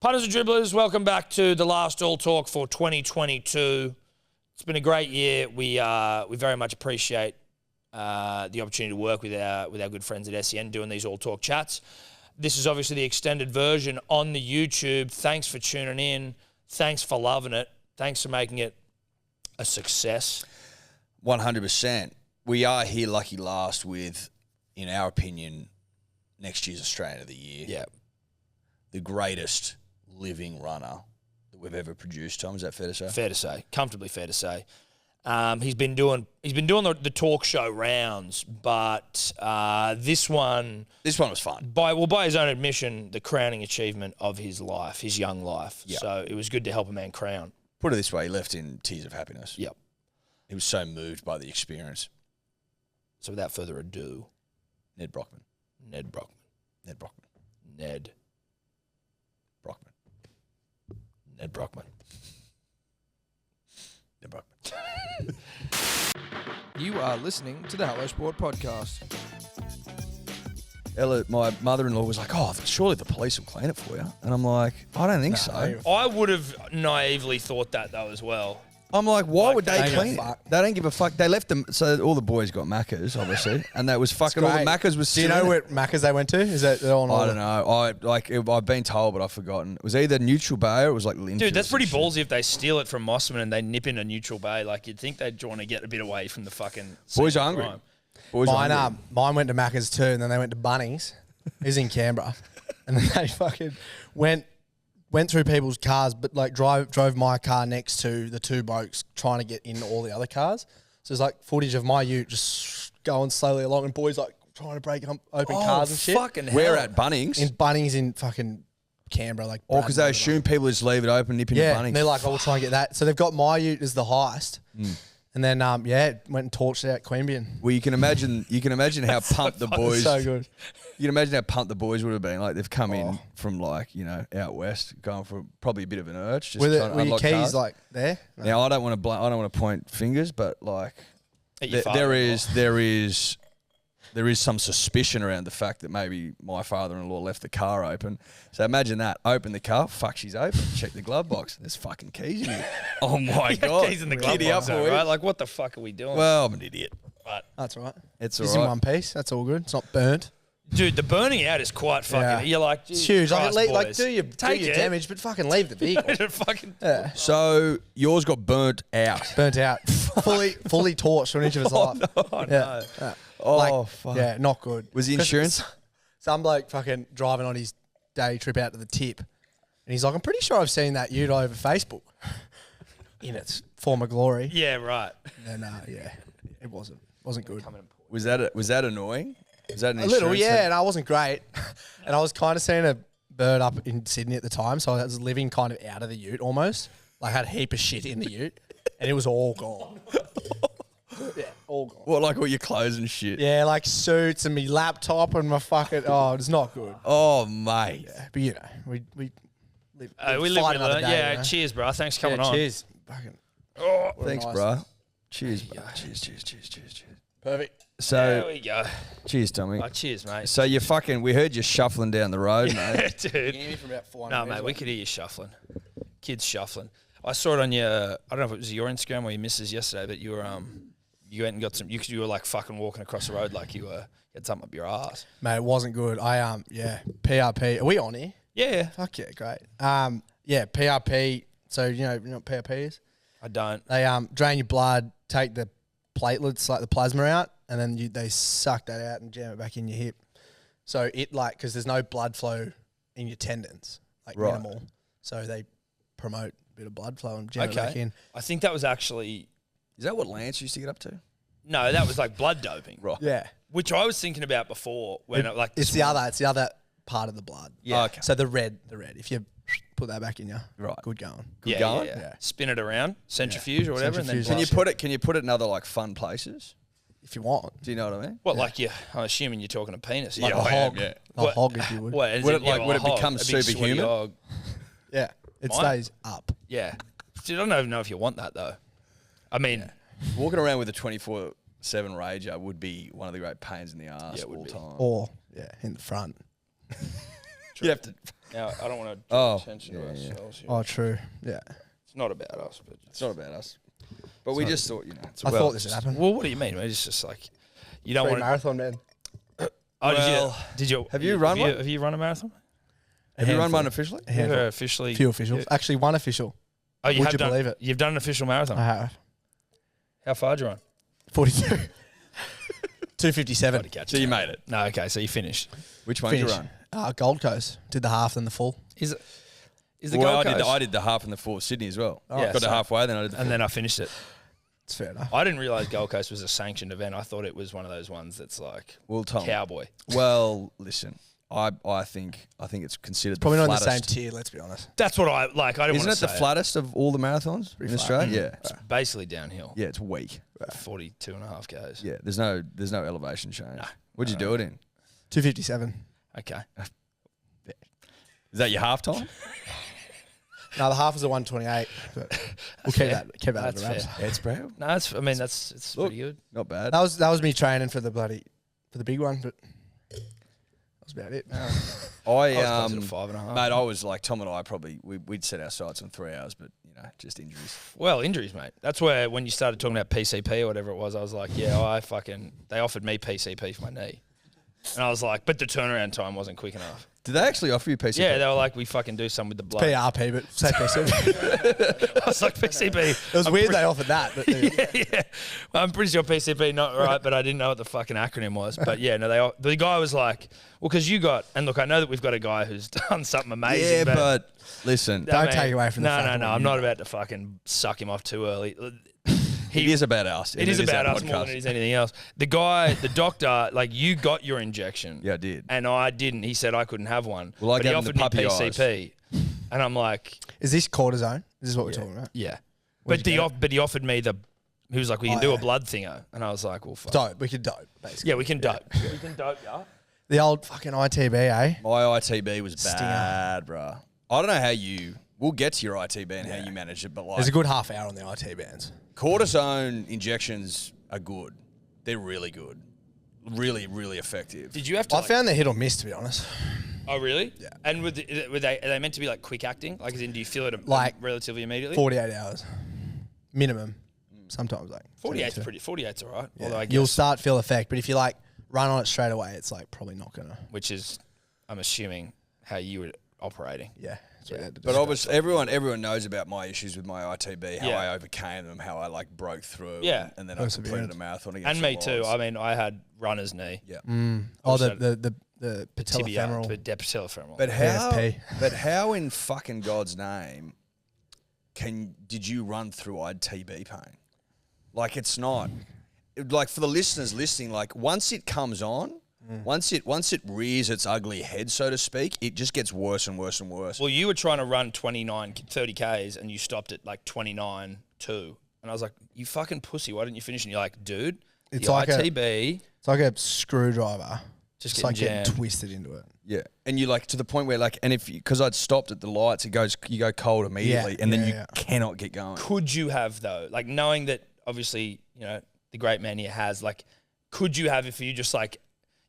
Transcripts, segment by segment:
Punters and dribblers, welcome back to the last All Talk for 2022. It's been a great year. We very much appreciate the opportunity to work with our good friends at SEN doing these All Talk chats. This is obviously the extended version on the YouTube. Thanks for tuning in. Thanks for loving it. Thanks for making it a success. 100%. We are here lucky last with, in our opinion, next year's Australian of the Year. Yeah. The greatest living runner that we've ever produced. Tom, is that fair to say? Fair to say. Comfortably fair to say. He's been doing the talk show rounds, but this one was fun. By his own admission, the crowning achievement of his life, his young life. Yep. So it was good to help a man crown. Put it this way, he left in tears of happiness. Yep. He was so moved by the experience. So without further ado, Nedd Brockmann. Nedd Brockmann. Nedd Brockmann. Nedd Brockmann. Nedd Brockmann. Nedd Brockmann. You are listening to the Hello Sport podcast. Ella, my mother-in-law, was like, "Oh, surely the police will clean it for you." And I'm like, "I don't think so." I would have naively thought that though as well. I'm like, why would they they clean don't it? They don't give a fuck. They left them, so all the boys got Maccas, obviously, and that was fucking all the Maccas was. Do you know what Maccas they went to? Is that they're on? I don't know. I've been told, but I've forgotten. It was either Neutral Bay or it was like Linfield. Dude, that's pretty ballsy if they steal it from Mossman and they nip into Neutral Bay. Like, you'd think they'd want to get a bit away from the fucking Boys scene are of hungry. crime. Boys are hungry. Mine went to Maccas too, and then they went to Bunnings. He's in Canberra, and then they fucking went through people's cars, but like drove my car next to the two blokes trying to get in all the other cars. So there's like footage of my ute just going slowly along, and boys like trying to break open cars and shit. Fucking hell. Where at Bunnings? In Bunnings in fucking Canberra, like. Or because they assume people just leave it open, nip into Yeah, Bunnings. and they're like, "Oh, we'll try and get that." So they've got my ute as the heist, and then went and torched out Queanbeyan. Well, you can imagine how pumped the boys. So good. You can imagine how pumped the boys would have been. Like they've come in from like out west, going for probably a bit of an urge. Just Were trying to your unlock keys cars. like there? No. Now I don't want to point fingers, but like At your there father-in-law. is some suspicion around the fact that maybe my father-in-law left the car open. So imagine that. Open the car. Fuck, she's open. Check the glove box. There's fucking keys in here. Oh my god. Keys in the glove Giddy box, up, though, boys. right? Like, what the fuck are we doing? Well, I'm an idiot. But, That's all right. It's It's all in right. one piece. That's all good. It's not burnt. dude, the burning out is quite fucking. Yeah. You're like, It's huge. Christ, Like boys. do your Take it. damage, but fucking leave the vehicle. fucking. Yeah. So yours got burnt out. Burnt out. fully torched for an inch of his life. Oh, no. Yeah. Oh, fuck. Yeah, not good. Was the insurance? Some bloke fucking driving on his day trip out to the tip, and he's like, "I'm pretty sure I've seen that ute over Facebook in its former glory." Yeah, right. And it wasn't good. Was that annoying? Was that an A little, insurance yeah, thing? and I wasn't great. And I was kind of seeing a bird up in Sydney at the time, so I was living kind of out of the ute almost. Like, I had a heap of shit in the ute, and it was all gone. Yeah, all gone. What, like all your clothes and shit? Yeah, like suits and my laptop and my fucking, it's not good. Oh, mate. Yeah, but you know, we live, We live fight with another it. day, Yeah, you know? cheers, bro. Thanks for coming Yeah, on. cheers. Fucking, Oh, what a Thanks, nice- bro. Cheers, bro. Cheers. Perfect. there So, we go. cheers, Tommy. Oh, cheers, mate. So we heard you shuffling down the road, mate. Dude. Hear me from about 400 No, metres mate, away. we could hear you shuffling. Kids shuffling. I saw it on your, I don't know if it was your Instagram or your missus yesterday, but you were, you went and got some, you were like fucking walking across the road like you had something up your ass. Mate, it wasn't good. PRP. Are we on here? Yeah. Fuck yeah, great. PRP. So you know what PRP is? I don't. They drain your blood, take the platelets, like the plasma out, and then they suck that out and jam it back in your hip. So it because there's no blood flow in your tendons, like Right. minimal. So they promote a bit of blood flow and jam it back Okay. in. I think that was actually, Is that what Lance used to get up to? no, that was like blood doping. Right. Yeah. Which I was thinking about before when It's the other part of the blood. Yeah. Oh, okay. So the red. If you put that back in you, Right. good going. yeah, going? Yeah. Yeah. Spin it around, centrifuge or whatever, Centrifuge. and then Can you put it in other like fun places? If you want. Do you know what I mean? What, like you? I'm assuming you're talking a penis. Like yeah, a I hog. am, yeah. A What- hog if you would. What, as Would in, it, like, yeah, would it a hog, become a big sweaty superhuman? hog. Yeah. It Mine? stays up. Yeah. Dude, I don't even know if you want that though. I mean, Walking around with a 24/7 rager would be one of the great pains in the ass Yeah, it of would all be. time. Or, in the front. You have to. Now, I don't want to draw Oh, attention to ourselves here. Oh, true. Yeah. It's not about us, but It's not about us. But we just thought, I thought this would happen. well, what do you mean? It's just like you don't want. Marathon man. Oh, Well, did you? have you run one? Have you run a marathon? Have you run one officially? Never officially. Few officials. Actually, one official. Oh, you Would have you done, believe it? You've done an official marathon. I have. How far did you run? 42. 257. So you made it. No, okay, so you finished. Which one did you run? Gold Coast. Did the half and the full. Is the Well, Gold Coast? I did the half and the full of Sydney as well. Yeah, Got to so- halfway, then I did the full. and then I finished it. It's fair enough. I didn't realise Gold Coast was a sanctioned event. I thought it was one of those ones that's like Well, Tom. cowboy. Well, listen, I think it's considered Probably the not in the same flattest. tier, let's be honest. That's what I like. I didn't Isn't want it to the say flattest of all the marathons in flat. Australia? Yeah. Basically downhill. Yeah, it's weak. 42.5 Ks. Yeah, there's no elevation change. What'd you do it in? 257. Okay. Is that your half time? No, the half is a 128. But we'll keep that under That's wraps. fair. It's bro. No, it's Look, pretty good. Not bad. That was me training for the big one, but that was about it. I was closer to 5.5. mate, I was like Tom and I probably we'd set our sights on 3 hours, but just injuries. Well, injuries, mate. That's where when you started talking about PCP or whatever it was, I was like, yeah, they offered me PCP for my knee. And I was like, but the turnaround time wasn't quick enough. Did they actually offer you PCP? Yeah, they were like, we fucking do something with the blood. PRP, but say PCP. I was like, PCP. It was weird they offered that. But yeah. Well, I'm pretty sure PCP not right, but I didn't know what the fucking acronym was. But yeah, no, the guy was like, well, because you got, and look, I know that we've got a guy who's done something amazing. Yeah, but listen, Don't take away from the fact No, of no, what I'm you not do. about to fucking suck him off too early. it is about us. It is about our us more podcast. than it is anything else. The guy, the doctor, like you got your injection. Yeah, I did. And I didn't. He said I couldn't have one. Well, I but he gave him the offered me puppy PCP. And I'm like, Is this cortisone? This is what we're talking about. yeah. Where'd But you get but he offered me he was like, we can Oh, do a yeah. blood thinger. And I was like, well, fuck. Dope. We could dope, basically. Yeah, we can dope. We can dope, yeah. The old fucking ITB, eh? My ITB was Stinger. bad, bruh. I don't know how we'll get to your ITB and how you managed it, but like There's a good half hour on the IT bands. cortisone injections are good. They're really good. Really, really effective. Did you have to? I found the hit or miss, to be honest. Oh, really? Yeah. And are they meant to be like quick acting? Like, as in, do you feel it Like, relatively immediately? 48 hours. Minimum. Sometimes like 48's 72. pretty. 48's all right. Yeah. Although I guess, You'll start feel effect, but if you like run on it straight away, it's like probably not gonna. which is, I'm assuming, how you were operating. Yeah. That's what you had to do. But obviously, everyone knows about my issues with my ITB, how Yeah. I overcame them, how I like broke through, Yeah. and then I completed Perseverance. a marathon against And the me too. Lions. I mean, I had runner's knee. Yeah. Oh, Also the patella Tibia, femoral. patellofemoral. But how? PFP. But how in fucking God's name did you run through ITB pain? Like it's not like for the listeners listening. Like once it comes on, once it rears its ugly head, so to speak, it just gets worse and worse and worse. Well, you were trying to run 30 Ks and you stopped at like 29.2. And I was like, you fucking pussy, why didn't you finish? And you're like, dude, It's the like ITB, It's like a screwdriver. Just It's like getting getting jammed. twisted into it. Yeah, and you like to the point where like, and because I'd stopped at the lights, you go cold immediately, and then you cannot get going. Could you have though? Like knowing that obviously, the great man here has, like, could you have if you just like,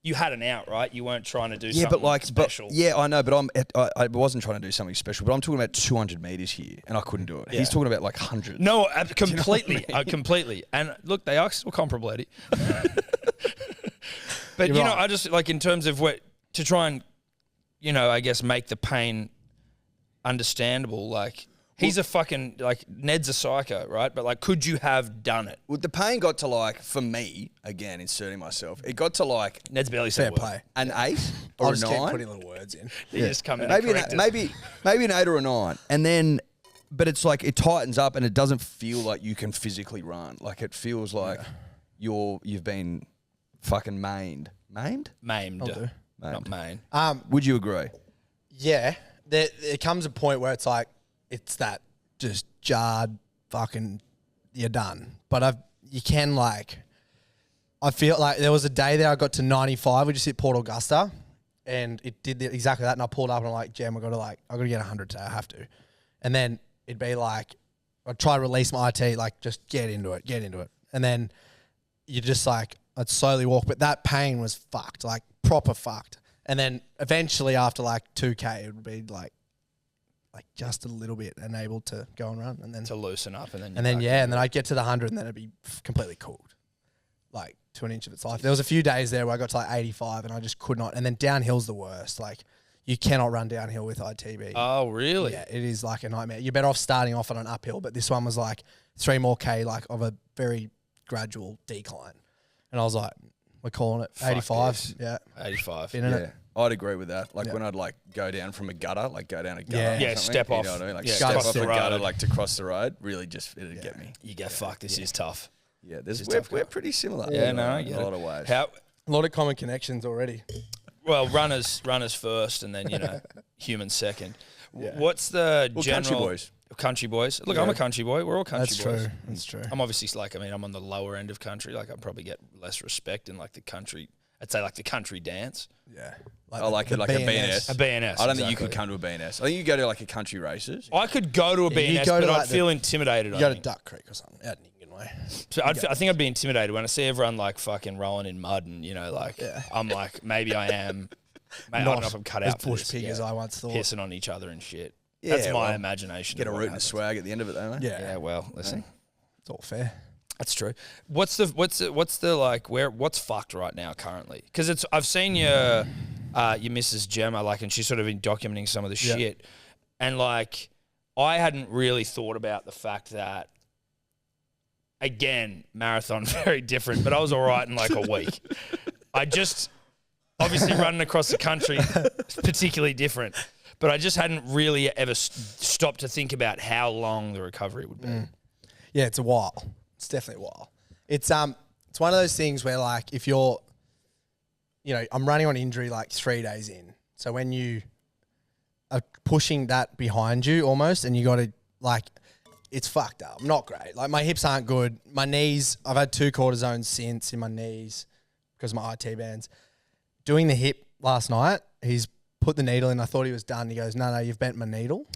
you had an out, right? You weren't trying to do something special. I know, but I wasn't trying to do something special. But I'm talking about 200 meters here, and I couldn't do it. Yeah. He's talking about like 100. No, completely, completely. And look, they are still comparable, Eddie. But You're right. I just like in terms of to try and, I guess make the pain understandable. Like he's a fucking Ned's a psycho, right? But like, could you have done it? Well, the pain got to like, for me, again, inserting myself, it got to like Ned's barely Fair said a word. play. an 8 I'll or a just keep 9. putting little words in. You just come in Maybe and correct us. maybe an 8 or a 9, and then, but it's like it tightens up, and it doesn't feel like you can physically run. Like it feels like you've been fucking maimed. Maimed. I'll do. Not main. Would you agree? Yeah. There comes a point where it's like, it's that just jarred fucking, you're done. But you can like, I feel like there was a day there I got to 95. We just hit Port Augusta, and it did exactly that. And I pulled up and I'm like, Jam, I got to get 100 today. I have to. And then it'd be like, I'd try to release my IT, like just get into it. And then you just like, I'd slowly walk, but that pain was fucked, like proper fucked. And then eventually after like 2K, it would be like just a little bit and able to go and run. And then To loosen up and then and then I'd get to the 100 and then it'd be completely cooked, like to an inch of its life. There was a few days there where I got to like 85 and I just could not. And then downhill's the worst. Like you cannot run downhill with ITB. Oh, really? Yeah, it is like a nightmare. You're better off starting off on an uphill, but this one was like 3 more K, like of a very gradual decline. And I was like, we're calling it 85. this. Yeah. 85. Been in Yeah, it. I'd agree with that. Like Yeah. when I'd like go down from a gutter, like go down a gutter. Yeah. or Yeah, something, step you off. know what I mean? Like Yeah, step cross off the a gutter, road. like to cross the road. Really, just it'd get me. You go, fuck, this is tough. Yeah, This is we're tough. pretty similar. Yeah, in no, I a get lot it. of ways. How? A lot of common connections already. Well, runners first, and then humans second. Yeah. What's the Well, general country boys. Country boys. Look, I'm a country boy. We're all country That's boys. true. That's true. I'm obviously I'm on the lower end of country. Like I probably get less respect in like the country. I'd say like the country dance. Yeah. Oh, like a BNS. A BNS. I don't think you exactly. could come to a BNS. I think you go to like a country races. I could go to a Yeah, you BNS, go to, but I'd like, feel intimidated. You I go to think. Duck Creek or something out in England way. So I think I'd be intimidated when I see everyone like fucking rolling in mud and like I'm like maybe I am. I don't know if I'm cut as out for bush this. pig as I once thought. Pissing on each other and shit. Yeah, That's my well, imagination. Get a of what root and a happens. swag at the end of it, though, mate. Yeah. Yeah, well, listen, It's all fair. that's true. What's the like what's fucked right now currently? Because I've seen your Mrs. Gemma and she's sort of been documenting some of the Yeah. shit, and like I hadn't really thought about the fact that again marathon very different, but I was all right in like a week. I just obviously running across the country particularly different. But I just hadn't really ever stopped to think about how long the recovery would be. Yeah, it's a while. It's definitely a while. It's one of those things where like if you're, I'm running on injury like 3 days in. So when you are pushing that behind you almost, and you got to it's fucked up. Not great. Like my hips aren't good. My knees, I've had 2 cortisones since in my knees because of my IT bands. Doing the hip last night, he's put the needle in. I thought he was done. He goes, no, you've bent my needle.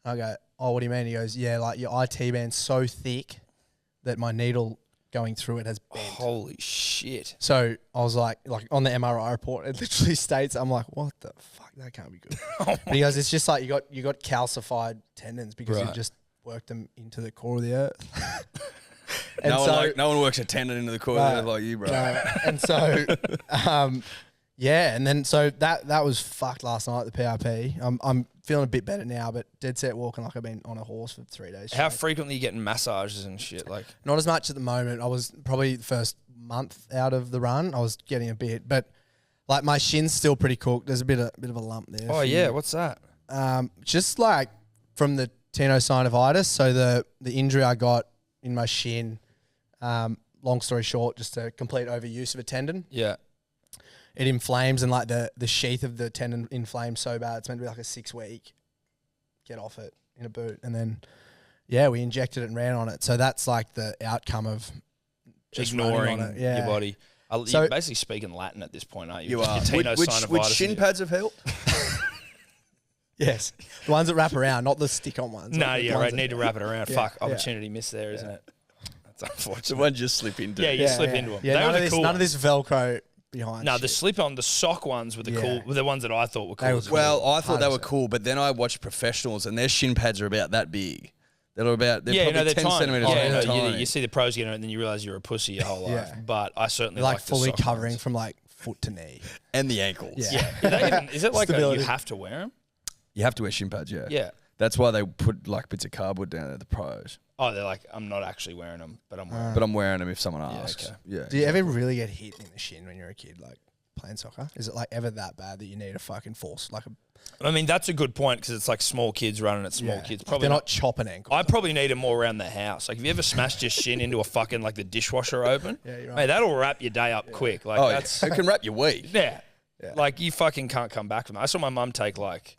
I go, oh, what do you mean? He goes, yeah, like your IT band's so thick that my needle going through it has bent. Holy shit. So I was like on the MRI report, it literally states, I'm like, what the fuck? That can't be good. But he goes, it's just like you got calcified tendons because Right. you've just worked them into the core of the earth. And No one works a tendon into the core of the earth like you, bro. and so, yeah, and then so that was fucked last night at the PRP. I'm feeling a bit better now, but dead set walking like I've been on a horse for 3 days. How straight. frequently are you getting massages and shit? Like, Not as much at the moment. I was probably the first month out of the run. I was getting a bit, but like my shin's still pretty cooked. There's a bit of a lump there. oh yeah, what's that? Just like from the tenosynovitis. So the injury I got in my shin. Long story short, just a complete overuse of a tendon. Yeah. It inflames and like the sheath of the tendon inflames so bad. It's meant to be like a 6-week get off it in a boot. And then, yeah, we injected it and ran on it. So that's like the outcome of just Ignoring running on it. Yeah. your body. So- You're basically speaking Latin at this point, aren't you? You are. Your Which tenosynovitis shin and- pads have helped? Yes. The ones that wrap around, not the stick-on ones. No, Like the yeah, ones right. that- Need to wrap it around. Yeah, Fuck, yeah. opportunity missed there, isn't it? That's unfortunate. The one just slip into. Yeah, you slip into them. Yeah, They none were of, the this, cool none of ones. this Velcro behind. No, the shit. slip-on, the sock ones were the cool, were the ones that I thought were They cool. were as cool. well. Well, I thought they were 100%. cool, but then I watched professionals, and their shin pads are about that big. They're probably Yeah, no, they're 10 tiny. centimeters Yeah, long. no, Tiny. you see the pros get it, and then you realize you're a pussy your whole life. Yeah. But I certainly like like the fully sock covering ones. from like foot to knee. And the ankles. Yeah. Yeah. Is it like you Stability. have to wear them? You have to wear shin pads, yeah. Yeah. That's why they put like bits of cardboard down there, the pros. Oh, they're like, I'm not actually wearing them, but I'm wearing them. But I'm wearing them if someone asks. okay. Yeah. Do you ever really get hit in the shin when you're a kid, like playing soccer? Is it like ever that bad that you need a fucking force? Like I mean, that's a good point because it's like small kids running at small yeah. kids. Like Probably they're not. not chopping ankles. I probably need them more around the house. Like, have you ever smashed your shin into a fucking like the dishwasher open? Yeah, you're right. Mate, that'll wrap your day up quick. Like Oh, that's it can wrap your week. yeah. Like you fucking can't come back from that. I saw my mum take like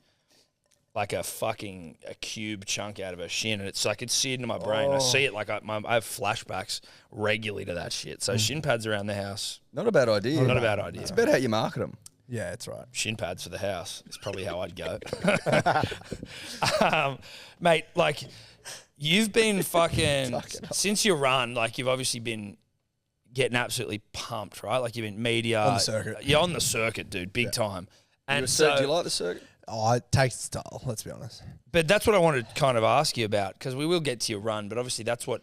a cube chunk out of her shin, and it's like it's seared into my brain. I see it like I have flashbacks regularly to that shit. So shin pads around the house, Not a bad idea. not a bad idea. It's about how you market them. Yeah, that's right. Shin pads for the house is probably how I'd go. Mate, like you've been fucking since you run, like you've obviously been getting absolutely pumped, right? Like you've been media On the circuit. Yeah, on the circuit, dude, big time. And do you like the circuit? Oh, it takes style. Let's be honest. But that's what I wanted to kind of ask you about, because we will get to your run, but obviously that's what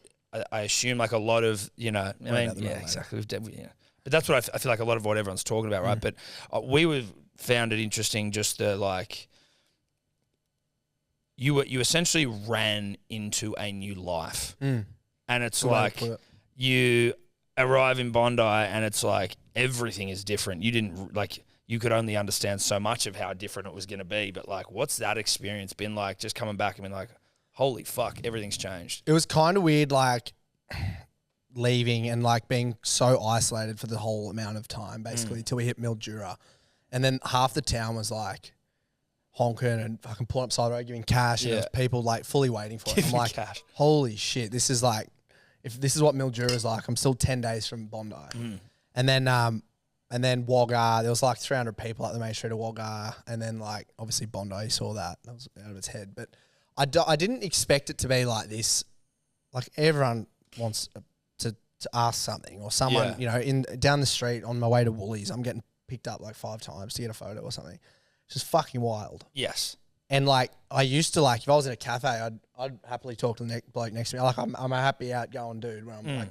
I assume, like a lot of, you know, I mean, yeah, exactly. But that's what I feel like a lot of what everyone's talking about, right? But we found it interesting just the, like, you essentially ran into a new life. And it's like you arrive in Bondi and it's like everything is different. You didn't, like, you could only understand so much of how different it was going to be. But, like, what's that experience been like, just coming back and being like, holy fuck, everything's changed? It was kind of weird, like, leaving and, like, being so isolated for the whole amount of time, basically, till we hit Mildura. And then half the town was, like, honking and fucking pulling up side road, giving cash. And there was people, like, fully waiting for it. I'm like, cash. Holy shit, this is, like, if this is what Mildura is like, I'm still 10 days from Bondi. And then Wagga, there was like 300 people at the main street of Wagga. And then, like, obviously Bondi, you saw that. That was out of its head. But I didn't expect it to be like this. Like, everyone wants to ask something, or someone, you know, down the street on my way to Woolies, I'm getting picked up like 5 times to get a photo or something. It's just fucking wild. Yes. And, like, I used to, like, if I was in a cafe, I'd happily talk to the bloke next to me. Like, I'm a happy outgoing dude when I'm like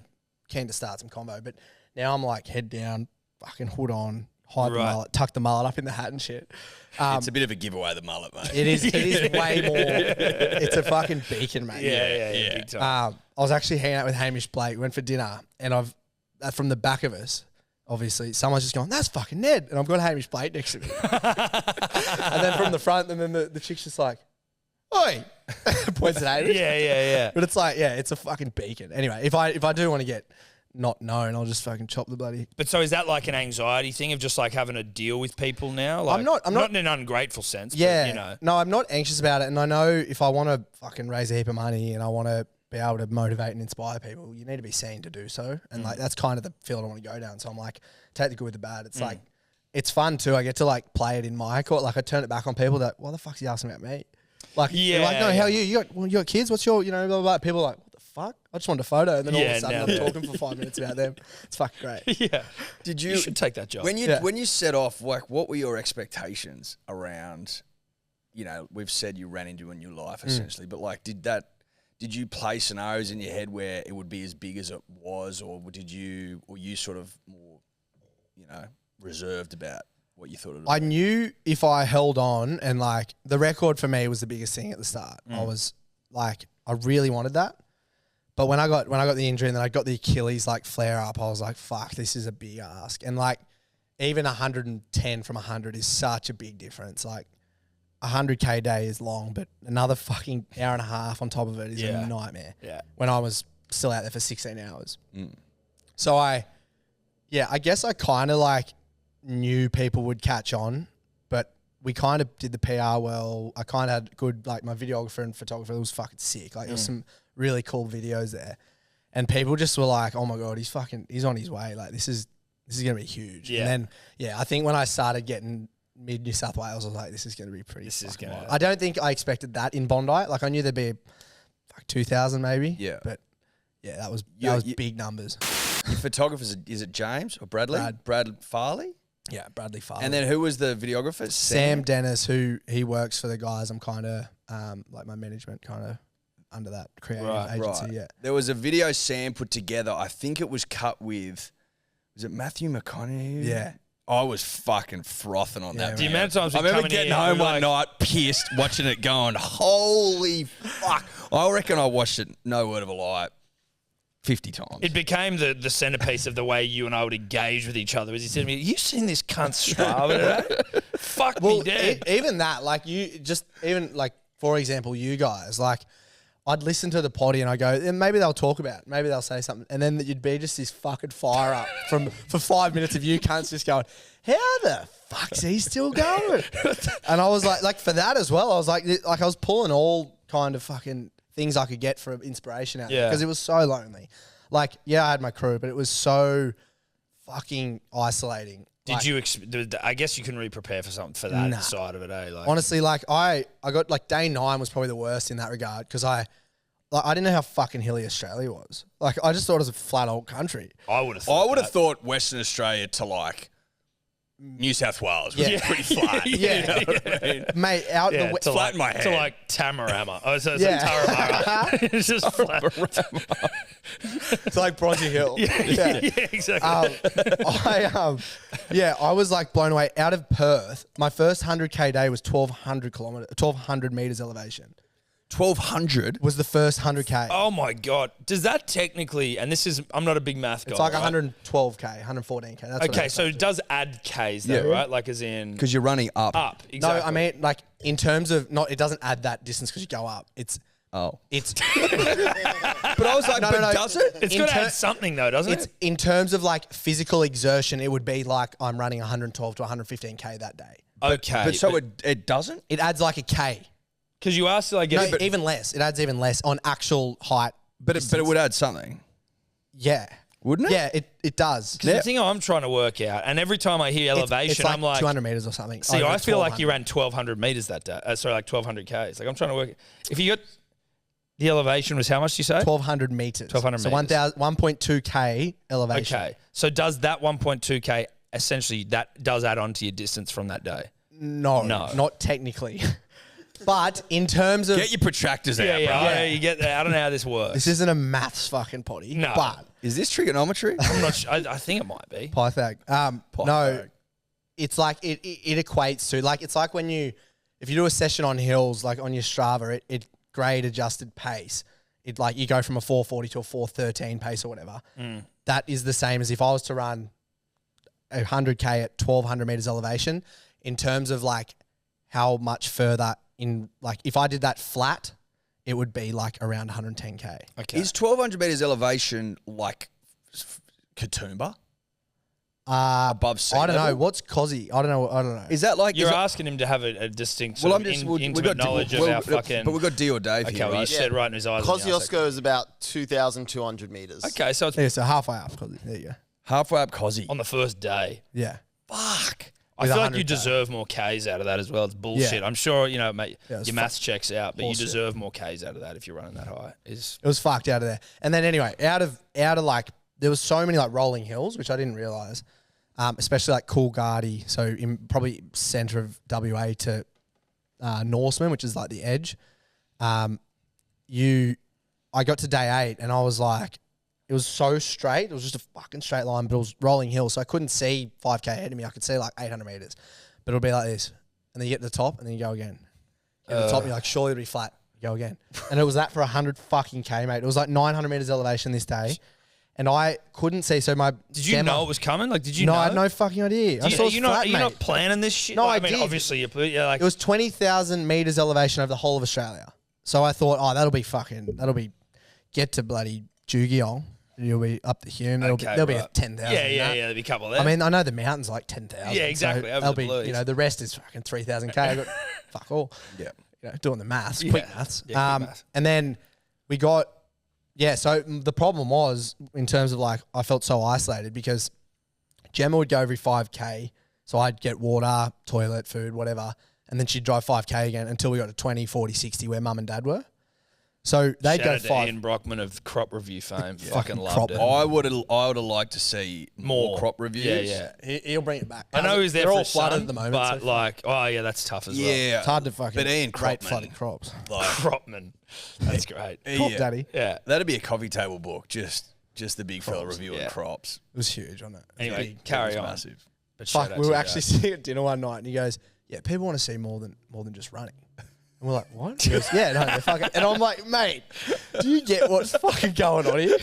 keen to start some convo. But now I'm like head down, fucking hood on, hide the mullet, tuck the mullet up in the hat and shit. It's a bit of a giveaway, the mullet, mate. It is way more. It's a fucking beacon, mate. Yeah. Big time. I was actually hanging out with Hamish Blake. We went for dinner, and from the back of us, obviously, someone's just going, "That's fucking Nedd," and I've got Hamish Blake next to me. And then from the front, and then the chick's just like, "Oi," points at Hamish. Yeah. But it's like, it's a fucking beacon. Anyway, if I do want to get not known, I'll just fucking chop the bloody. But so is that like an anxiety thing of just like having to deal with people now? Like, I'm not in an ungrateful sense. Yeah, but, you know. No, I'm not anxious about it, and I know if I want to fucking raise a heap of money and I want to be able to motivate and inspire people, you need to be seen to do so, and like that's kind of the field I want to go down. So I'm like, take the good with the bad. It's like, it's fun too. I get to like play it in my court. Like I turn it back on people that, why the fuck's he asking about me? Like, they're like, no, how are you? You got kids? What's your, you know, blah, blah, blah. People are like, what the fuck? I just wanted a photo, and then all of a sudden I'm talking for 5 minutes about them. It's fucking great. Yeah. You You should take that job. when you set off, like, what were your expectations around? You know, we've said you ran into a new life essentially, but like, did you play scenarios in your head where it would be as big as it was, or were you sort of more, you know, reserved about what you thought it would I be? knew if I held on, and like the record for me was the biggest thing at the start. I was like, I really wanted that. But when I got the injury and then I got the Achilles like flare up, I was like, fuck, this is a big ask. And like even 110 from 100 is such a big difference. Like 100K day is long, but another fucking hour and a half on top of it is a nightmare. Yeah. When I was still out there for 16 hours. So I guess I kind of like knew people would catch on, but we kind of did the PR well. I kind of had good, like my videographer and photographer was fucking sick. Like there was some really cool videos there, and people just were like, "Oh my god, he's on his way. Like this is gonna be huge." Yeah. And then I think when I started getting mid New South Wales, I was like, "This is gonna be pretty." Wild. I don't think I expected that in Bondi. Like I knew there'd be like 2,000 maybe. Yeah. But yeah, that was big numbers. Your photographer, is it James or Bradley? Brad Farley? Yeah, Bradley Farley. And then who was the videographer? Sam Dennis, who he works for the guys. I'm kind of like my management kind of under that creative agency. Right. Yeah. There was a video Sam put together. I think it was cut with, was it Matthew McConaughey? Yeah. I was fucking frothing on that. The man. amount of times I we remember come in getting here, home we're one like- night pissed, watching it going, holy fuck. I reckon I watched it, no word of a lie, 50 times. It became the centerpiece of the way you and I would engage with each other. As he said to me, "You seen this cunt Strava today? Fuck me dead." Even that, like even like for example, you guys, like I'd listen to the potty and I go, and maybe they'll talk about it, maybe they'll say something, and then you'd be just this fucking fire up for 5 minutes of you cunts just going, how the fuck's he still going? And I was like for that as well, I was like I was pulling all kind of fucking things I could get for inspiration out there because it was so lonely. Like, yeah, I had my crew, but it was so fucking isolating. Did you? I guess you couldn't really prepare for something for that side of it, eh? Like, honestly, like I got like day 9 was probably the worst in that regard because I like I didn't know how fucking hilly Australia was. Like I just thought it was a flat old country. I would have thought I would have thought Western Australia to like New South Wales was pretty flat. Yeah. You know what I mean? Mate, out Yeah, the to flat like, in my head. to like Tamarama. Oh, so it's Yeah. like Taramara. It's just flat. it's like Bronte Hill. Yeah, exactly. I was like blown away. Out of Perth, my first 100k day was 1,200 meters elevation. 1,200. Was the first 100k. Oh my God. Does that technically, and this is, I'm not a big math guy. It's like right? 112k, 114k. That's what Okay, so it does add Ks though, Yeah. right? Like as in Because you're running up. up. No, Exactly. I mean like in terms of not. It doesn't add that distance because you go up. It's Oh. it's. But I was like, No, but no, no. does it? it's in got to ter- add something though, doesn't It's it? in terms of like physical exertion. It would be like I'm running 112 to 115k that day. Okay. But so it doesn't? It adds like a k. because you are still, I guess, No, even less. It adds even less on actual height. But it would add something. Yeah. Wouldn't it? Yeah, it does. because the thing I'm trying to work out, and every time I hear elevation, it's like I'm like, 200 meters or something. see, over I feel like you 1,200. ran 1,200 meters that day. Sorry, like 1,200 Ks. Like I'm trying to work. If you got the elevation was how much did you say? 1,200 meters. 1,200 so meters. 1.2k elevation. Okay. So does that 1.2K essentially that does add on to your distance from that day? No, No. not technically. But in terms of Get your protractors out, Yeah, bro. yeah. You get that. I don't know how this works. this isn't a maths fucking potty. No. But Is this trigonometry? I'm not sure. I think it might be. Pythag. No, Pythag. it's like it equates to like it's like when if you do a session on hills like on your Strava, it grade adjusted pace. It like you go from a 440 to a 413 pace or whatever. That is the same as if I was to run 100k at 1,200 meters elevation. In terms of like how much further in like if I did that flat, it would be like around 110k. Okay. Is 1,200 meters elevation like Katoomba? Above sea I don't know. level? What's Cozzy? I don't know. Is that like... You're is it- asking him to have a distinct well, sort I'm of just... intimate knowledge of our fucking... But we've got D or Dave okay, here, well, you right? said right in his eyes. when you asked that Kosciuszko is about 2,200 meters. question. Okay, so it's Yeah, so halfway up. Cozzy. There you go. Halfway up Cozzy. on the first day. Yeah. Fuck. I With feel like you 100K. deserve more Ks out of that as well. It's bullshit. Yeah. I'm sure, you know, mate, Yeah, it's your maths checks out, but you Bullshit. deserve more Ks out of that if you're running that high. It was fucked out of there. And then anyway, out of like there was so many like rolling hills, which I didn't realize, especially like Coolgardie. So in probably center of WA to Norseman, which is like the edge. I got to day 8 and I was like, it was so straight. It was just a fucking straight line, but it was rolling hill. So I couldn't see 5K ahead of me. I could see like 800 meters, but it'll be like this. And then you get to the top and then you go again. At the top, you're like, surely it'll be flat. You go again. And it was that for 100 fucking K, mate. It was like 900 meters elevation this day. And I couldn't see. So my Did you know it was coming? Like, did you no, know? I had no fucking idea. I saw it was Are flat, you mate. not planning this shit? No, Like, I mean, did. obviously, you're like, It was 20,000 meters elevation over the whole of Australia. So I thought, oh, that'll be get to bloody Jugiong. You'll be up the Hume. There'll Okay, be a right. 10,000. yeah. There'll be a couple there. I mean, I know the mountain's like 10,000. Yeah, exactly, So over that'll the be, blues. the rest is fucking 3,000K. I got fuck all. Yeah. Doing the maths, Yeah. quick maths. Yeah, quick maths. And then we got, so the problem was in terms of like, I felt so isolated because Gemma would go every 5K. So I'd get water, toilet, food, whatever. And then she'd drive 5K again until we got to 20, 40, 60 where mum and dad were. So they'd Shout go out to 5. Ian Brockmann of crop review fame. Fucking crop loved it. I would have liked to see more crop reviews. Yeah. He'll bring it back. I know he's there They're for all his flooded son, at the moment. but so like, oh yeah, that's tough as well. Yeah. it's hard to fucking But Ian rate Cropman, flooded crops. like, Cropman, that's great. Crop daddy. Yeah. That'd be a coffee table book. Just the big fella reviewing yeah. crops. It was huge on it. Anyway, It carry was on. massive. But shout Fuck, out we to were you actually guys. sitting at dinner one night and he goes, yeah, people want to see more than just running. And we're like, what? He goes, yeah, no, they're fucking. And I'm like, mate, do you get what's fucking going on here?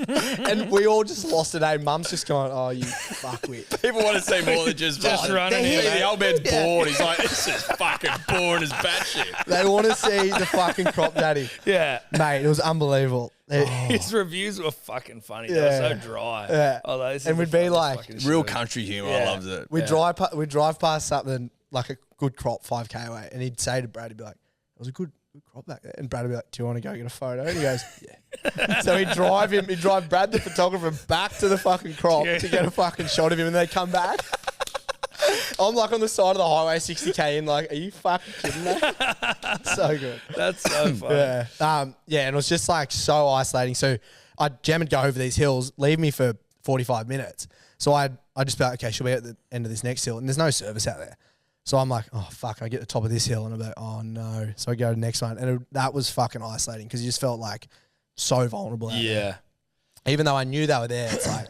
And we all just lost it. Mum's just going, oh, you fuckwit. People want to see more than just running The here, mate. old man's bored. He's like, this is fucking boring as batshit. They want to see the fucking crop daddy. Yeah. Mate, it was unbelievable. His reviews were fucking funny. They Yeah. were so dry. Yeah. Although this is And the we'd be funniest like, fucking Real shit. country humour. Yeah. I loved it. We'd drive past something like a good crop 5K away and he'd say to Brad, he'd be like, it was a good crop back there. And Brad would be like, do you want to go get a photo? And he goes, yeah. So he'd drive Brad the photographer back to the fucking crop Yeah. to get a fucking shot of him and they'd come back. I'm like on the side of the highway, 60k in. Like, are you fucking kidding me? So good. That's so funny. Yeah. And it was just like so isolating. So Jem would go over these hills, leave me for 45 minutes. So I just be like, okay, she'll be at the end of this next hill, and there's no service out there. So I'm like, oh fuck, I get to the top of this hill, and I'm like, oh no. So I go to the next one, and that was fucking isolating because you just felt like so vulnerable out there. Even though I knew they were there, it's like,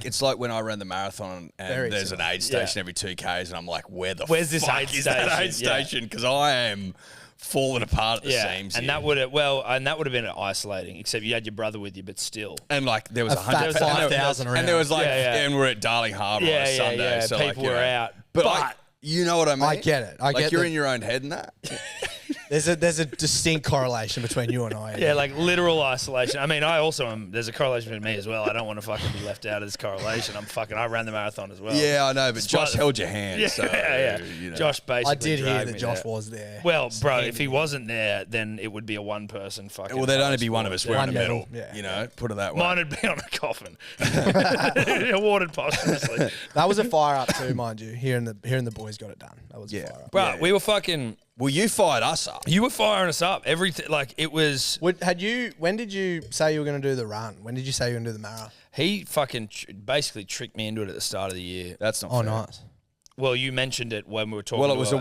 it's like when I ran the marathon and Very there's similar. an aid station every 2Ks, and I'm like, where's this fuck aid is that station? aid station? Because I am falling apart at the seams. And here. that would have been isolating, except you had your brother with you, but still. And like there was A fat 5,000 around. and there was like, and we're at Darling Harbour on a Sunday, so people like, were out. But you know what I mean? I get it. I like get you're in your own head and that. There's a distinct correlation between you and I. Yeah, like literal isolation. I mean, I also am. There's a correlation between me as well. I don't want to fucking be left out of this correlation. I ran the marathon as well. Yeah, I know, but Despite Josh held your hand. Yeah, so, You know. Josh basically. I did hear dragged that me Josh there. was there. Well, bro, if he wasn't there, then it would be a one-person fucking. Well, there'd only be one of us wearing One a medal. medal, You know, put it that way. Mine would be on a coffin, awarded posthumously. That was a fire up too, mind you. Hearing the boys got it done. That was a fire up. Bro, we were fucking. Well, you fired us up. You were firing us up. Everything, like it was. When did you say you were going to do the run? When did you say you were going to do the marathon? He fucking basically tricked me into it at the start of the year. That's not Oh, fair. nice. Well, you mentioned it when we were talking. Well, it to was a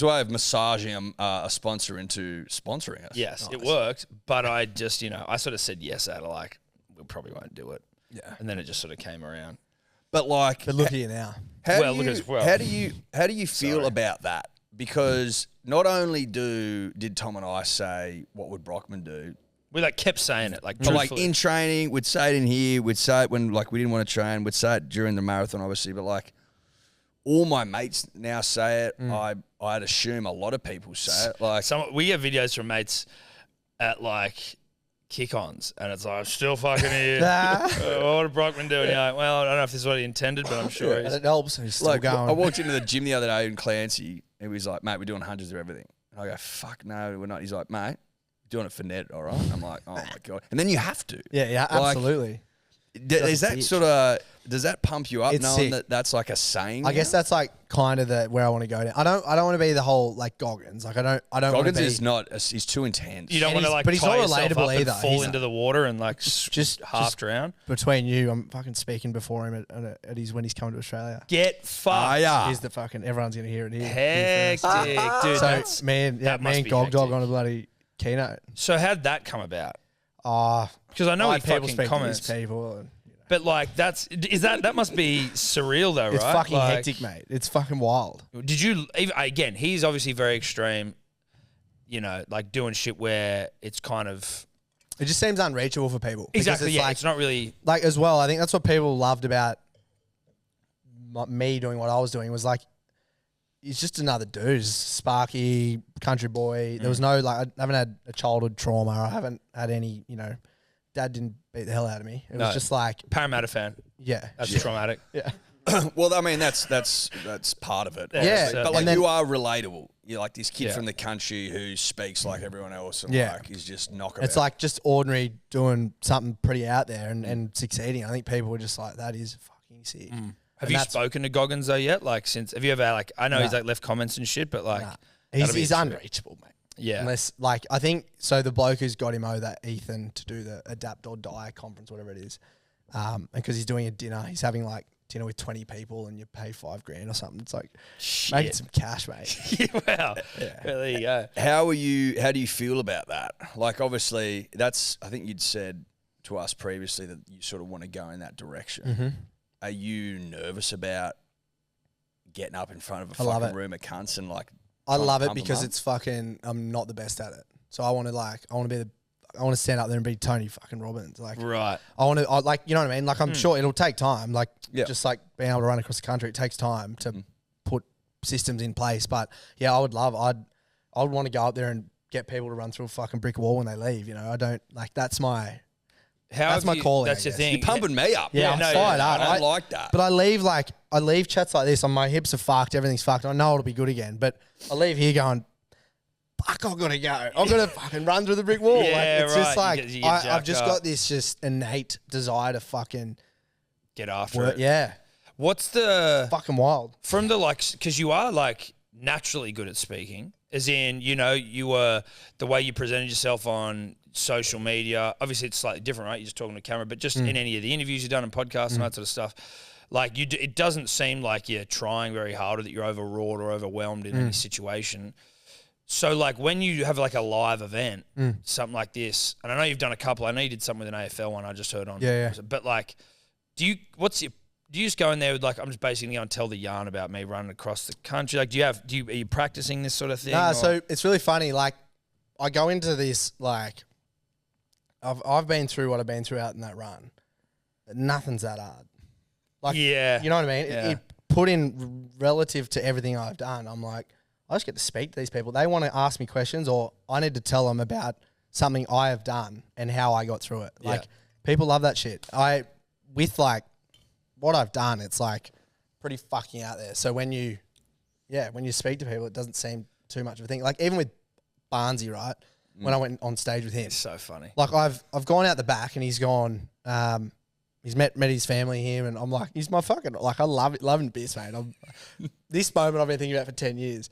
way of massaging a sponsor into sponsoring us. Yes, it worked, but I just I sort of said yes out of like we probably won't do it. Yeah. And then it just sort of came around. But like, But look at you now. how Well, do look you, as well. how do you feel about that? Because not only did Tom and I say what would Brockman do, We like kept saying it, like but like truthfully. in training, we'd say it in here, we'd say it when like we didn't want to train, we'd say it during the marathon, obviously, but like all my mates now say it. I'd assume a lot of people say it. Like we get videos from mates at like kick-ons, and it's like I'm still fucking here. What did Brockman do? And you're like, well, I don't know if this is what he intended, but I'm sure And he's. it helps. He's still like going. I walked into the gym the other day in Clancy, and he was like, mate, we're doing hundreds of everything. And I go, fuck no, we're not. He's like, mate, doing it for Nedd, all right? I'm like, oh my God. And then you have to. Yeah, Like, absolutely. Is that sort of, does that pump you up It's knowing sick. that that's like a saying? I guess that's like kind of where I want to go now. I don't want to be the whole like Goggins. Like I don't want to Goggins be. is not, he's too intense. You don't want to like but he's tie not yourself relatable up and either. fall He's into the water and like just half drown. Between you, I'm fucking speaking before him at his when he's coming to Australia. Get fucked. He's the fucking everyone's gonna hear it here. Hectic, dude. So that's, me and that must be Gog Dog hectic. on a bloody keynote. So how'd that come about? Ah, Because I know he people fucking speak comments. to these people. And, But like that must be surreal though, right? it's fucking Like, hectic, mate. It's fucking wild. Did you again? He's obviously very extreme. Like doing shit where it's kind of It just seems unreachable for people. Because exactly. It's Yeah, like, it's not really. like as well. I think that's what people loved about me doing what I was doing was like, he's just another dude, sparky country boy. There was no like, I haven't had a childhood trauma. I haven't had any, dad didn't beat the hell out of me. It was just like, Parramatta fan. yeah, That's traumatic. yeah. Well, I mean, that's part of it. Yeah, obviously. so- But like and then- you are relatable. You're like this kid Yeah. from the country who speaks like everyone else and Yeah. like is just knocking. It's like just ordinary doing something pretty out there and succeeding. I think people were just like, that is fucking sick. Have And you that's- spoken to Goggins though yet? Like since have you ever like I know he's Nah. like left comments and shit, but like Nah. that'll be He's interesting. unreachable, mate. Yeah. Unless like I think so the bloke who's got him that Ethan to do the Adapt or Die conference, whatever it is. And because he's doing a dinner, he's having like dinner with 20 people and you pay $5,000 or something. It's like making some cash, mate. Yeah, wow. Yeah, there you go. How do you feel about that? Like obviously that's I think you'd said to us previously that you sort of want to go in that direction. Mm-hmm. Are you nervous about getting up in front of a I love fucking it. room of cunts and like I trying to love it pump 'em because up? it's fucking. I'm not the best at it, so I want to stand up there and be Tony fucking Robbins. Like Right. I want to, like you know what I mean. Like I'm sure it'll take time. Like Yeah. just like being able to run across the country, it takes time to put systems in place. But yeah, I'd want to go up there and get people to run through a fucking brick wall when they leave. I don't like that's my. How That's have my you- calling, That's I the guess. thing. You're pumping me up. Yeah, I'm no, fired yeah, up. I don't like that. But I leave chats like this. On my hips are fucked. Everything's fucked. I know it'll be good again. But I leave here going, fuck, I've got to go. I've got to fucking run through the brick wall. Yeah, like, it's just right. like, You get I've just jacked up. got this just innate desire to fucking Get after work. it. Yeah. What's the Fucking wild. from the because you are like naturally good at speaking, as in you were the way you presented yourself on social media. Obviously, it's slightly different, right? You're just talking to camera, but just in any of the interviews you've done and podcasts and that sort of stuff, like it doesn't seem like you're trying very hard or that you're overwrought or overwhelmed in any situation. So like when you have like a live event, something like this, and I know you've done a couple. I know you did something with an AFL one I just heard on. Yeah. But like, do you just go in there with like, I'm just basically going to tell the yarn about me running across the country? Like, are you practicing this sort of thing? Nah, so it's really funny. Like, I go into this, like, I've been through what I've been through out in that run. Nothing's that hard. Like, yeah. You know what I mean? Yeah. It put in relative to everything I've done, I'm like, I just get to speak to these people. They want to ask me questions, or I need to tell them about something I have done and how I got through it. Yeah. Like, people love that shit. With like what I've done, it's like pretty fucking out there. So when you speak to people, it doesn't seem too much of a thing. Like even with Barnesy, right? When I went on stage with him, It's so funny. like I've gone out the back and he's gone. He's met his family here, and I'm like, he's my fucking, like, I love it, loving this, mate. This moment I've been thinking about for 10 years.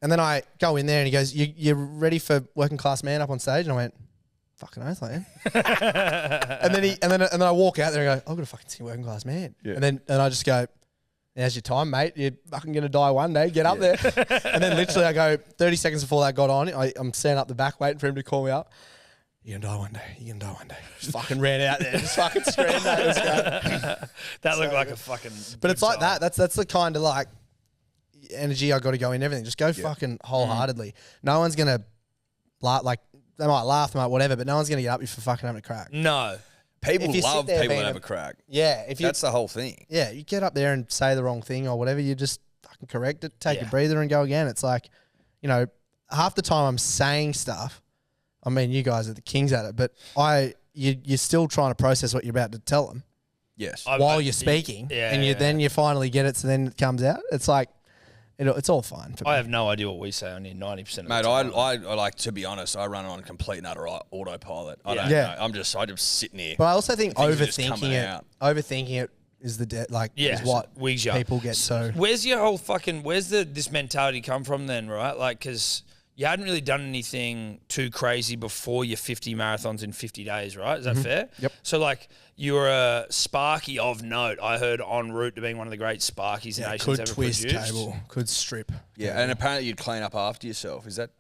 And then I go in there and he goes, you ready for working class man up on stage? And I went, fucking oath, I am. and then I walk out there and go, I've got to fucking sing working class man. Yeah. And I just go, now's your time, mate. You're fucking going to die one day. Get up there. And then literally I go, 30 seconds before that got on, I'm standing up the back waiting for him to call me up. You're going to die one day. You're going to die one day. Just fucking ran out there. Just fucking screamed, mate. Let's go. That looked like a fucking. But it's good like time. that. That's the kind of like energy I got to go in everything. Just go fucking wholeheartedly. No one's going to like, they might laugh, they might whatever, but no one's going to get up you for fucking having a crack. No. People If you sit love there people being that have a- a crack. Yeah. That's the whole thing. Yeah, you get up there and say the wrong thing or whatever, you just fucking correct it, take Yeah. a breather and go again. It's like, half the time I'm saying stuff, I mean, you guys are the kings at it, but you're still trying to process what you're about to tell them Yes. while you're speaking, Yeah, and yeah. then you finally get it, so then it comes out. It's like, it's all fine for me. I have no idea what we say on here 90% of Mate, the time. I like, to be honest, I run on complete and utter autopilot. I don't Yeah. know. I'm just sitting here. But I also think Things are just coming overthinking it is is what wigs you. people get so. Where's your whole fucking, this mentality come from then, right? Like, because you hadn't really done anything too crazy before your 50 marathons in 50 days, right? Is that fair? Yep. So, like, you were a Sparky of note. I heard en route to being one of the great Sparkies the nation's Could ever twist produced. table, could strip. Yeah, and apparently you'd clean up after yourself. Is that?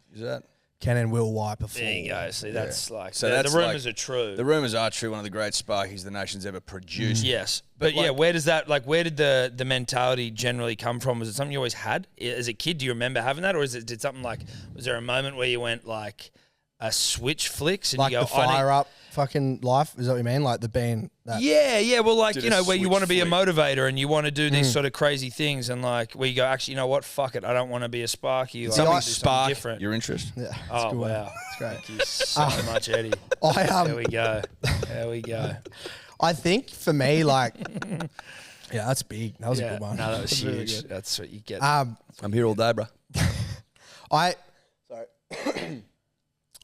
Can and will wipe a floor. There you go. See, that's like, So the that's rumours like- are true. The rumours are true. One of the great Sparkies the nation's ever produced. Yes. But yeah, where does that, like, where did the mentality generally come from? Was it something you always had as a kid? Do you remember having that? Or did something like, was there a moment where you went like a switch flicks and Like you go, the fire up fucking life, is that what you mean? Like the band. Yeah. Well, like, Did you a know, where you switch want to be a flick. motivator and you want to do these sort of crazy things and like, where you go, actually, you know what? Fuck it. I don't want to be a Sparky. Like, Something I do something spark different. your interest. Yeah, it's a Oh, good one. wow. It's great. Thank you so much, Eddie. There we go. There we go. I think for me, like, yeah, that's big. That was a Yeah, good one. no, that was That's really huge. good. That's what you get. I'm here all day, bro.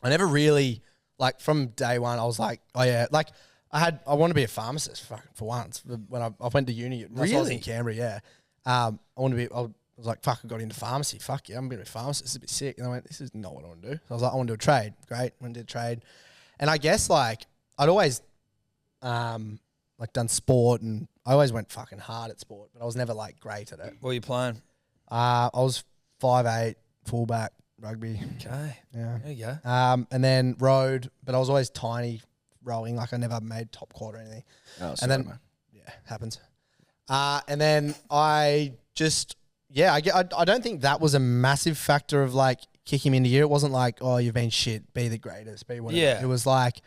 I never really, like, from day one, I was like, oh yeah, like I want to be a pharmacist for once. When I went to uni, that's why I was in Really? Canberra, yeah. I was like, fuck, I got into pharmacy. Fuck yeah, I'm going to be a pharmacist. This is a bit sick. And I went, this is not what I want to do. So I was like, I want to do a trade. Great. Went and did a trade. And I guess, like, I'd always, like, done sport, and I always went fucking hard at sport, but I was never, like, great at it. What are you playing? I was 5'8", fullback, rugby. Okay. Yeah. There you go. And then rowed, but I was always tiny rowing. Like, I never made top quad or anything. Oh, And sorry, then, man. yeah, happens. And then I just, yeah, I don't think that was a massive factor of, like, kicking him into gear. It wasn't like, oh, you've been shit, be the greatest, be whatever. Yeah. It was like,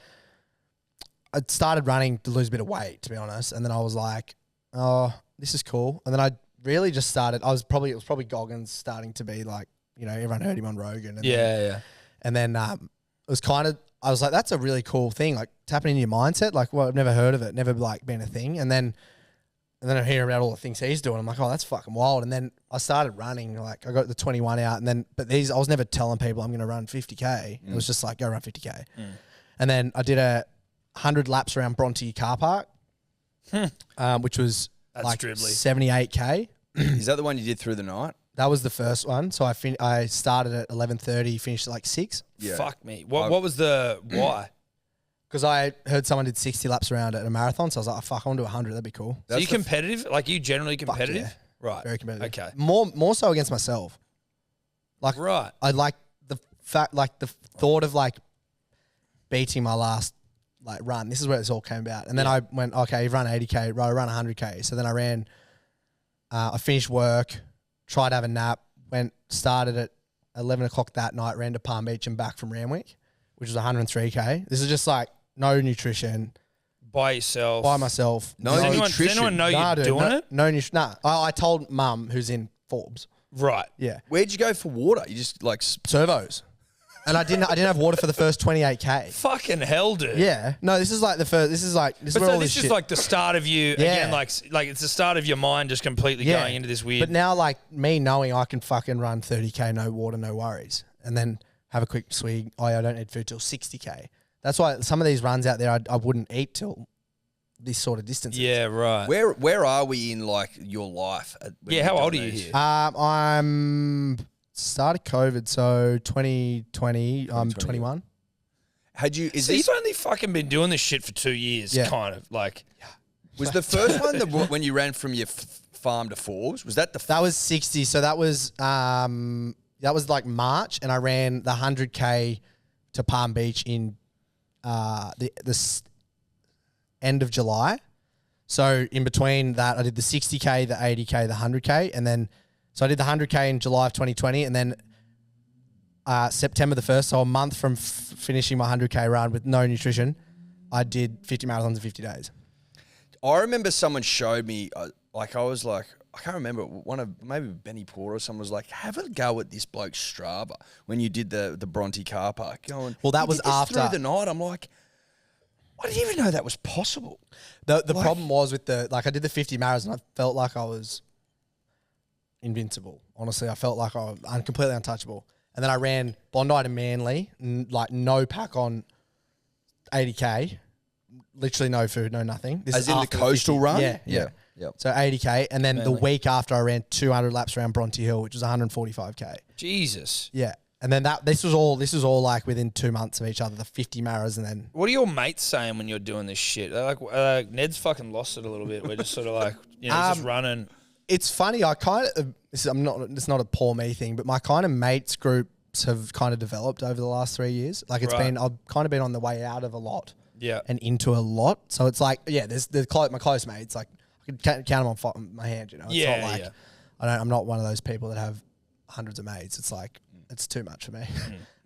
I started running to lose a bit of weight, to be honest. And then I was like, oh, this is cool. And then I really just started, it was probably Goggins starting to be like, you know, everyone heard him on Rogan. And Yeah. And then it was kind of, I was like, that's a really cool thing, like tapping into your mindset. Like, well, I've never heard of it, never like been a thing. And then I hear about all the things he's doing. I'm like, oh, that's fucking wild. And then I started running, like I got the 21 out, and then, but I was never telling people I'm going to run 50K. It was just like, go run 50K. And then I did 100 laps around Bronte car park, which was That's like dribbly. 78K. Is that the one you did through the night? That was the first one. So I started at 11:30, finished at like 6. Yeah. Fuck me. What was the why? Because I heard someone did 60 laps around at a marathon. So I was like, oh, fuck, I want to do 100. That'd be cool. So you competitive? Like you generally competitive? yeah. Right. Very competitive. Okay. More so against myself. Like, Right. I like the fact, like the thought of like beating my last like run. This is where this all came about. And then I went, okay, you've run 80K, right, I run 100K. So then I ran, I finished work, tried to have a nap, started at 11 o'clock that night, ran to Palm Beach and back from Randwick, which was 103K. This is just like no nutrition. By yourself. By myself. No nutrition. Does anyone know Nah, you're dude, doing no, it? No nutrition. Nah. I told mum, who's in Forbes. Right. Yeah. Where'd you go for water? You just like Servos. And I didn't have water for the first 28K. Fucking hell, dude. Yeah. No, this is like the first. This is where So all this is shit. like the start of you again, like it's the start of your mind just completely going into this weird. But now, like me knowing I can fucking run 30K, no water, no worries, and then have a quick swig. Oh, yeah, I don't need food till 60K. That's why some of these runs out there, I wouldn't eat till this sort of distance. Yeah, right. where are we in like your life? Yeah, how old are you here? I'm started COVID, so 2020. I'm 21. Had you? Is So this you've only fucking been doing this shit for 2 years, Yeah. kind of like. was the first one when you ran from your farm to Forbes? Was that the? That was 60. So that was like March, and I ran the 100K to Palm Beach in the end of July. So in between that, I did the 60K, the 80K, the 100K, and then so I did the 100K in July of 2020, and then September the 1st, so a month from finishing my 100K run with no nutrition, I did 50 marathons in 50 days. I remember someone showed me, like I was like, I can't remember, maybe Benny Porter or someone was like, have a go at this bloke's Strava when you did the Bronte car park. Going, Well, that "You was did this after- through the night. I'm like, I didn't even know that was possible. The problem was with I did the 50 marathons, and I felt like I was invincible. Honestly, I felt like I'm completely untouchable. And then I ran Bondi to Manly, like no pack on 80K, literally no food, no nothing. This As is in the after coastal 50. run? Yeah. Yep. So 80K, and then the week after I ran 200 laps around Bronte Hill, which was 145K. Jesus. Yeah. And then this was all like within 2 months of each other, the 50 maras, and then What are your mates saying when you're doing this shit? They're like, Ned's fucking lost it a little bit. We're just sort of like, just running. it's funny. I kind of it's not a poor me thing, but my kind of mates groups have kind of developed over the last 3 years. Like it's Right. been, I've kind of been on the way out of a lot, Yeah. and into a lot. So it's like, yeah, there's my close mates. Like I could count them on my hand. You know, it's Yeah, not like yeah. I'm not one of those people that have hundreds of mates. It's like it's too much for me.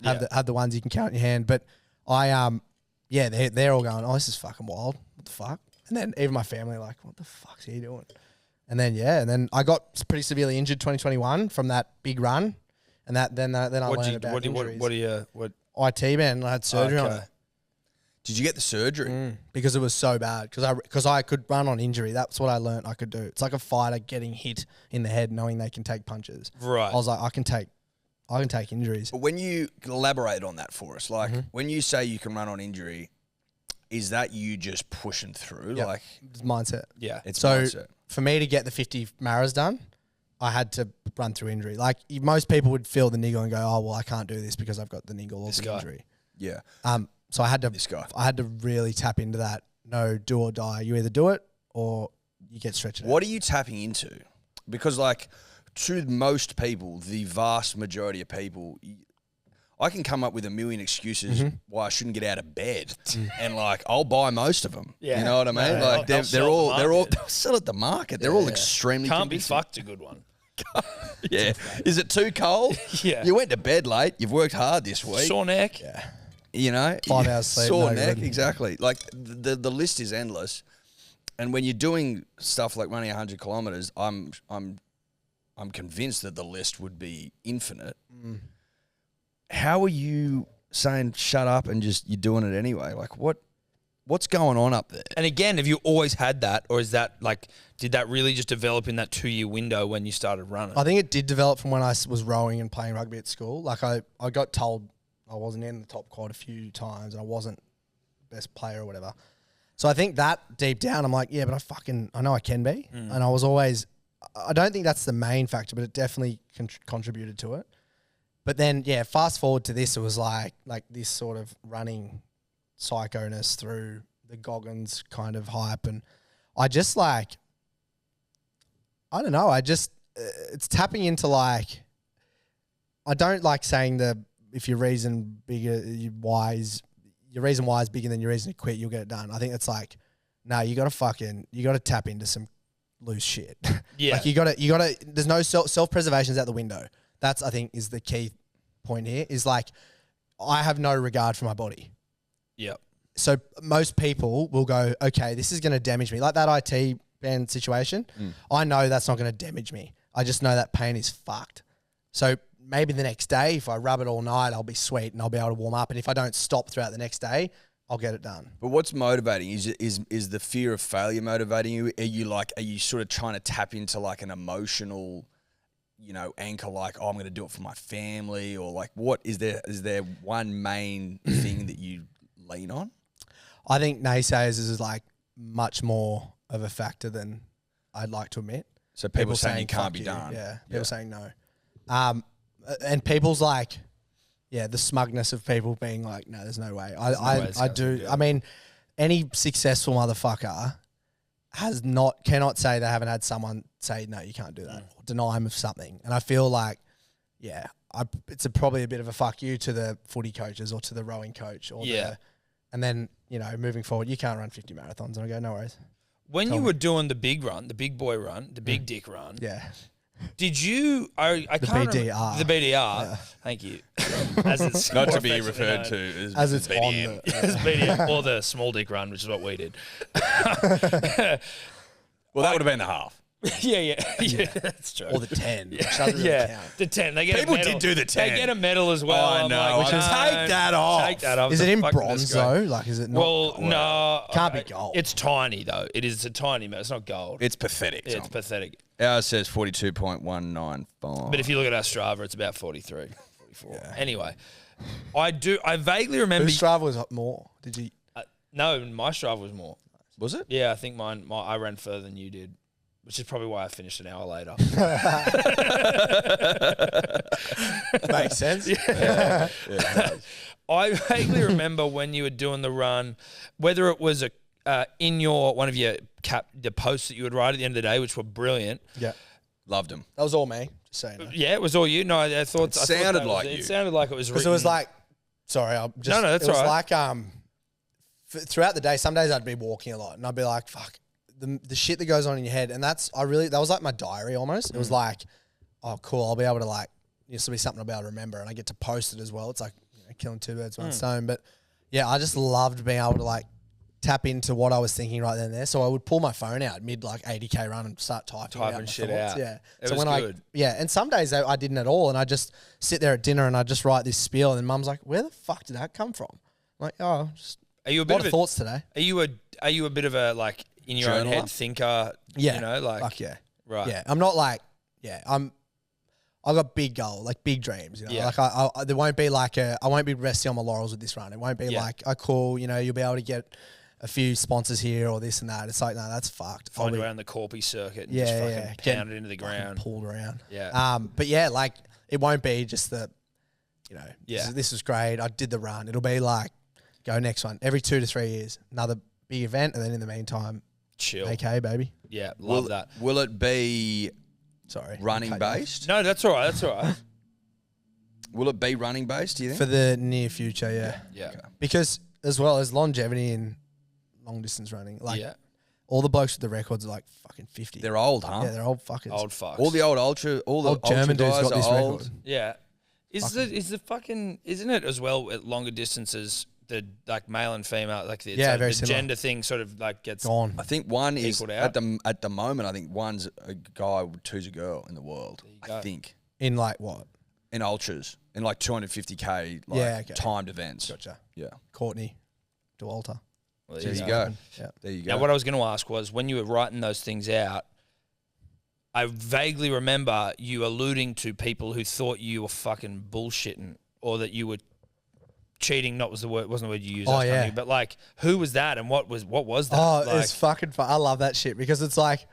Have the ones you can count in your hand, but they're all going, oh, this is fucking wild. What the fuck? And then even my family are like, what the fuck's he doing? And then I got pretty severely injured 2021 from that big run, and then I learned about injuries. IT, man, I had surgery on it Did you get the surgery? because it was so bad. Because I could run on injury. That's what I learned I could do. It's like a fighter getting hit in the head, knowing they can take punches. Right. I was like, I can take injuries. But when you elaborate on that for us, like when you say you can run on injury, is that you just pushing through? Yep. Like It's mindset. Yeah. it's So mindset. for me to get the 50 maras done, I had to run through injury. Like most people would feel the niggle and go, oh, well, I can't do this because I've got the niggle or the guy. injury. Yeah. So I had to. This guy. I had to really tap into that. No, do or die. You either do it or you get stretched out. What are you tapping into? Because like to most people, the vast majority of people, I can come up with a million excuses why I shouldn't get out of bed, and like I'll buy most of them. Yeah. You know what I mean? No, like they'll they're sell all at the they're all market. they'll sell at the market. They're all extremely Can't be convincing. fucked a good one. Yeah. Is it too cold? Yeah. You went to bed late. You've worked hard this week. Sore neck. You know, 5 hours sleep, sore no neck, good. exactly. Like the list is endless, and when you're doing stuff like running 100 kilometers, I'm convinced that the list would be infinite. How are you saying shut up and just you're doing it anyway? Like what's going on up there? And again, have you always had that, or is that like, did that really just develop in that 2-year window when you started running? I think it did develop from when I was rowing and playing rugby at school. Like I got told I wasn't in the top quad a few times and I wasn't best player or whatever. So So I think that deep down, I'm like, yeah, but I know I can be. And I was always, I don't think that's the main factor, but it definitely contributed to it. But then, yeah, fast forward to this, it was like this sort of running psychoness through the Goggins kind of hype. And I just like, I don't know, it's tapping into like, I don't like saying if your reason why is bigger than your reason to quit, you'll get it done. I think it's like, no, you got to tap into some loose shit. Yeah. Like you got to, there's no self-preservation's out the window. That's, I think, is the key point here is like, I have no regard for my body. Yep. So most people will go, okay, this is going to damage me. Like that IT band situation, I know that's not going to damage me. I just know that pain is fucked. So maybe the next day, if I rub it all night, I'll be sweet and I'll be able to warm up. And if I don't stop throughout the next day, I'll get it done. But what's motivating? Is the fear of failure motivating you? Are you sort of trying to tap into like an emotional, anchor, like, oh, I'm going to do it for my family, or like, what is there one main thing that you lean on? I think naysayers is like much more of a factor than I'd like to admit. So people saying it can't fuck be you. done. Yeah, people saying no. And people's like, yeah, the smugness of people being like, no, there's no way. I do. I mean, any successful motherfucker cannot say they haven't had someone say, no, you can't do that, or deny them of something. And I feel like, yeah, it's probably a bit of a fuck you to the footy coaches or to the rowing coach. And then, moving forward, you can't run 50 marathons. And I go, no worries. When you were doing the big run, the big boy run, the big dick run, Yeah. did you? I can't BDR. remember, the BDR. Yeah. Thank you. As it's Not more to be affectionately referred known. to As it's BDM. on the... As BDR, or the small dick run, which is what we did. Well, that would have been the half. yeah, that's true. Or the 10. Which doesn't really Yeah, count. the 10. They get People a medal. did do the 10. They get a medal as well. I I'm know. like, Take that off. Take that off. Is it The in fuck bronze disgrace. though? Like, is it not? Well, no. Can't be gold. It's tiny though. It is a tiny medal. It's not gold. It's pathetic. Yeah, it's pathetic. Ours says 42.195. But if you look at our Strava, it's about 43, 44. Yeah. Anyway, I vaguely remember. Whose Strava was more? Did you? No, my Strava was more. Was it? Yeah, I think I ran further than you did, which is probably why I finished an hour later. Makes sense. Yeah, it does. I vaguely remember when you were doing the run, whether it was in one of your the posts that you would write at the end of the day, which were brilliant. Yeah. Loved them. That was all me. Just saying. Yeah, it was all you. No, I thought It sounded like you. It sounded like it was Because written. it was like, sorry, I'll just. No, that's it was all right. like throughout the day, some days I'd be walking a lot, and I'd be like, fuck, the shit that goes on in your head, and that was like my diary almost. It was like, oh, cool, I'll be able to like, this will be something I'll be able to remember, and I get to post it as well. It's like killing two birds with one stone. But yeah, I just loved being able to like tap into what I was thinking right then and there. So I would pull my phone out mid like 80K run and start typing my shit thoughts. out. Yeah. It so was when good. and some days I didn't at all, and I just sit there at dinner and I just write this spiel, and Mum's like, "Where the fuck did that come from?" I'm like, oh, just Are you a a bit lot of of thoughts today. Are you a bit of a like in your own Journaler? head thinker? Yeah. You know, like Fuck yeah. right. Yeah. I'm not like, I got big goals, like big dreams. You know, Yeah. like I there won't be like I won't be resting on my laurels with this run. It won't be like, oh, cool, you'll be able to get a few sponsors here or this and that. It's like, no, that's fucked. Find around the Corpy circuit and Yeah, just yeah, fucking yeah. pound it into the ground. Pulled around. Yeah. But yeah, like it won't be just Yeah. this was great. I did the run. It'll be like, go next one. Every 2 to 3 years, another big event, and then in the meantime, Chill. AK baby. Yeah, love that. Will it be Sorry. running cut you off. based? No, that's all right. That's all right. Will it be running based, do you think? For the near future, yeah. Yeah. Because as well as longevity in long distance running, like all the blokes with the records are like fucking 50. They're old, huh? Yeah, they're old fuckers. Old fucks. All the old ultra, all the Old ultra German dudes guys got this are old. record. Yeah. Is the fucking isn't it as well at longer distances the like male and female like the, Yeah, very the similar. gender thing sort of like gets Gone. I think one is Equaled out. at the moment. I think one's a guy, two's a girl in the world. go. I think In like what? in ultras, in like 250K like Yeah, okay. timed events. Gotcha. Yeah, Courtney. DeWalter. Well, there you go. go. Yeah. There you go. Now, what I was going to ask was when you were writing those things out, I vaguely remember you alluding to people who thought you were fucking bullshitting or that you were cheating not was the word wasn't the word you used. Oh, I was yeah. telling you, but like who was that and what was that? Oh, like, it's fucking fun. I love that shit because it's like,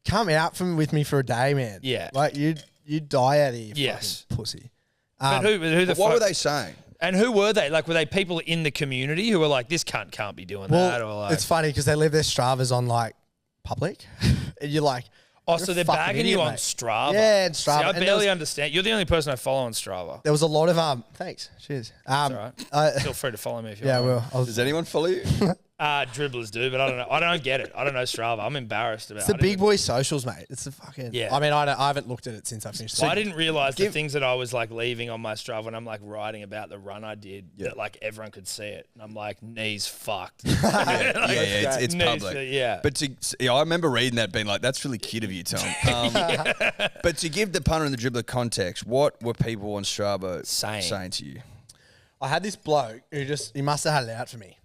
come out with me for a day, man. Yeah. Like you'd die out of here, Yes. fucking pussy. but who the What fuck? were they saying? And who were they? Like, were they people in the community who were like, this cunt can't be doing that? Or like, it's funny because they leave their Stravas on like public, and you're like, oh, you're so a they're fucking bagging idiot, you on mate. Strava. Yeah, and Strava. See, I And there barely was- understand. You're the only person I follow on Strava. There was a lot of thanks, cheers. All right. Feel free to follow me if you Yeah, want. well, Does anyone follow you? Dribblers do, but I don't know. I don't get it. I don't know Strava. I'm embarrassed about it's the it. big boy socials, mate. It's the fucking. Yeah. I mean, I haven't looked at it since I finished. I didn't realize the things that I was like leaving on my Strava when I'm like writing about the run I did that like everyone could see it. And I'm like, knees fucked. Yeah, it's Knees, public. yeah. But I remember reading that being like, that's really cute of you, Tom. But to give the punter and the dribbler context, what were people on Strava saying to you? I had this bloke who he must have had it out for me.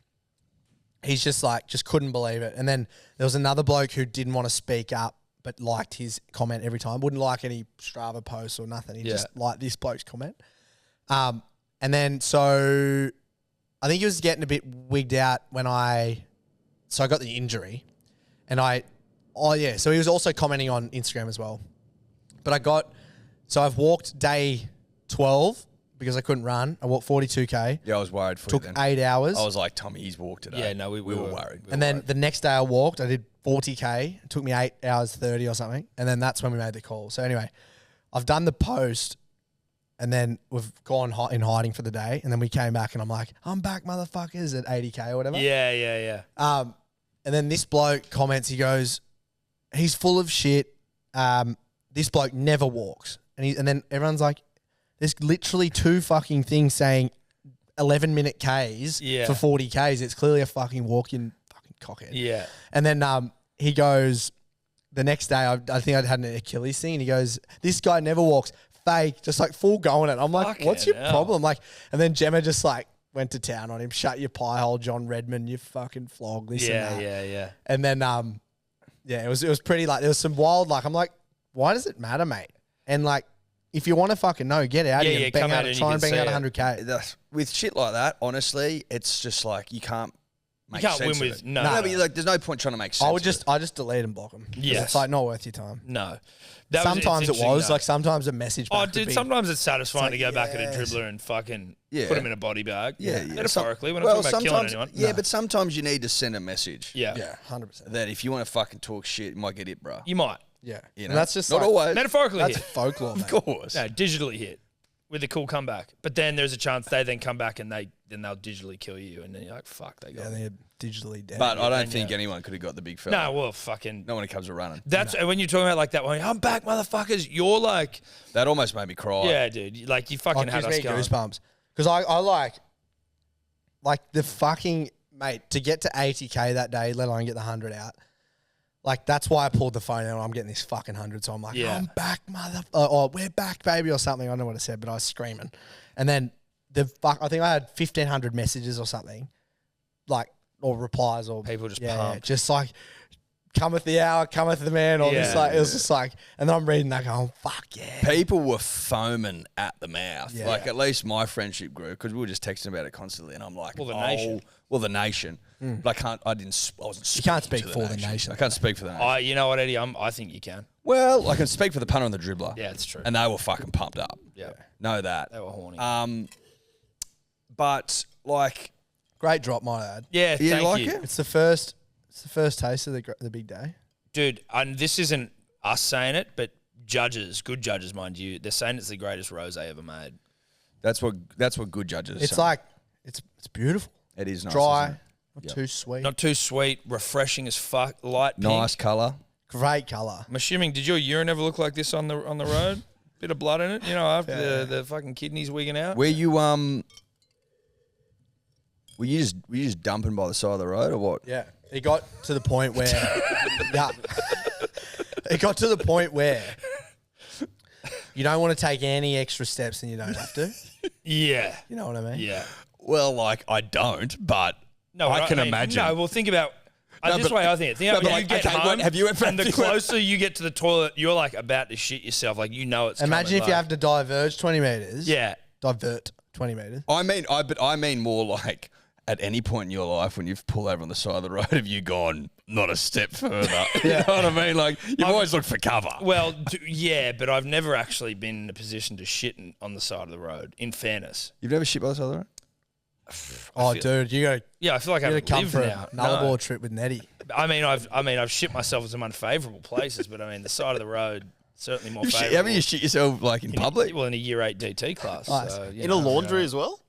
He's just couldn't believe it. And then there was another bloke who didn't want to speak up, but liked his comment every time. Wouldn't like any Strava posts or nothing. He just liked this bloke's comment. And then so I think he was getting a bit wigged out when I got the injury, and so he was also commenting on Instagram as well. But I've walked day 12 because I couldn't run. I walked 42K. Yeah, I was worried for Took you then. 8 hours. I was like, Tommy, he's walked today. Yeah, no, we were were worried. And then the next day I walked, I did 40K. It took me 8 hours 30 or something. And then that's when we made the call. So anyway, I've done the post, and then we've gone in hiding for the day. And then we came back and I'm like, I'm back, motherfuckers, at 80K or whatever. Yeah. And then this bloke comments, he goes, he's full of shit. This bloke never walks. And then everyone's like, there's literally 2 fucking things saying 11-minute Ks for 40 Ks. It's clearly a fucking walk-in fucking cockhead. Yeah. And then he goes, the next day, I think I'd had an Achilles thing, and he goes, this guy never walks. Fake, just like full going it. I'm like, Fucking what's your hell. problem? Like, and then Gemma just like went to town on him. Shut your pie hole, John Redmond. You fucking flog this and that. Yeah. And then, it was pretty like, there was some wild, like, I'm like, why does it matter, mate? And like, if you want to fucking know, get out here and come out and try you and can bang out see 100K. With shit like that, honestly, it's just like you can't make can't sense win of with- it. no. but you're like, there's no point trying to make sense. I just delete and block them. Yes. It's like not worth your time. No. Sometimes it it's was interesting, like sometimes a message. though. Oh, back would dude, be- sometimes it's satisfying It's to like, go back at a yes. dribbler and fucking Yeah. put him in a body bag. Yeah. Metaphorically, we're not talking about killing anyone. Yeah, but sometimes you need to send a message. Yeah. Yeah, 100%. That if you want to fucking talk shit, you might get it, bro. You might. Yeah, You and know? that's just not like, always. Metaphorically That's hit. folklore, mate. Of course. No, digitally hit with a cool comeback. But then there's a chance they then come back and they'll digitally kill you. And then you're like, fuck, they got Yeah, me. they're digitally dead. But I don't then, think yeah. anyone could have got the big fella. No, well, fucking. Not when it comes to running. That's when you're talking about like that one. I'm back, motherfuckers. You're like, That almost made me cry. yeah, dude. Like you fucking had gives us me going. goosebumps because I like the fucking mate to get to 80K that day, let alone get the 100 out. Like that's why I pulled the phone out. I'm getting this fucking 100, so I'm like, Yeah. I'm back, or we're back, baby, or something. I don't know what I said, but I was screaming. And then I think I had 1,500 messages or something, like or replies or People just yeah, pumped. just like cometh the hour, cometh the man, or this Yeah. like it was just like, and then I'm reading that going, fuck yeah. People were foaming at the mouth. Yeah. Like at least my friendship group, because we were just texting about it constantly, and I'm like, Well, the nation. Well, the nation. But I wasn't. You can't speaking speak to for the nation. I can't speak for the nation. You know what, Eddie? I think you can. Well, I can speak for the punter and the dribbler. Yeah, it's true. And they were fucking pumped up. Yeah. Know that. They were horny. But like, Great drop, might I add. Yeah, you thank like you. it? It's the first taste of the big day. Dude, and this isn't us saying it, but judges, good judges, mind you, they're saying it's the greatest rosé ever made. That's what good judges. It's say. like it's beautiful. It is nice, Dry, isn't it? not too sweet. Not too sweet, refreshing as fuck, light pink. Nice colour. Great color. I'm assuming, did your urine ever look like this on the road? Bit of blood in it, you know, after Yeah. the fucking kidneys wigging out. Were you were you just dumping by the side of the road or what? Yeah, it got to the point where yeah, it got to the point where you don't want to take any extra steps and you don't have to. Yeah. You know what I mean? Yeah. Well, like I don't, but No, I right, can mean, imagine. No, well, think about No, this but- way. I think. Think about but when like, you get okay, home. have you ever- and the have you ever- closer you get to the toilet, you're like about to shit yourself. Like you know it's. Imagine coming, if you like- have to diverge 20 meters. Yeah. Divert. 20 metres. I mean more like at any point in your life when you've pulled over on the side of the road, have you gone not a step further? You know what I mean? Like you've always looked for cover. Well, yeah, but I've never actually been in a position to shit on the side of the road, in fairness. You've never shit by the side of the road? Oh, dude, you got Yeah, I feel like I to haven't come lived for now. another No. board trip with Neddy. I've shit myself in some unfavourable places, but I mean, the side of the road, certainly more favourable. Haven't you shit yourself like in public? Well, in a year 8 DT class. Nice. So, you In a know, laundry as well?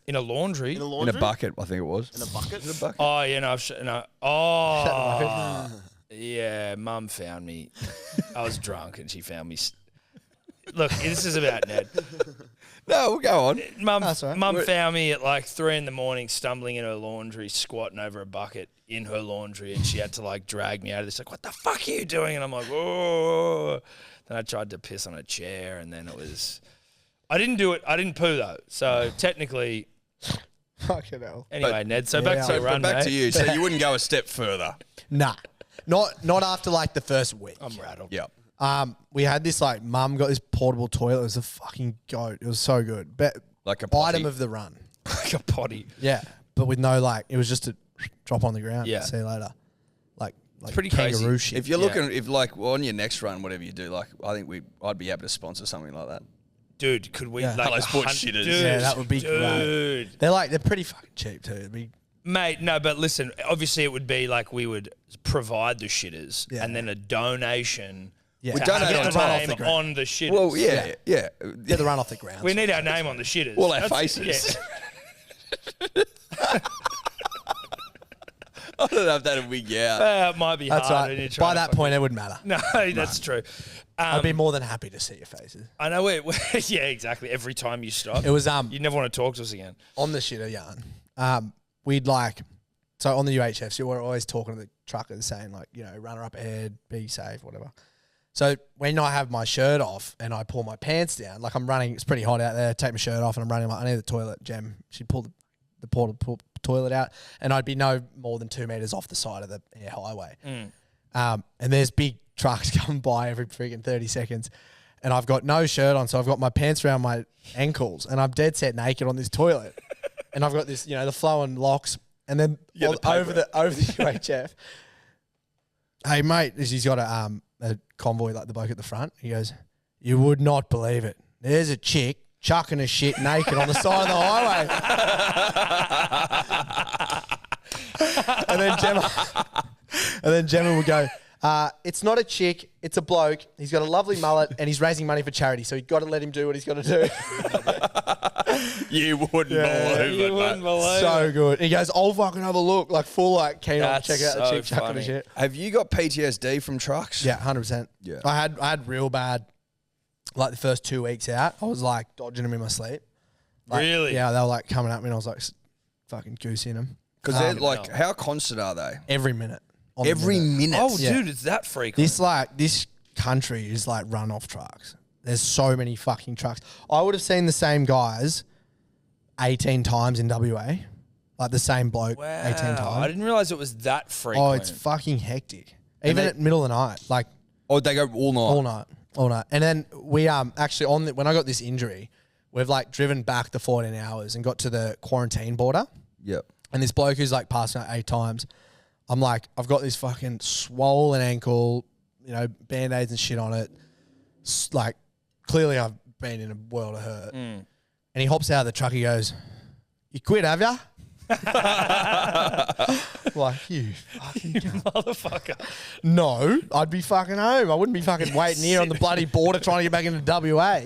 In a laundry? In a In laundry? a bucket, I think it was. In a bucket? In a bucket. Oh, yeah, no, oh, yeah, Mum found me. I was drunk and she found me. Look, this is about Ned. No, we'll go on. Mum That's all right. Mum found me at like 3 a.m, stumbling in her laundry, squatting over a bucket in her laundry, and she had to like drag me out of this. Like, what the fuck are you doing? And I'm like, oh. Then I tried to piss on a chair, and then it was. I didn't do it. I didn't poo though. So technically, Fucking hell. anyway, Ned. So back to So your run, back mate. to you. So you wouldn't go a step further. Nah. Not after like the first week. I'm rattled. Yep. We had this like mum got this portable toilet. It was a fucking goat. It was so good. Like a potty. Item of the run. Like a potty. Yeah, but with no like, it was just a drop on the ground. Yeah. See you later. Like pretty kangaroo crazy. shit. If you're looking, if like on your next run, whatever you do, like I think I'd be happy to sponsor something like that. Dude, could we Yeah. like Hello, sports 100 shitters. Dude, Yeah, that would be great. dude. they're pretty fucking cheap too. It'd be, Mate, no, but listen, obviously it would be like we would provide the shitters Yeah. and then a donation yeah. We to donate have on our top. name the ground. on the shitters. Well, yeah. Get the run off the ground. We need our name on the shitters. All our That's- faces. Yeah. I don't know if that'll wig you out. It might be That's hard. when you're right. trying By to that fucking- point, it wouldn't matter. No, that's true. I'd be more than happy to see your faces. I know it. Yeah, exactly. Every time you stop, It was you never want to talk to us again. on the shitter yarn. We'd like so on the UHFs, you were always talking to the truckers saying like, you know, runner up ahead, be safe, whatever. So when I have my shirt off and I pull my pants down, like I'm running, it's pretty hot out there. Take my shirt off and I'm running. Like I need the toilet. Jem, she'd pull the portable toilet out, and I'd be no more than 2 meters off the side of the air highway. And there's big trucks coming by every freaking 30 seconds, and I've got no shirt on, so I've got my pants around my ankles, and I'm dead set naked on this toilet, and I've got this, you know, the flowing locks, and then over the UHF. Hey mate, he's got a convoy like the bloke at the front. He goes, "You would not believe it. There's a chick chucking a shit naked on the side of the highway." and then Gemma would go, "It's not a chick, it's a bloke. He's got a lovely mullet and he's raising money for charity, so you've got to let him do what he's got to do." You wouldn't believe it, mate. So good. He goes, "I'll fucking have a look," like full like keen on That's check out the so chick chucking funny. the shit. Have you got PTSD from trucks? Yeah, 100%. Yeah. I had real bad, like the first 2 weeks out, I was like dodging them in my sleep. Like, Really? Yeah, they were like coming at me and I was like fucking goosing them. Because they're like, how constant are they? Every minute. On the Every minute. Oh, Yeah. dude, it's that frequent. This country is like run off trucks. There's so many fucking trucks. I would have seen the same guys 18 times in WA. Like the same bloke 18 times. I didn't realize it was that frequent. Oh, it's fucking hectic. Even at middle of the night. Like Or they go all night? all night. And then we actually when I got this injury, we've like driven back the 14 hours and got to the quarantine border. Yep. And this bloke who's like passed out 8 times, I'm like, I've got this fucking swollen ankle, you know, band-aids and shit on it. Like clearly I've been in a world of hurt. And he hops out of the truck, he goes, "You quit, have ya?" Like, you fucking motherfucker. No, I'd be fucking home. I wouldn't be fucking waiting here on the bloody border trying to get back into WA.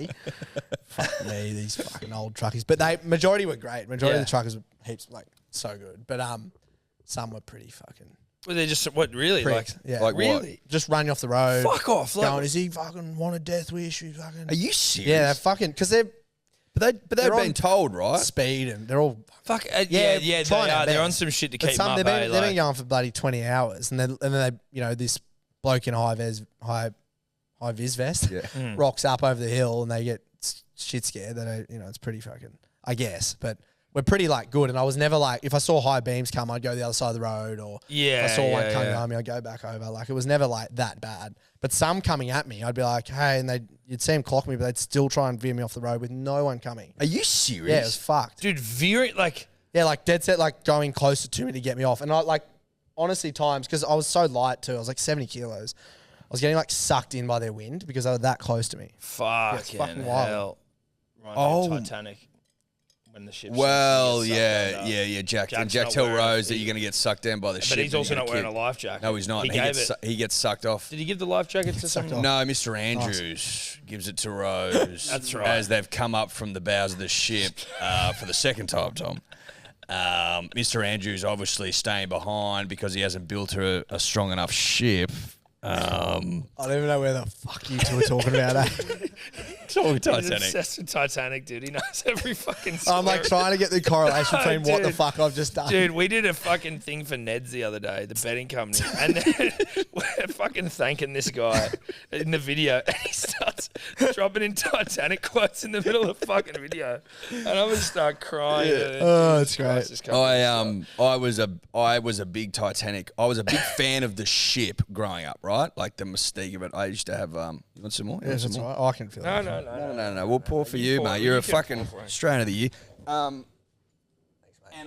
Fuck me, these fucking old truckies. But majority were great. Majority of the truckers were heaps, like, so good. But some were pretty fucking Well, they just what really pricks. like? Yeah. Like what? Really? Just run you off the road. Fuck off! Like, Going, is he fucking want a death wish? He's fucking... Are you serious? Yeah, they're fucking... Because they're But they've they're been on told, right? speed and they're all... fuck. Yeah, they trying are. their They're on best. some shit to But keep some, them up. they've eh? been going for bloody 20 hours. And then they, you know, this bloke in a high vis vest Yeah. rocks up over the hill and they get shit scared. They don't, you know, it's pretty fucking... I guess. But we're pretty like good. And I was never like, if I saw high beams come, I'd go the other side of the road, or if I saw one coming at me, I'd go back over. Like, it was never like that bad. But some coming at me, I'd be like, hey, and you'd see them clock me, but they'd still try and veer me off the road with no one coming. Are you serious? Yeah, it was fucked. Dude, veering, like... Yeah, like dead set, like going closer to me to get me off. And I like, honestly, times, because I was so light too, I was like 70 kilos. I was getting like sucked in by their wind because they were that close to me. Fucking fucking wild. hell. Oh. Titanic. When the ship Well, sinks, yeah. Jack tell not Rose wearing that you're going to get sucked down by the ship. But he's also and not you're wearing a gonna life jacket. No, he's not. He gets sucked off. Did he give the life jacket to someone? No, Mr. Andrews gives it to Rose. That's right. As they've come up from the bows of the ship for the second time, Tom. Mr. Andrews obviously staying behind because he hasn't built her a strong enough ship. I don't even know where the fuck you two are talking about. Talking He's Titanic. obsessed with Titanic, dude. He knows every fucking story. I'm like trying to get the correlation between what the Dude. fuck I've just done. Dude, we did a fucking thing for Ned's the other day, the betting company, and then we're fucking thanking this guy in the video, and he starts dropping in Titanic quotes in the middle of the fucking video, and I'm gonna start crying. Oh, it's great. I was a big Titanic. I was a big fan of the ship growing up, right? Like the mystique of it. I used to have. You want some more? You Yeah, want some that's more? right. Oh, I can feel it. No. We'll pour for you, mate. You're a fucking Australian of the Year. And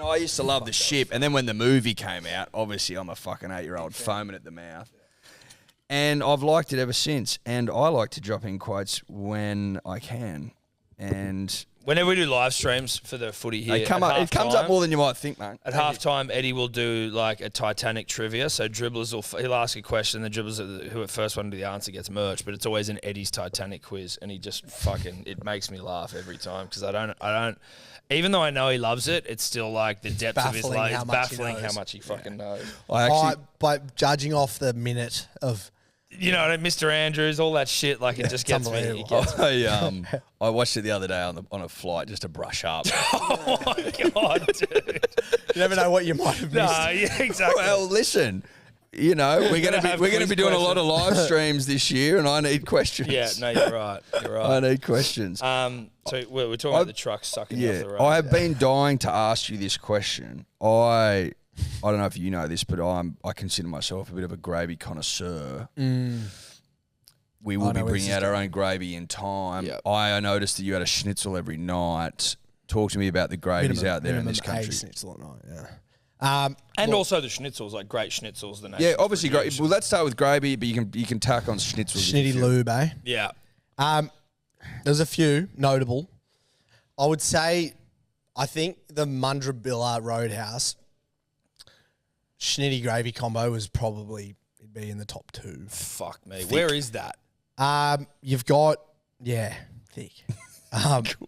I used to love the ship. And then when the movie came out, obviously I'm a fucking 8-year-old foaming at the mouth. And I've liked it ever since. And I like to drop in quotes when I can. And whenever we do live streams for the footy here, it comes up more than you might think, mate. At halftime, Eddie will do like a Titanic trivia. So dribblers he'll ask a question, and the dribblers who at first one to the answer gets merch. But it's always an Eddie's Titanic quiz, and he just fucking it makes me laugh every time because I don't. Even though I know he loves it, it's still like the depth of his life. It's baffling how much he fucking knows. By judging off the minute of. You know, Mr. Andrews, all that shit, like it just gets me. It gets me. I watched it the other day on a flight just to brush up. Oh my god, dude! You never know what you might have missed. Nah, yeah, exactly. Well, listen, we're gonna be doing a lot of live streams this year, and I need questions. Yeah, no, you're right. You're right. I need questions. So we're talking about the truck sucking off the road. I have been dying to ask you this question. I don't know if you know this, but I consider myself a bit of a gravy connoisseur. We will be bringing out our own gravy in time. Yep. I noticed that you had a schnitzel every night. Talk to me about the gravies out there in this country. Schnitzel at night, yeah. And also the schnitzels, like great schnitzels. Yeah, obviously great. Well, let's start with gravy, but you can tack on schnitzels. Schnitty lube, eh? Yeah. There's a few notable. I would say, I think the Mundrabilla Roadhouse Schnitty gravy combo was probably it'd be in the top 2. Fuck me. Thick. Where is that? You've got thick.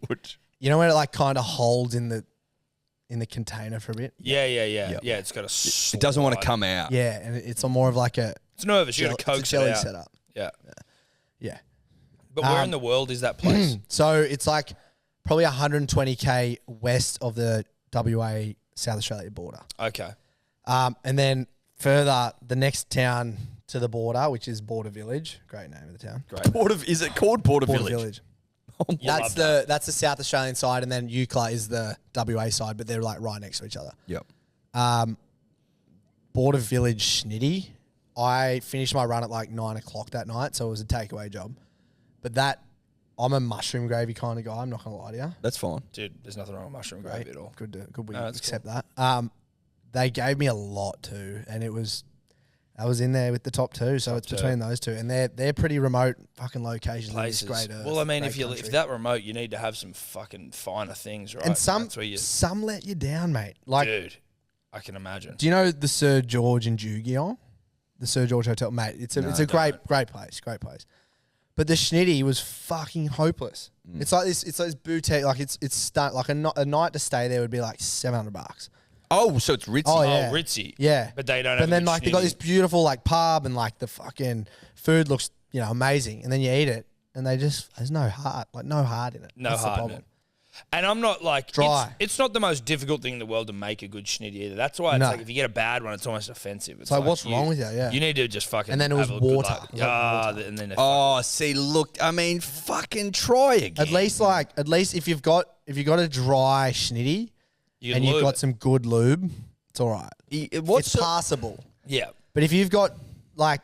Good. You know when it like kind of holds in the container for a bit? Yeah. Yep. Yeah, it's got a It doesn't want to come out. Yeah, and it's more of like a It's nervous. You got to coax it jelly out. setup. Yeah. Yeah. But where in the world is that place? So it's like probably 120k west of the WA South Australia border. Okay. And then further, the next town to the border, which is Border Village. Great name of the town. Great. Is it called Border Village? That's the South Australian side, and then Eucla is the WA side, but they're like right next to each other. Yep. Border Village Schnitty. I finished my run at like 9 o'clock that night, so it was a takeaway job. But I'm a mushroom gravy kind of guy. I'm not gonna lie to you. That's fine, dude. There's nothing wrong with mushroom gravy at all. Good we No, accept that. They gave me a lot too, and I was in there with the top 2, so it's between those two, and they're pretty remote fucking locations. Places. Great Earth, well, I mean, great if that remote, you need to have some fucking finer things, right? and some That's where some let you down, mate. Like, dude, I can imagine. do you know the Sir George in Jugion? The Sir George Hotel, mate. It's a great place, But the Schnitty was fucking hopeless. It's like this boutique, like it's like a night to stay there would be like $700. Oh, so it's ritzy. Oh, yeah. Ritzy. Yeah. But they don't have But then a good like they got Schnitty. this beautiful like pub, and like the fucking food looks, amazing. And then you eat it and there's no heart in it. No That's the heart in problem. it. And I'm not like Dry. It's not the most difficult thing in the world to make a good schnitty either. That's why it's No. like if you get a bad one, it's almost offensive. It's like, what's wrong with you? Yeah. You need to just fucking. And then it was have a good water. luck. It was like water. And then Oh, see, look, I mean, fucking try again. At least if you've got a dry schnitty, and you've got some good lube, it's all right. What's It's passable. Yeah. But if you've got like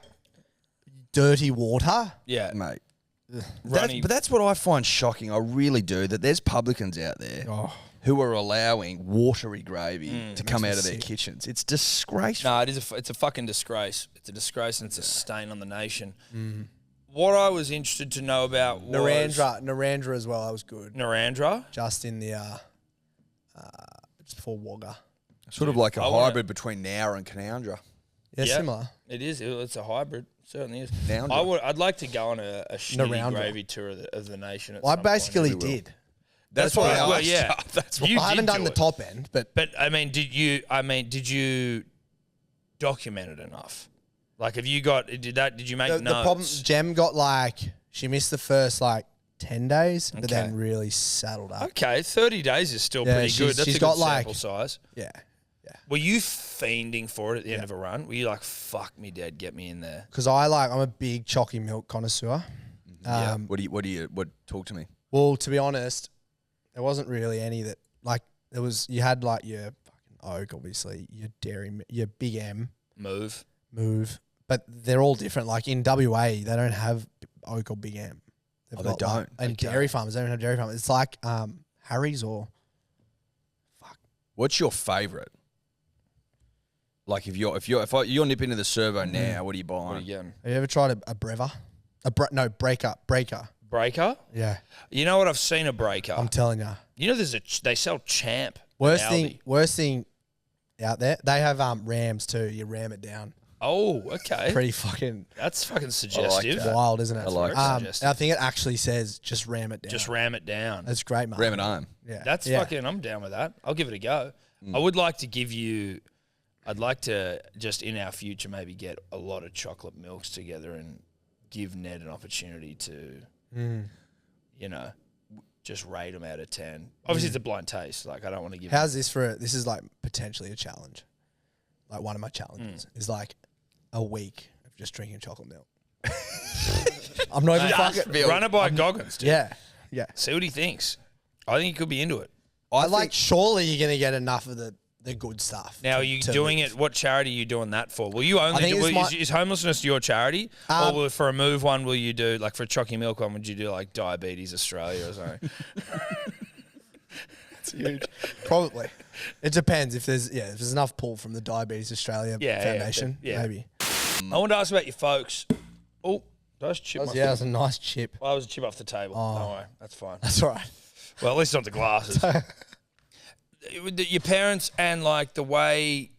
dirty water, Yeah. mate? Runny. But that's what I find shocking. I really do. That there's publicans out there who are allowing watery gravy to come out of their kitchens. It's disgraceful. No, it's a fucking disgrace. It's a disgrace and it's a stain on the nation. What I was interested to know about was Narendra as well. That was good. Narendra. Just in the just before Wagga. Sort of like a I wanna- hybrid between Nowra and Canowindra. Yeah, Yeah. similar. It is. It's a hybrid. It certainly is. Narendra. I'd like to go on a Schnitzel Narendra. Gravy tour of the nation. At Well, I some point. basically did. That's what I well, asked. yeah. That's You I haven't did done do the it. top end, but But I mean, did you document it enough? Like, have you got? Did you make the notes? problem, Jem got like, she missed the first like 10 days, but Okay. then really saddled up. Okay, 30 days is still Yeah, pretty she's- good. That's she's a good got, like- sample size. Yeah. Were you fiending for it at the end of a run? Were you like, "Fuck me, Dad, get me in there"? Because I'm a big chalky milk connoisseur. Talk to me. Well, to be honest, there wasn't really any that, like, you had like your fucking oak, obviously, your dairy, your big M, Move. but they're all different. Like in WA, they don't have oak or big M. They've They got, like- don't? and dairy farmers, they don't have dairy farmers. It's like Harry's or What's your favourite? Like if you're nip into the servo now, what are you buying? What are you getting? have you ever tried a Brever? Breaker. Breaker. Yeah, You know what? I've seen a breaker. I'm telling you. You know, they sell Champ. at Worst Aldi. thing out there. They have rams too. You ram it down. Oh, okay. Pretty fucking That's fucking suggestive. that. wild, isn't it? I like that. I think it actually says just ram it down. Just ram it down. That's great, man. Ram it home. Yeah, That's yeah. fucking. I'm down with that. I'll give it a go. I would like to give you. I'd like to just in our future maybe get a lot of chocolate milks together and give Ned an opportunity to, you know, just rate them out of 10. Obviously, it's a blind taste. Like I don't want to give. How's this for? This is like potentially a challenge. Like one of my challenges is like a week of just drinking chocolate milk. I'm not even fucking. Run it by Goggins, dude. Yeah. See what he thinks. I think he could be into it. I like. Surely you're gonna get enough of the good stuff. Now, are you doing it? What charity are you doing that for? Will you only think do? it's Is homelessness your charity, or will, for a move one, will you do like for a chalky milk one? Would you do like Diabetes Australia or something? It's huge. Probably. It depends if there's enough pull from the Diabetes Australia Foundation. yeah. Maybe. I want to ask about your folks. Oh, did I just chip my Yeah, it's a nice chip. Well, I was a chip off the table. Don't worry, that's fine. That's all right. Well, at least not the glasses. Your parents and like the way,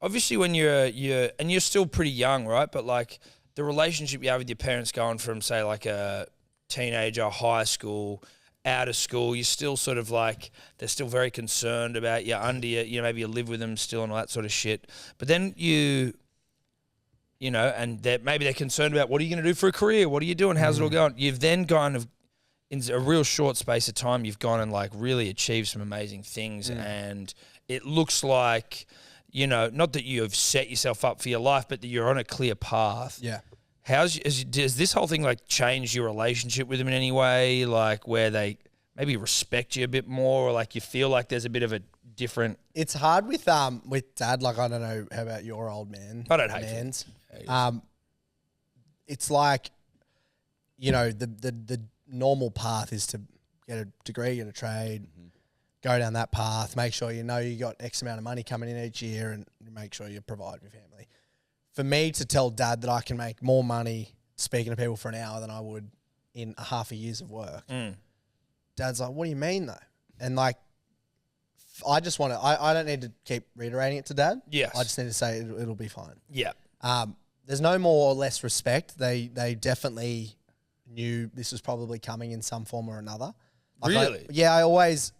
obviously when you're still pretty young, right? But like the relationship you have with your parents going from say like a teenager, high school, out of school, you're still sort of like, they're still very concerned about you under you, maybe you live with them still and all that sort of shit. But then you know, and maybe they're concerned about what are you going to do for a career? What are you doing? How's it all going? You've then kind of, in a real short space of time, you've gone and like really achieved some amazing things. And it looks like, you know, not that you have set yourself up for your life, but that you're on a clear path. Yeah. Does this whole thing like change your relationship with them in any way? Like where they maybe respect you a bit more, or like you feel like there's a bit of a different. It's hard with dad. Like I don't know how about your old man. I don't hate mans. It's like, you know, the normal path is to get a degree, get a trade, go down that path, make sure you know you got X amount of money coming in each year, and make sure you provide for your family. For me to tell dad that I can make more money speaking to people for an hour than I would in a half a year's of work, dad's like, what do you mean though? And like, I just want to, I don't need to keep reiterating it to dad. Yes. I just need to say it'll be fine. Yeah. There's no more or less respect. They definitely knew this was probably coming in some form or another. Like Really? I always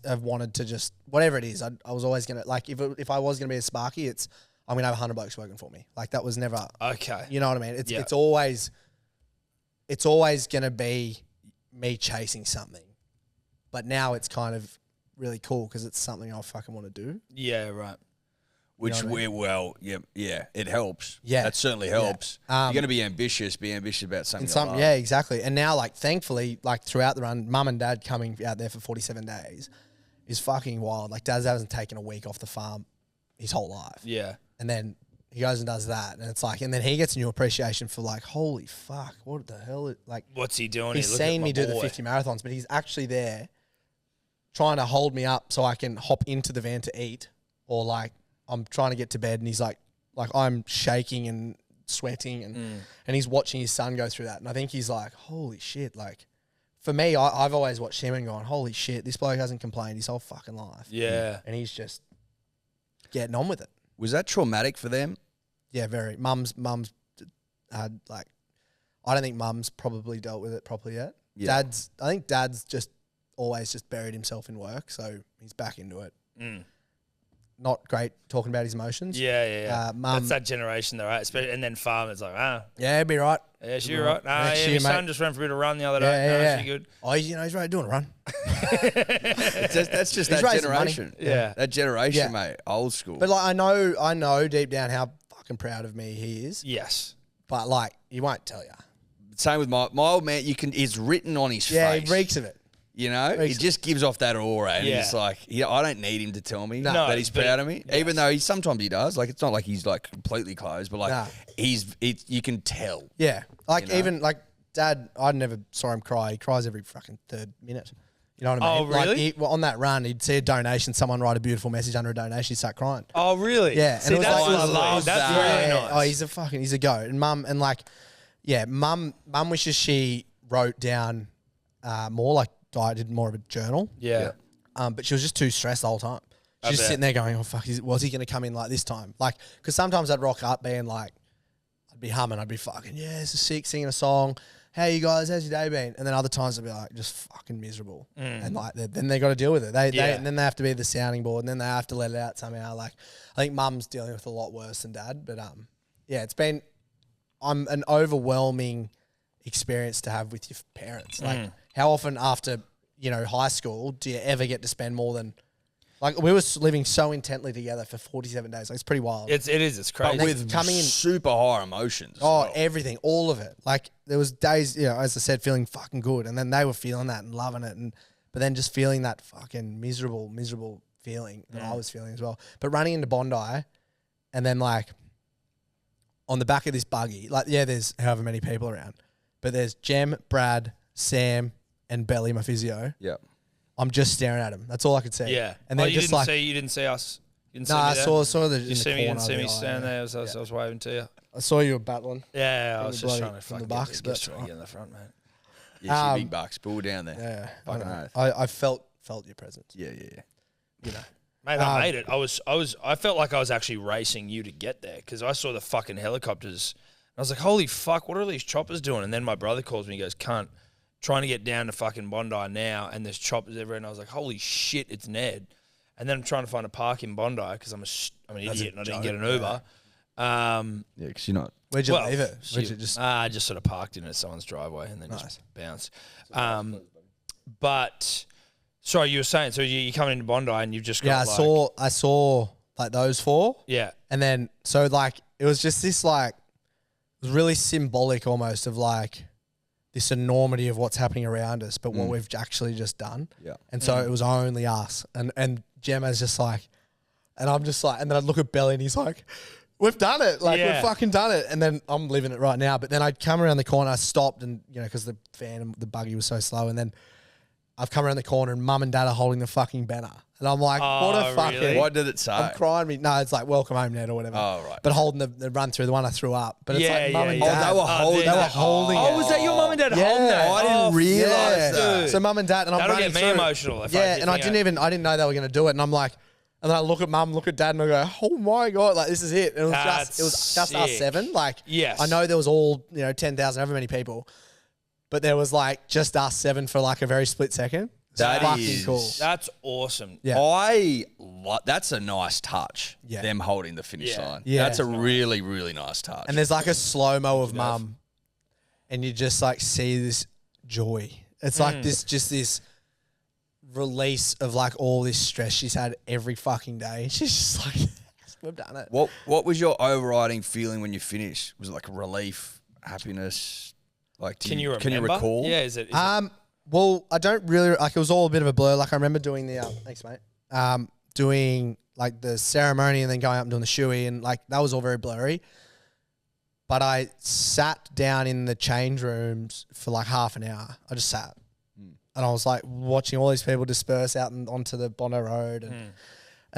have wanted to just, whatever it is, I was always going to, like, if I was going to be a Sparky, it's, I'm going to have 100 blokes working for me. Like, that was never, Okay. you know what I mean? It's Yeah. it's always going to be me chasing something. But now it's kind of really cool because it's something I fucking want to do. Yeah, right. Which You know what it helps. Yeah. That certainly helps. Yeah. You're going to be ambitious about something. And some, you love. yeah, exactly. And now, like, thankfully, like throughout the run, mum and dad coming out there for 47 days is fucking wild. Like, Dad hasn't taken a week off the farm his whole life. Yeah. And then he goes and does that. And it's like, and then he gets a new appreciation for like, holy fuck, what the hell? Like, What's he doing? he's here? Look at seen my me do the boy. 50 marathons, but he's actually there trying to hold me up so I can hop into the van to eat, or like I'm trying to get to bed and he's like I'm shaking and sweating and he's watching his son go through that. And I think he's like, holy shit. Like, for me, I've always watched him and gone, holy shit, this bloke hasn't complained his whole fucking life. Yeah. And he's just getting on with it. Was that traumatic for them? Yeah, very. Mum's had like, I don't think Mum's probably dealt with it properly yet. Yeah. I think Dad's just always just buried himself in work, so he's back into it. Not great talking about his emotions. Yeah. Mum, That's that generation, though, right? And then farmers like, yeah, it'd be right. yeah, she's right. Nah, Next yeah, year, my son mate. just went for a bit of run the other day. Yeah. She good. Oh, he's right doing a run. That's just He's that raising money. generation. Yeah. That generation, Yeah. mate. Old school. But like, I know deep down how fucking proud of me he is. Yes. But like, he won't tell you. Same with my old man. It's written on his Yeah, face. he reeks of it. You know, he just gives off that aura, and Yeah. it's like, I don't need him to tell me No, that he's but proud of me. Even though sometimes he does. Like, it's not like he's like completely closed, but like Nah. you can tell. Yeah, like You know? even like Dad, I never saw him cry. He cries every fucking third minute. You know what I mean? Oh, really? Like on that run, he'd see a donation, someone write a beautiful message under a donation, he'd start crying. Oh, really? Yeah, See, and it was that's like- lovely. love That's that. really Yeah. nice. Oh, he's a goat. And Mum, and like, yeah, Mum wishes she wrote down more. Like, I did more of a journal. Yeah. But she was just too stressed the whole time. She's just bet. sitting there going, "Oh fuck, was he going to come in like this time?" Like, because sometimes I'd rock up being like, I'd be humming, I'd be fucking, yeah, this is sick, singing a song. Hey, you guys, how's your day been? And then other times I'd be like, just fucking miserable. And like, then they got to deal with it. And then they have to be the sounding board, and then they have to let it out somehow. Like, I think Mum's dealing with a lot worse than Dad, but yeah, it's been an overwhelming experience to have with your parents. Like, how often after high school do you ever get to spend more than? Like, we were living so intently together for 47 days. Like, it's pretty wild. It is. It's crazy. But with coming in- super high emotions. as Oh, well. everything, all of it. Like, there was days, as I said, feeling fucking good, and then they were feeling that and loving it, but then just feeling that fucking miserable feeling that I was feeling as well. But running into Bondi, and then like on the back of this buggy, like, yeah, there's however many people around, but there's Jem, Brad, Sam, and Belly, my physio. Yeah. I'm just staring at him. That's all I could see. Yeah. and then you just didn't like, see. You didn't see us. You didn't no, see me I there? saw the You in see the me? You corner didn't see of me the eye, standing yeah. there. I was waving to you. I saw you battling. Yeah, I From was the just bloody- trying to from the fucking Bucks, get but- trying to get in the front, mate. Yeah, big bucks. But we're down there. Yeah, I Fucking know. oath. I felt your presence. Yeah. Mate, I made it. I felt like I was actually racing you to get there because I saw the fucking helicopters. I was like, holy fuck, what are these choppers doing? And then my brother calls me and goes, cunt, trying to get down to fucking Bondi now, and there's choppers everywhere. And I was like, holy shit, it's Ned. And then I'm trying to find a park in Bondi because I'm an idiot and I didn't get an Uber. Yeah, because you're not. Where'd you leave it? Where'd you just? I just sort of parked in at someone's driveway and then just bounced. But sorry, you were saying, so you're coming into Bondi and you've just got Yeah, I saw like those four. Yeah. And then, so like, it was just this like, it was really symbolic almost of like this enormity of what's happening around us, but what we've actually just done. Yeah. And so it was only us. And Gemma's just like, and I'm just like, and then I'd look at Belly and he's like, we've done it. Like, Yeah. we've fucking done it. And then I'm living it right now. But then I'd come around the corner, I stopped and, because the van and the buggy was so slow. And then I've come around the corner and Mum and Dad are holding the fucking banner. And I'm like, what a fucking... really? What did it say? I'm crying. No, it's like welcome home, Ned, or whatever. Oh, right. But holding the run through, the one I threw up. But it's Yeah, like Mum yeah, and yeah. Dad. Oh, they were holding They were that. holding it. Oh, was that your mum and dad Yeah. holding that? I didn't realise Yeah. that. So Mum and Dad, and I'm That'll running get me through. emotional. If Yeah, and I didn't know they were going to do it. And I'm like, and then I look at Mum, look at Dad, and I go, oh my God, like this is it. And it was just us sick. 7. Like, Yes. I know there was all, 10,000, however many people, but there was like just us 7 for like a very split second. That fucking is- cool. That's awesome. Yeah. That's a nice touch. Yeah. Them holding the finish Yeah. line. Yeah. That's a really, really nice touch. And there's like a slow-mo of Mum, and you just like see this joy. It's like this release of like all this stress she's had every fucking day. She's just like, we've done it. What was your overriding feeling when you finished? Was it like relief, happiness? Like, Can you remember? Can you recall? Yeah, is it? Well, I don't really like. It was all a bit of a blur. Like I remember doing the thanks, mate. Doing like the ceremony and then going up and doing the shoey, and like that was all very blurry. But I sat down in the change rooms for like half an hour. I just sat, and I was like watching all these people disperse out and onto the Bondi Road, and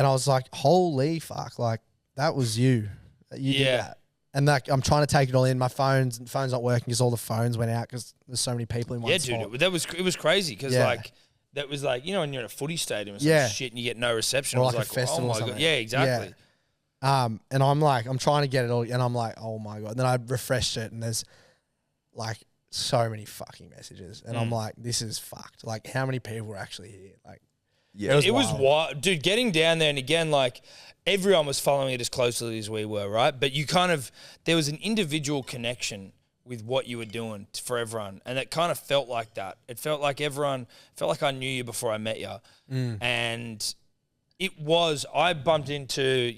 I was like, holy fuck, like that was you. You did that. And like I'm trying to take it all in. My phone's not working because all the phones went out because there's so many people in one spot. Yeah, dude, it was crazy because like that was like, you know, when you're in a footy stadium or some shit and you get no reception. Or it was like a festival oh my God. Yeah, exactly. Yeah. And I'm like, I'm trying to get it all, and I'm like, oh my God. And then I refreshed it, and there's like so many fucking messages, and I'm like, this is fucked. Like, how many people were actually here? Like, it was wild, dude. Getting down there, and again, like everyone was following it as closely as we were, right? But you kind of there was an individual connection with what you were doing for everyone, and it kind of felt like that. It felt like I knew you before I met you, and it was. I bumped into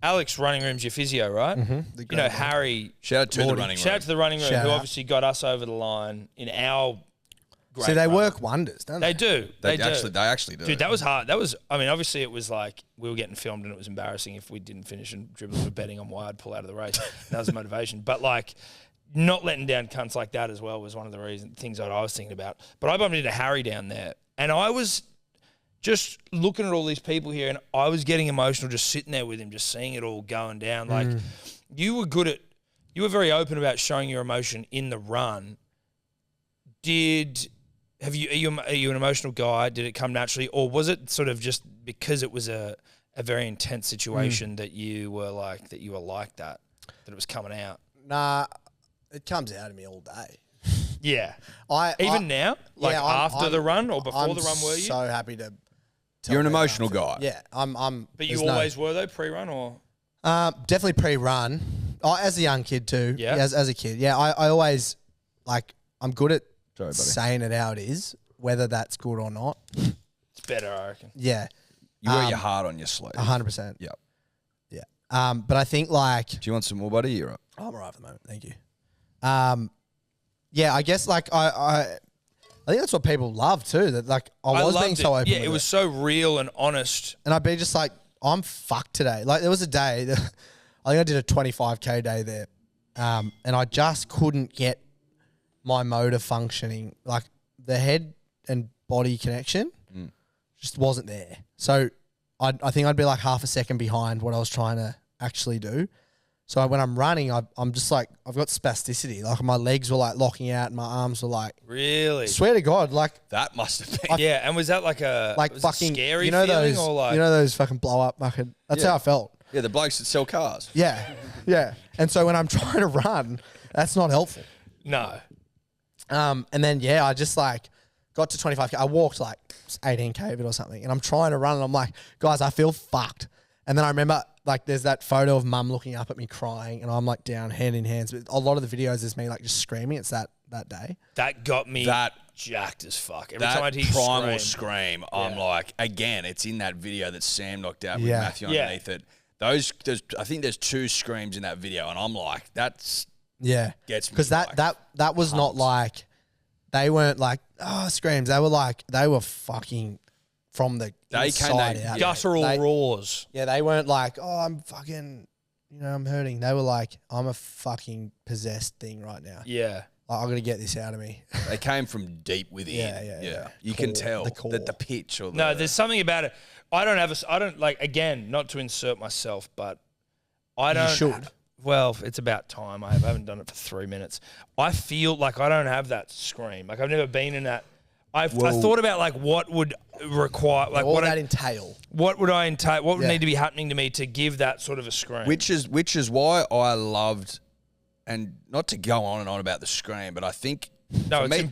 Alex Running Room's your physio, right? You know Harry. Shout out to the running room. Shout out to the running room, who obviously got us over the line in our. See, they work wonders, don't they? They do. They actually do. Dude, that was hard. That was, I mean, obviously it was like we were getting filmed and it was embarrassing if we didn't finish and dribble were betting on why I'd pull out of the race. That was the motivation. But like not letting down cunts like that as well was one of the things that I was thinking about. But I bumped into Harry down there and I was just looking at all these people here and I was getting emotional just sitting there with him, just seeing it all going down. Like you were very open about showing your emotion in the run. Are you an emotional guy? Did it come naturally, or was it sort of just because it was a very intense situation that you were like that it was coming out? Nah, it comes out of me all day. Yeah, now, after the run or before the run, were you? So happy to. You're an emotional guy. Yeah, I'm. But you always were though, pre-run or? Definitely pre-run. As a young kid too. Yeah. As a kid, yeah. I always like. I'm good at. Sorry, buddy. Saying it how it is, whether that's good or not. It's better, I reckon. Yeah. You wear your heart on your sleeve. 100%. Yep. Yeah. But I think like... Do you want some more, buddy? You're right. I'm all right for the moment. Thank you. Yeah, I guess like I think that's what people love too. That like I was being so open. Yeah, it was so real and honest. And I'd be just like, I'm fucked today. Like there was a day that I think I did a 25K day there. And I just couldn't get my motor functioning, like the head and body connection just wasn't there. So I think I'd be like half a second behind what I was trying to actually do. So when I'm running, I'm just like, I've got spasticity. Like my legs were like locking out and my arms were like. Really? Swear to God, like. That must have been. Yeah, and was that like a fucking scary feeling those, or like. You know those fucking blow up fucking. That's how I felt. Yeah, the blokes that sell cars. Yeah. Yeah. And so when I'm trying to run, that's not helpful. No. And then, I just like got to 25K. I walked like 18K of it or something. And I'm trying to run and I'm like, guys, I feel fucked. And then I remember like there's that photo of mum looking up at me crying and I'm like down hand in hands. But a lot of the videos is me like just screaming. It's that day. That got me jacked as fuck. Every time I hear primal scream, I'm like, again, it's in that video that Sam knocked out with Matthew underneath it. I think there's 2 screams in that video and I'm like, that's... Yeah, gets me because that was not like they weren't like screams. They were fucking from the inside out. Guttural roars. Yeah, they weren't like I'm fucking I'm hurting. They were like I'm a fucking possessed thing right now. Yeah, like, I'm gonna get this out of me. They came from deep within. Yeah. You can tell that the pitch or there's something about it. I don't like again not to insert myself, but I don't. You should. Well, it's about time. I haven't done it for 3 minutes. I feel like I don't have that scream. Like I've never been in that. I thought about like what would require, like what would that entail? What would I entail? What would need to be happening to me to give that sort of a scream? Which is why I loved, and not to go on and on about the scream, but I think important.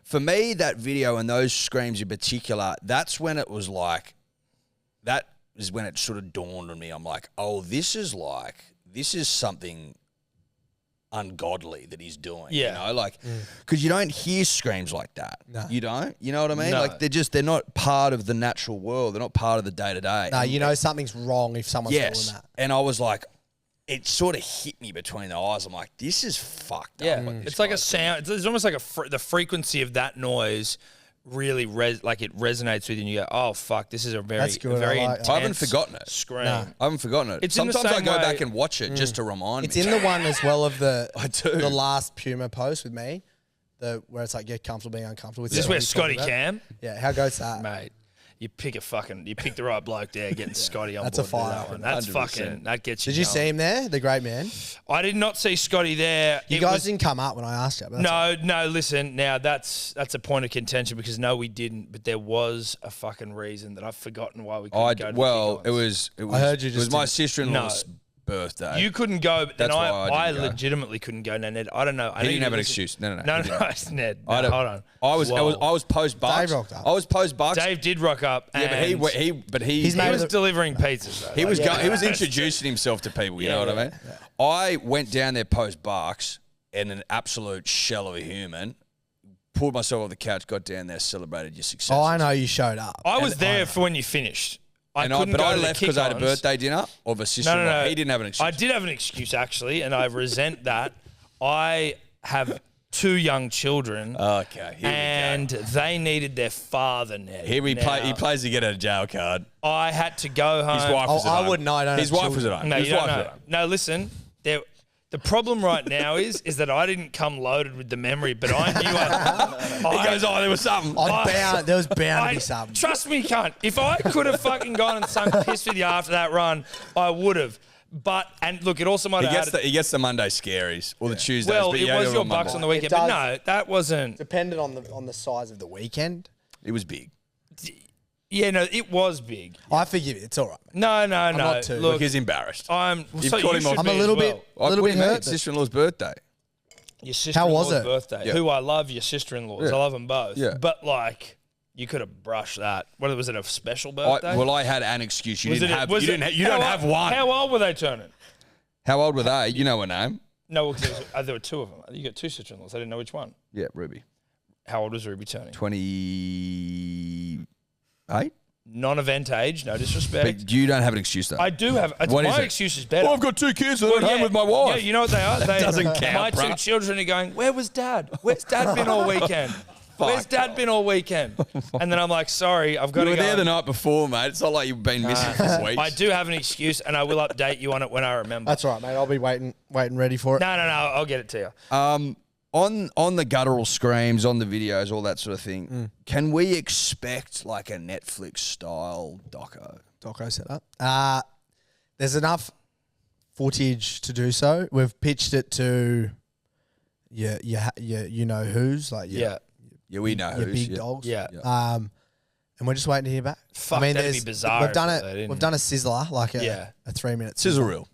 For me, that video and those screams in particular, that's when it was like that. Is when it sort of dawned on me. I'm like, oh, this is something ungodly that he's doing. Yeah. Because you don't hear screams like that. No. You don't? You know what I mean? No. Like they're not part of the natural world. They're not part of the day to day. No, something's wrong if someone's doing that. And I was like, it sort of hit me between the eyes. I'm like, this is fucked Yeah, up. what this it's like a guy's sound. It's almost like the frequency of that noise really like it resonates with you, and you go, "Oh fuck, this is a very, That's good, a very I like intense that. I haven't forgotten it. scream." Nah. I haven't forgotten it. It's in the Sometimes I same go way- back and watch it just to remind It's me. in the one as well of the I do. the last Puma post with me, where it's like get comfortable being uncomfortable. Is this what where he's talking Scotty about. Cam, Yeah, how goes that? mate? You pick the right bloke there, getting Scotty on That's a board. with fire. that one. That's 100%. fucking. That gets you. Did you going. see him there, the great man? I did not see Scotty there. You It guys was- didn't come up when I asked you. But that's No. Listen, now that's a point of contention because no, we didn't. But there was a fucking reason that I've forgotten why we couldn't go. To well, the it Goggins. was. I heard you It was just my didn't- sister-in-law's birthday. You couldn't go, but then That's why I I didn't go. legitimately couldn't go. No, Ned, I don't know. I He know didn't you have an listen- excuse. No. No, he didn't. it's Ned. I No, don't- hold on. I was post Bucks. Dave rocked up. I was post Bucks. Dave did rock up. Yeah, and but he He's he made was the- delivering pizzas. Though. he was Like, he was introducing himself to people. You know what I mean? yeah. I went down there post Bucks and an absolute shell of a human. Pulled myself off the couch, got down there, celebrated your success. Oh, I know you showed up. I was there for when you finished. I couldn't But go I to the left because I had a kick-ons. birthday dinner of a sister-in-law. No. He didn't have an excuse. I did have an excuse actually, and I resent that. I have 2 young children. Okay, here and they needed their father, Ned. Here we Now, play. He plays to get a jail card. I had to go home. His wife was Oh, at I home. wouldn't know, I don't His have wife was at children. home. No, His you don't wife was know. at home. No, listen. The problem right now is that I didn't come loaded with the memory, but I knew He goes, oh, there was something. There was bound to be something. Trust me, cunt. If I could have fucking gone and sung piss with you after that run, I would have. But, and look, it also might have had... He gets the Monday scaries or the Tuesdays. Well, but it you was only your on Bucks Monday. on the weekend, It but does. no, that wasn't... Depended on the size of the weekend. It was big. Yeah, no, it was big. I forgive you. It's all right. No. not too. Look, Look, he's embarrassed. I'm... You've so caught you him off- should I'm be a as little well. bit What do you mean? hurt. but- Sister-in-law's birthday. Your sister-in-law's was it? birthday, Yeah. who I love, your sister-in-laws. Yeah. I love them both. Yeah. But, like, you could have brushed that. What, was it a special birthday? I had an excuse. You Was didn't it- have. was You it- didn't. You how don't old- have one. How old were they turning? How old were they? You know her name. No, because there were 2 of them. You got 2 sister-in-laws. I didn't know which one. Yeah, Ruby. How old was Ruby turning? 28. Non-event age, no disrespect. But you don't have an excuse though. I do have. What is my it? excuse is better. Oh, I've got 2 kids. I'm at home with my wife. Yeah, you know what they are? They doesn't count, My 2 bruh. children are going, where was Dad? Where's Dad been all weekend? Where's Dad been all weekend? And then I'm like, sorry, I've got You to were go. there the night before, mate. It's not like you've been missing for weeks. I do have an excuse, and I will update you on it when I remember. That's all right, mate. I'll be waiting ready for it. No, I'll get it to you. On the guttural screams, on the videos, all that sort of thing. Can we expect like a Netflix style doco? Doco set up. There's enough footage to do so. We've pitched it to you know who's like Yeah. Yeah, we know your who's. big dogs. Yeah. And we're just waiting to hear back. Fuck, that'd be there's- bizarre We've done if they it. didn't. We've done a sizzler, like Yeah. a 3-minute Sizzle reel.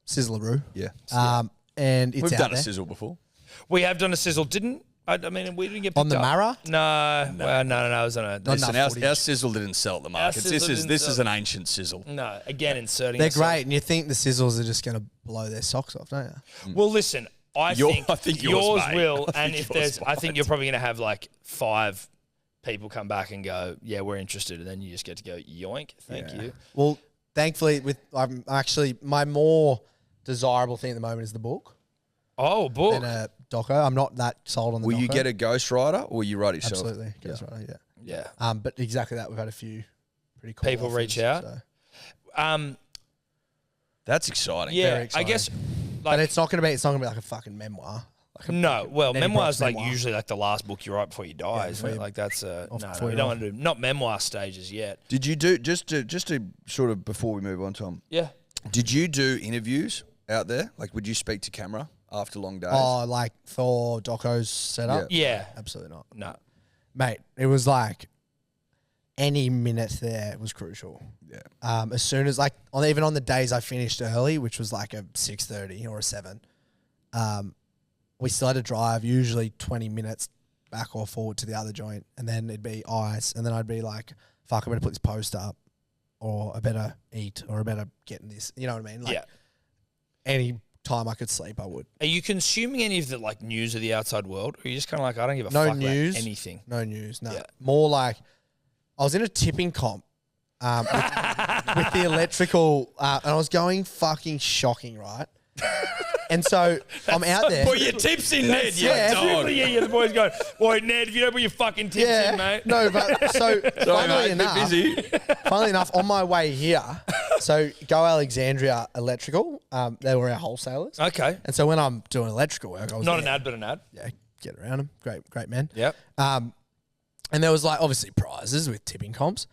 sizzleroo. Yeah. And it's We've out done a there. sizzle before. We have done a sizzle, didn't? I mean, we didn't get On picked the up. Mara? No. Well, no. It was on a. Not Listen, enough our footage. sizzle didn't sell at the market. sizzle didn't This is sell. an ancient sizzle. No, again, inserting. They're us. great, and you think the sizzles are just going to blow their socks off, don't you? Well, listen, I think yours may. will, I and think if yours there's, I think you're probably going to have like 5 people come back and go, yeah, we're interested, and then you just get to go yoink, thank you. Well, thankfully, I'm actually my more desirable thing at the moment is the book Oh, book. than a doco. I'm not that sold on the. Will doco. you get a ghostwriter or will you write it yourself? Absolutely, Goes right, yeah. Yeah. But exactly that. We've had a few pretty cool People offers, reach out? so. That's exciting. Yeah. Very I exciting. guess. But it's not going to be like a fucking memoir. Like a No, well, Nedd memoir's Brock's like memoir. usually like the last book you write before you die, isn't before it? you- Like that's no, before we you're don't off. want to do not memoir stages yet. Did you do just to sort of before we move on, Tom? Yeah. Did you do interviews out there? Like, would you speak to camera after long days? Oh, like for docos set up? Yeah. Absolutely not. No. Mate, it was like any minute there was crucial. Yeah. As soon as even on the days I finished early, which was like a 6:30 or a 7, we still had to drive usually 20 minutes back or forward to the other joint, and then it'd be ice, and then I'd be like, fuck, I better put this post up, or I better eat, or I better get in this. You know what I mean? Like, Yeah. any time I could sleep, I would. Are you consuming any of the like news of the outside world, or are you just kind of like, I don't give a No fuck news. about anything? No news, no. Yeah. More like, I was in a tipping comp. with the electrical, and I was going fucking shocking, right? And so I'm out there. Put your tips in, Ned. yeah. Yeah, the boys going, boy, Ned, if you don't put your fucking tips in, mate. No, but so funnily mate, enough, on my way here, so Go Alexandria Electrical, they were our wholesalers. Okay. And so when I'm doing electrical work, I was Not there. an ad, but an ad. Yeah, get around them. Great man. Yep. And there was like obviously prizes with tipping comps.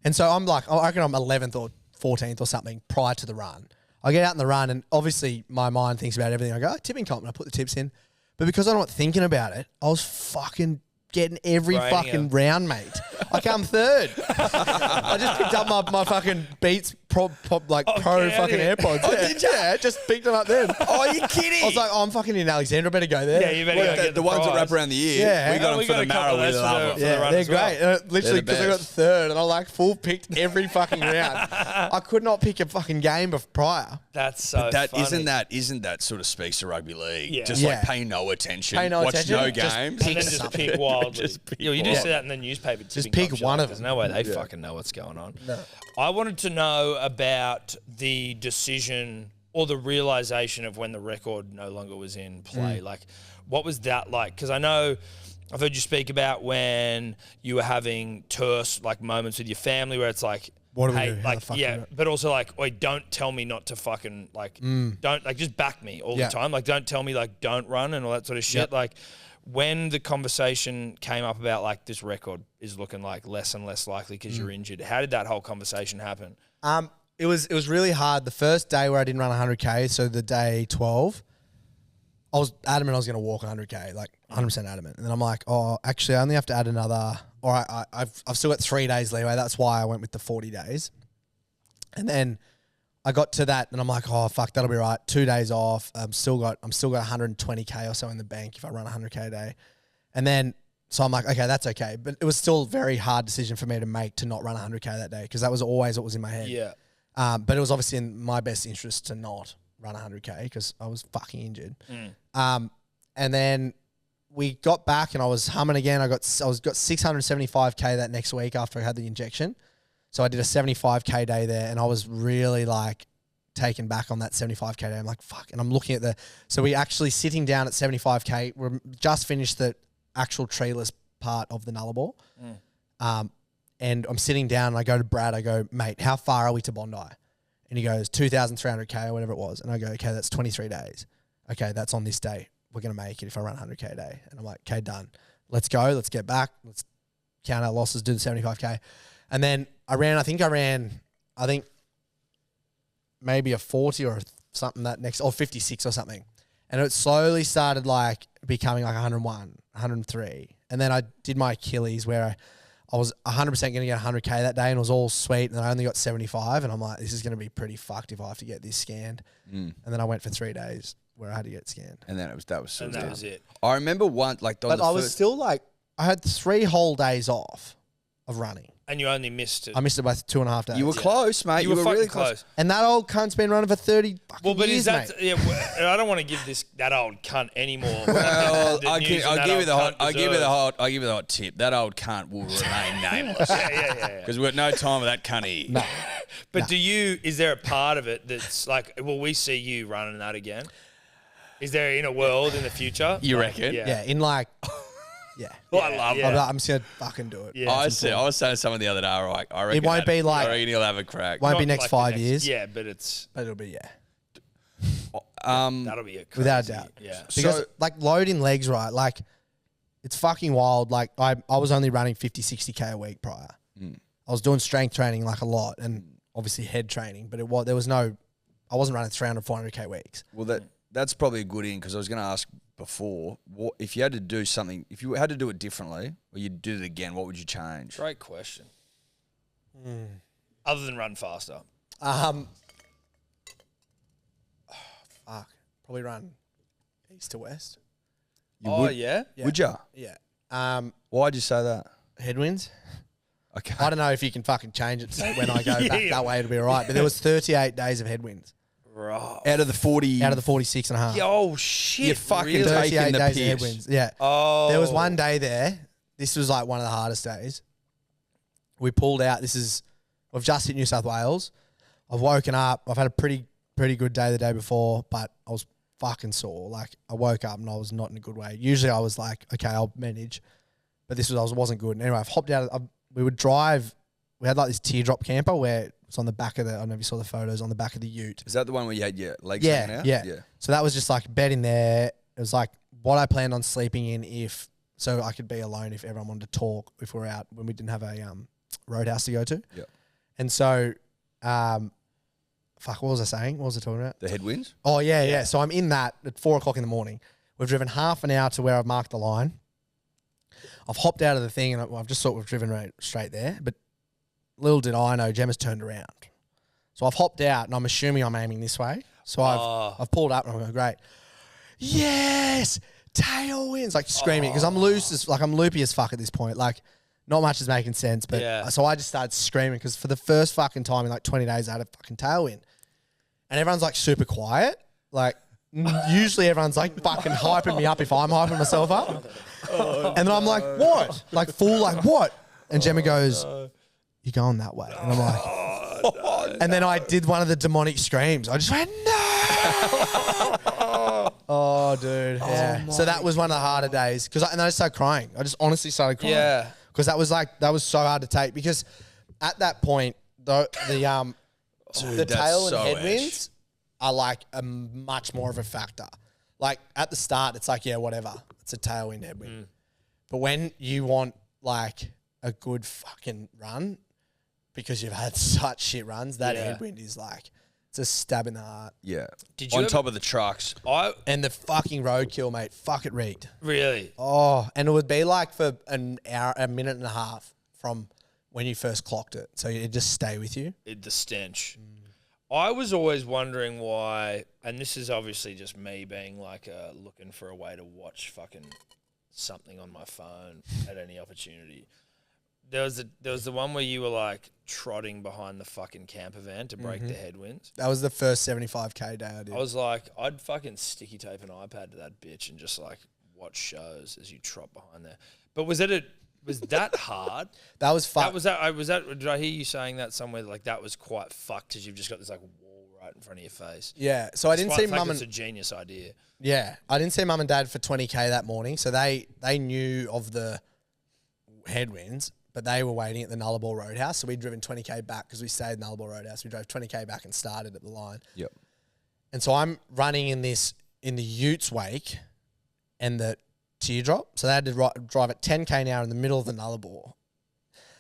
And so I'm like, I reckon I'm 11th or 14th or something prior to the run. I get out in the run and obviously my mind thinks about everything. I go, tipping comp, and I put the tips in. But because I'm not thinking about it, I was fucking getting every Raining fucking it. round, mate. I come third. I just picked up my fucking Beats pro get out fucking here. AirPods. Oh, yeah, did ya? yeah, just picked them up then. Oh, are you kidding? I was like, I'm fucking in Alexandria. I better go there. Yeah, you better go get the ones that prize. wrap around the ear. Yeah. We got Oh, them we for got the a couple marrow. of We those for love the- them. for the Yeah, run they're as well. great. Literally, They're the because I got best. third and I like full picked every fucking round. I could not pick a fucking game prior. That's so That funny. isn't that sort of speaks to rugby league. Yeah. Just Yeah. like pay no attention. Pay no watch attention, no just games. And then just pick wildly. Just pick you do wildly. see that in the newspaper. Just tipping pick comp one shows. of There's them. no way they fucking know what's going on. No. I wanted to know about the decision or the realization of when the record no longer was in play. Like, what was that like? Because I know I've heard you speak about when you were having terse like moments with your family where it's like, What do we hey, do? How like, the fuck do we yeah, do it? but also like, wait, don't tell me not to fucking like, don't like just back me all Yeah. the time. Like, don't tell me like don't run and all that sort of shit. Yep. Like, when the conversation came up about like this record is looking like less and less likely because you're injured, how did that whole conversation happen? It was really hard. The first day where I didn't run 100K, so the day 12, I was adamant I was going to walk 100K, like 100% adamant. And then I'm like, oh, actually, I only have to add another, or I've still got 3 days leeway. That's why I went with the 40 days. And then I got to that, and I'm like, oh fuck, that'll be right. 2 days off. I'm still got 120K or so in the bank if I run 100K a day. And then so I'm like, okay, that's okay. But it was still a very hard decision for me to make to not run 100K that day because that was always what was in my head. Yeah. But it was obviously in my best interest to not run 100K because I was fucking injured. And then we got back and I was humming again. I got 675K that next week after I had the injection. So I did a 75K day there and I was really like taken back on that 75K day. I'm like, fuck. And I'm looking at so we actually sitting down at 75K. We're just finished the actual treeless part of the Nullarbor. And I'm sitting down and I go to Brad, I go, mate, how far are we to Bondi? And he goes, 2,300K or whatever it was. And I go, okay, that's 23 days. Okay, that's on this day. We're going to make it if I run 100K a day. And I'm like, okay, done. Let's go. Let's get back. Let's count our losses, do the 75K. And then I think maybe a 40 or something that next, or 56 or something. And it slowly started like becoming like 101, 103. And then I did my Achilles where I was 100% going to get 100K that day and it was all sweet. And then I only got 75 and I'm like, this is going to be pretty fucked if I have to get this scanned. And then I went for 3 days where I had to get scanned. And then that was sort And of that done. was it. I remember one like on But the I was first- still like, I had 3 whole days off of running. And you only missed it. I missed it by 2.5 days. You were close, mate. You were really fucking close. And that old cunt's been running for 30 fucking Well, but years, is that? mate. Yeah, I don't want to give that old cunt anymore. Well, The I'll news give that you old the hot. cunt I'll give you the deserves. hot tip. That old cunt will remain nameless Yeah. because we've got no time for that cunt here. No. But is there a part of it that's like, will we see you running that again? Is there in a world in the future? You Like, reckon? Yeah, in like, yeah. Well, I love Yeah. I'm just going to fucking do it. Yeah. I was saying to someone the other day, I reckon won't be like- I reckon he'll have a crack. Won't Not be next like 5 years, Yeah, but it's but it'll be, yeah. that'll be a crazy, Without a doubt. Yeah. Because, So- like, loading legs, right, like, it's fucking wild. Like, I was only running 50, 60K a week prior. I was doing strength training, like, a lot, and obviously head training, but I wasn't running 300, 400K weeks. Well, that's probably a good in because I was going to ask before, what if you had to do something, if you had to do it differently or you'd do it again, what would you change? Great question. Other than run faster. Fuck. Probably run east to west. You would, yeah? Would you? Yeah. Why'd you say that? Headwinds. Okay. I don't know if you can fucking change it so when I go back that way, it'll be all right. But there was 38 days of headwinds Right. Out of the 40. out of the 46 and a half. Oh, shit. You're fucking really? taking 38 the days of piss. headwinds. Yeah. Oh. There was one day there. This was like one of the hardest days. We pulled out. We've just hit New South Wales. I've woken up. I've had a pretty good day the day before, but I was fucking sore. Like I woke up and I was not in a good way. Usually I was like, okay, I'll manage, but I wasn't good. And anyway, I've hopped out. We would drive. We had like this teardrop camper where it's on the back of I don't know if you saw the photos on the back of the ute. Is that the one where you had your legs hanging out? Yeah. So that was just like a bed in there. It was like what I planned on sleeping in so I could be alone if everyone wanted to talk if we're out when we didn't have a roadhouse to go to. Yeah. And so, what was I saying? What was I talking about? The headwinds? Oh, yeah. So I'm in that at 4 o'clock in the morning. We've driven half an hour to where I've marked the line. I've hopped out of the thing and I've just sort of driven right straight there. But little did I know, Gemma's turned around. So I've hopped out and I'm assuming I'm aiming this way. So I've pulled up and I'm going, great. Yes! Tailwinds! Like screaming because I'm loopy as fuck at this point. Like not much is making sense. But so I just started screaming because for the first fucking time in like 20 days I had a fucking tailwind. And everyone's like super quiet. Like usually everyone's like fucking hyping me up if I'm hyping myself up. And then I'm like, what? Like full like what? And Gemma goes, you're going that way. And I'm like, and then I did one of the demonic screams. I just went, no. Oh, dude. Yeah. So that was one of the harder days. And then I started crying. I just honestly started crying. Yeah. Because that was so hard to take. Because at that point, the tail and headwinds are like a much more of a factor. Like at the start, it's like, yeah, whatever. It's a tailwind headwind. But when you want like a good fucking run, because you've had such shit runs, that headwind is like, it's a stab in the heart. Yeah. Did you on top of the trucks. And the fucking roadkill, mate. Fuck it, reeked. Really? Oh, and it would be like for an hour, a minute and a half from when you first clocked it. So it'd just stay with you. The stench. I was always wondering why, and this is obviously just me being like looking for a way to watch fucking something on my phone at any opportunity. There was the one where you were like trotting behind the fucking camper van to break the headwinds. That was the first 75K day I did. I was like, I'd fucking sticky tape an iPad to that bitch and just like watch shows as you trot behind there. But was that hard? That was fucked. Did I hear you saying that somewhere? Like that was quite fucked because you've just got this like wall right in front of your face. Yeah. So I didn't see mum It's a genius idea. Yeah, I didn't see mum and dad for 20K that morning, so they knew of the headwinds, but they were waiting at the Nullarbor Roadhouse. So we'd driven 20K back because we stayed in Nullarbor Roadhouse. We drove 20K back and started at the line. Yep. And so I'm running in the Utes wake and the teardrop. So they had to drive at 10K an hour in the middle of the Nullarbor.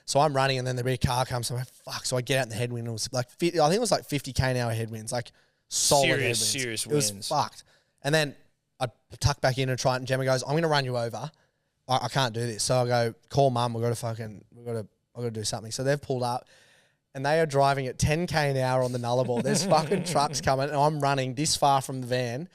So I'm running and then the big car comes. So I'm like, fuck. So I get out in the headwind. It was like, I think it was like 50K an hour headwinds, like solid headwinds. Serious It was fucked. And then I tuck back in and try it, and Gemma goes, I'm going to run you over. I can't do this. So I go, call mum. I've got to do something. So they've pulled up and they are driving at 10K an hour on the Nullarbor. There's fucking trucks coming and I'm running this far from the van.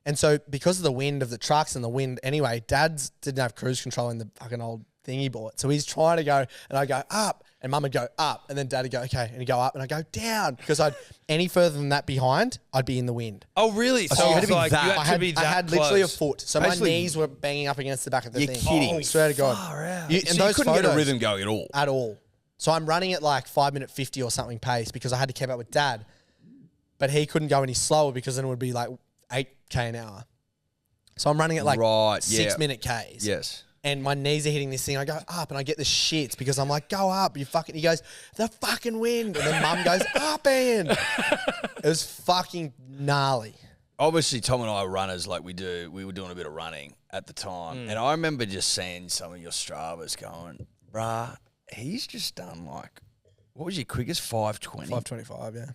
And so because of the wind of the trucks and the wind anyway, Dad's didn't have cruise control in the fucking old thing he bought. So he's trying to go and I go up and Mum would go up and then Dad would go, okay. And he'd go up and I go down because any further than that behind, I'd be in the wind. Oh, really? So you it had was to be like that- you had to be that I had close. literally a foot. So Basically- my knees were banging up against the back of the You're thing. kidding. I swear to God. Far out. And So you those couldn't get a photos- rhythm going at all. at all. So I'm running at like 5 minute 50 or something pace because I had to keep up with Dad, but he couldn't go any slower because then it would be like 8K an hour. So I'm running at like Right, 6 yeah. minute Ks. Yes. And my knees are hitting this thing. I go up and I get the shits because I'm like, go up. You fucking, he goes, the fucking wind. And then Mum goes, up, Ian. It was fucking gnarly. Obviously, Tom and I are runners like we were doing a bit of running at the time. And I remember just seeing some of your Stravas going, bruh, he's just done like, what was your quickest? 5:20? 5:25, yeah.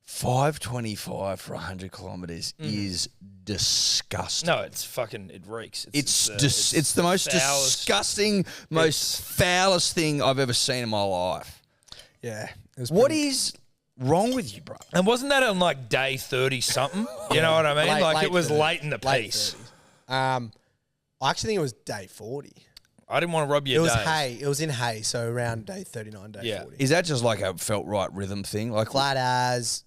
5:25 for 100 kilometres is disgusting. No, it's fucking, it reeks. It's the most foulest- disgusting, most foulest thing I've ever seen in my life. Yeah. It was What pretty- is wrong with you, bro? And wasn't that on like day 30 something? You know what I mean? Late- like late it was 30s. late in the Late piece. 30s. I actually think it was day 40. I didn't want to rob you. It was days. hay. It was in hay, so around day 39, day Yeah. 40. Is that just like a felt right rhythm thing? Like Flat as,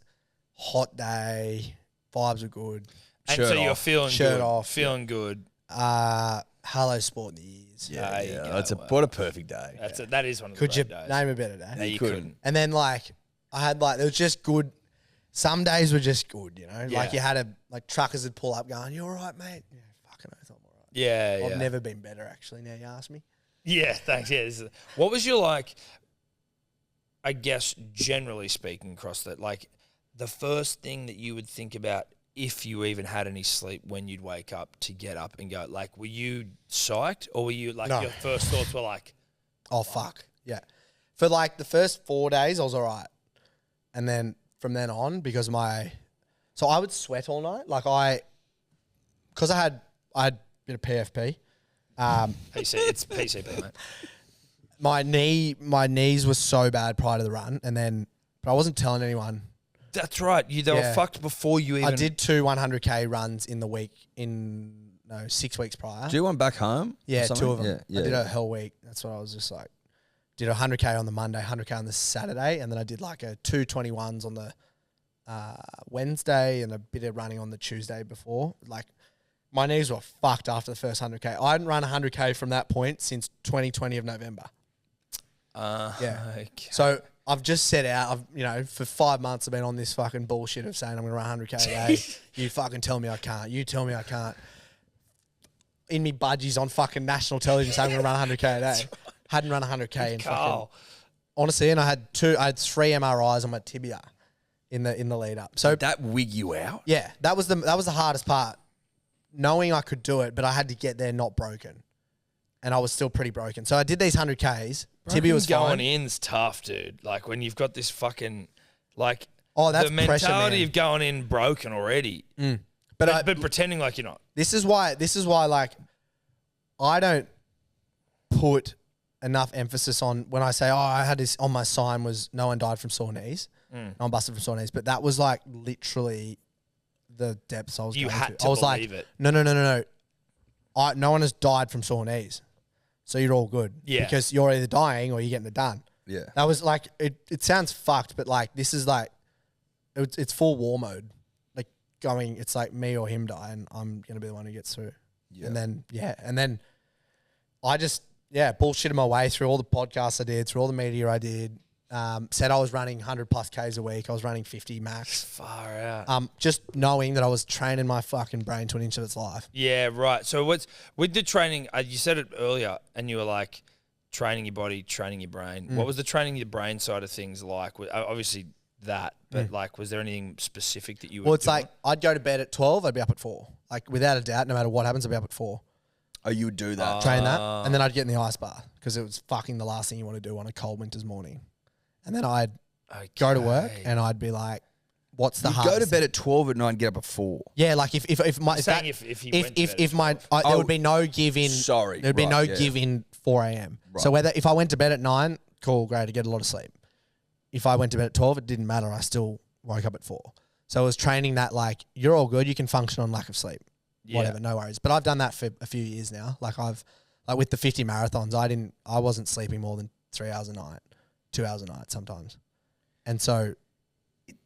hot day, vibes were good. And Shirt so you're off. feeling Shirt good. off, Feeling good. Hello Sport in the ears. There you go. That's what a perfect day. That is one of the Could you great days. name a better day? No, you couldn't. couldn't. And then like I had like, it was just good. Some days were just good, you know? Yeah. Like you had truckers would pull up going, you all right, mate? Yeah, fucking oath, I'm all right. Yeah, I've never been better, actually, now you ask me. Yeah, thanks. Yeah. What was your, like, I guess, generally speaking across that, like, the first thing that you would think about if you even had any sleep when you'd wake up to get up and go? Like, were you psyched, or were you, like, No. your first thoughts were like, Oh, fuck. Yeah. For like the first 4 days, I was all right. And then from then on, because so I would sweat all night. Like because I had a bit of PFP. it's PCP, mate. My knees were so bad prior to the run. But I wasn't telling anyone. That's right. They were fucked before you even. I did 2 100K runs in the week 6 weeks prior. Do you want back home? Yeah, or something? 2 of them. Yeah, I did a hell week. That's what I was just like. Did 100K on the Monday, 100K on the Saturday, and then I did like a 221s on the Wednesday and a bit of running on the Tuesday before. Like, my knees were fucked after the first 100K. I hadn't run 100K from that point since 2020 of November. Yeah. Okay. So I've just set out, for 5 months I've been on this fucking bullshit of saying I'm going to run 100K a day. You fucking tell me I can't. You tell me I can't. In me budgies on fucking national television saying I'm going to run 100K a day. Hadn't run 100K in fucking... Honestly, and I had 3 MRIs on my tibia in the lead up. So Did that wig you out? yeah, that was the hardest part. Knowing I could do it, but I had to get there not broken. And I was still pretty broken. So I did these 100Ks. Tibia was going fine. in's tough, dude. Like, when you've got this fucking, like, Oh, that's the pressure, mentality man. of going in broken already, But but pretending like you're not. This is why like I don't put enough emphasis on when I say, oh, I had this on my sign was no one died from sore knees. No one busted from sore knees. But that was like literally the depths I was You going had to I was believe like, it. no. No one has died from sore knees. So you're all good. Yeah. Because you're either dying or you're getting it done. Yeah. That was like, it sounds fucked, but like this is like, it's full war mode. Like it's like me or him die and I'm going to be the one who gets through. Yeah. And then I just, bullshitted my way through all the podcasts I did, through all the media I did. Said I was running 100 plus Ks a week. I was running 50 max. Far out. Just knowing that I was training my fucking brain to an inch of its life. Yeah, right. So what's with the training? You said it earlier, and you were like training your body, training your brain. What was the training your brain side of things like? Obviously that, but like, was there anything specific that you were? Well, it's doing? like I'd go to bed at 12. I'd be up at 4. Like without a doubt, no matter what happens, I'd be up at 4. Oh, you would do that. Train that, and then I'd get in the ice bath because it was fucking the last thing you want to do on a cold winter's morning. And then I'd go to work and I'd be like, "What's the You hardest?" go to bed at 12 at night and get up at 4. Yeah, like if my saying if he went to bed at my 12. there would be no give in. Sorry, there'd be right, no yeah. give in 4 a.m. Right. So if I went to bed at 9, cool, great, I get a lot of sleep. If I went to bed at 12, it didn't matter. I still woke up at 4. So I was training that like you're all good. You can function on lack of sleep, whatever, no worries. But I've done that for a few years now. Like with the 50 marathons, I wasn't sleeping more than 3 hours a night, 2 hours a night sometimes. And so,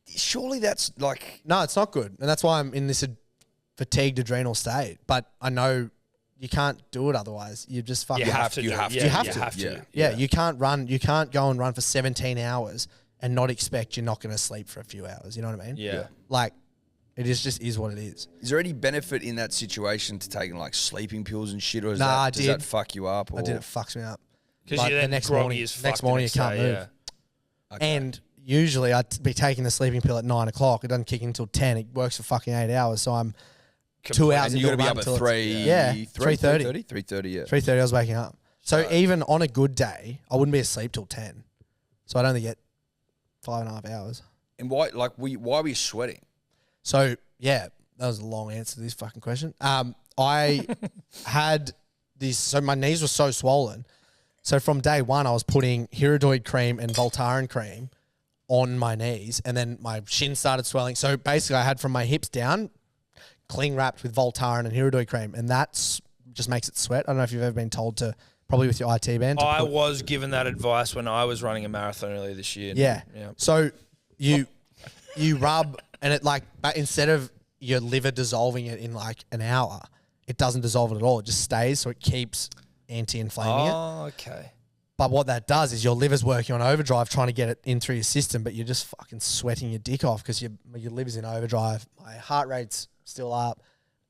Surely that's like... no, it's not good. And that's why I'm in this fatigued adrenal state. But I know you can't do it otherwise. You just fucking You have to. you do it. have to. Yeah, You have you to. have to. Yeah. Yeah, you can't run. You can't go and run for 17 hours and not expect you're not going to sleep for a few hours. You know what I mean? Yeah. Like, it just is what it is. Is there any benefit in that situation to taking like sleeping pills and shit, or Nah, I does did. that fuck you up? Or? I did. It fucks me up. Because Like, you then next groggy morning, as fuck next the morning you next can't day, move. yeah. And usually I'd be taking the sleeping pill at 9 o'clock. It doesn't kick in until 10. It works for fucking 8 hours. So I'm 2 hours And you into got to a be run up at till 3... yeah, 3:30? 3:30, yeah. 3:30 I was waking up. So even on a good day, I wouldn't be asleep till 10. So I'd only get 5.5 hours. And why were you sweating? So yeah, that was a long answer to this fucking question. I had this, so my knees were so swollen. So from day one, I was putting Hydroid cream and Voltaren cream on my knees, and then my shin started swelling. So basically, I had from my hips down, cling wrapped with Voltaren and Hydroid cream, and that's just makes it sweat. I don't know if you've ever been told to, probably with your IT band. I was given that advice when I was running a marathon earlier this year. Yeah. Yeah. So you rub, and it like, but instead of your liver dissolving it in like an hour, it doesn't dissolve it at all. It just stays, so it keeps anti-inflaming it. Oh, okay. But what that does is your liver's working on overdrive trying to get it in through your system, but you're just fucking sweating your dick off because your liver's in overdrive. My heart rate's still up.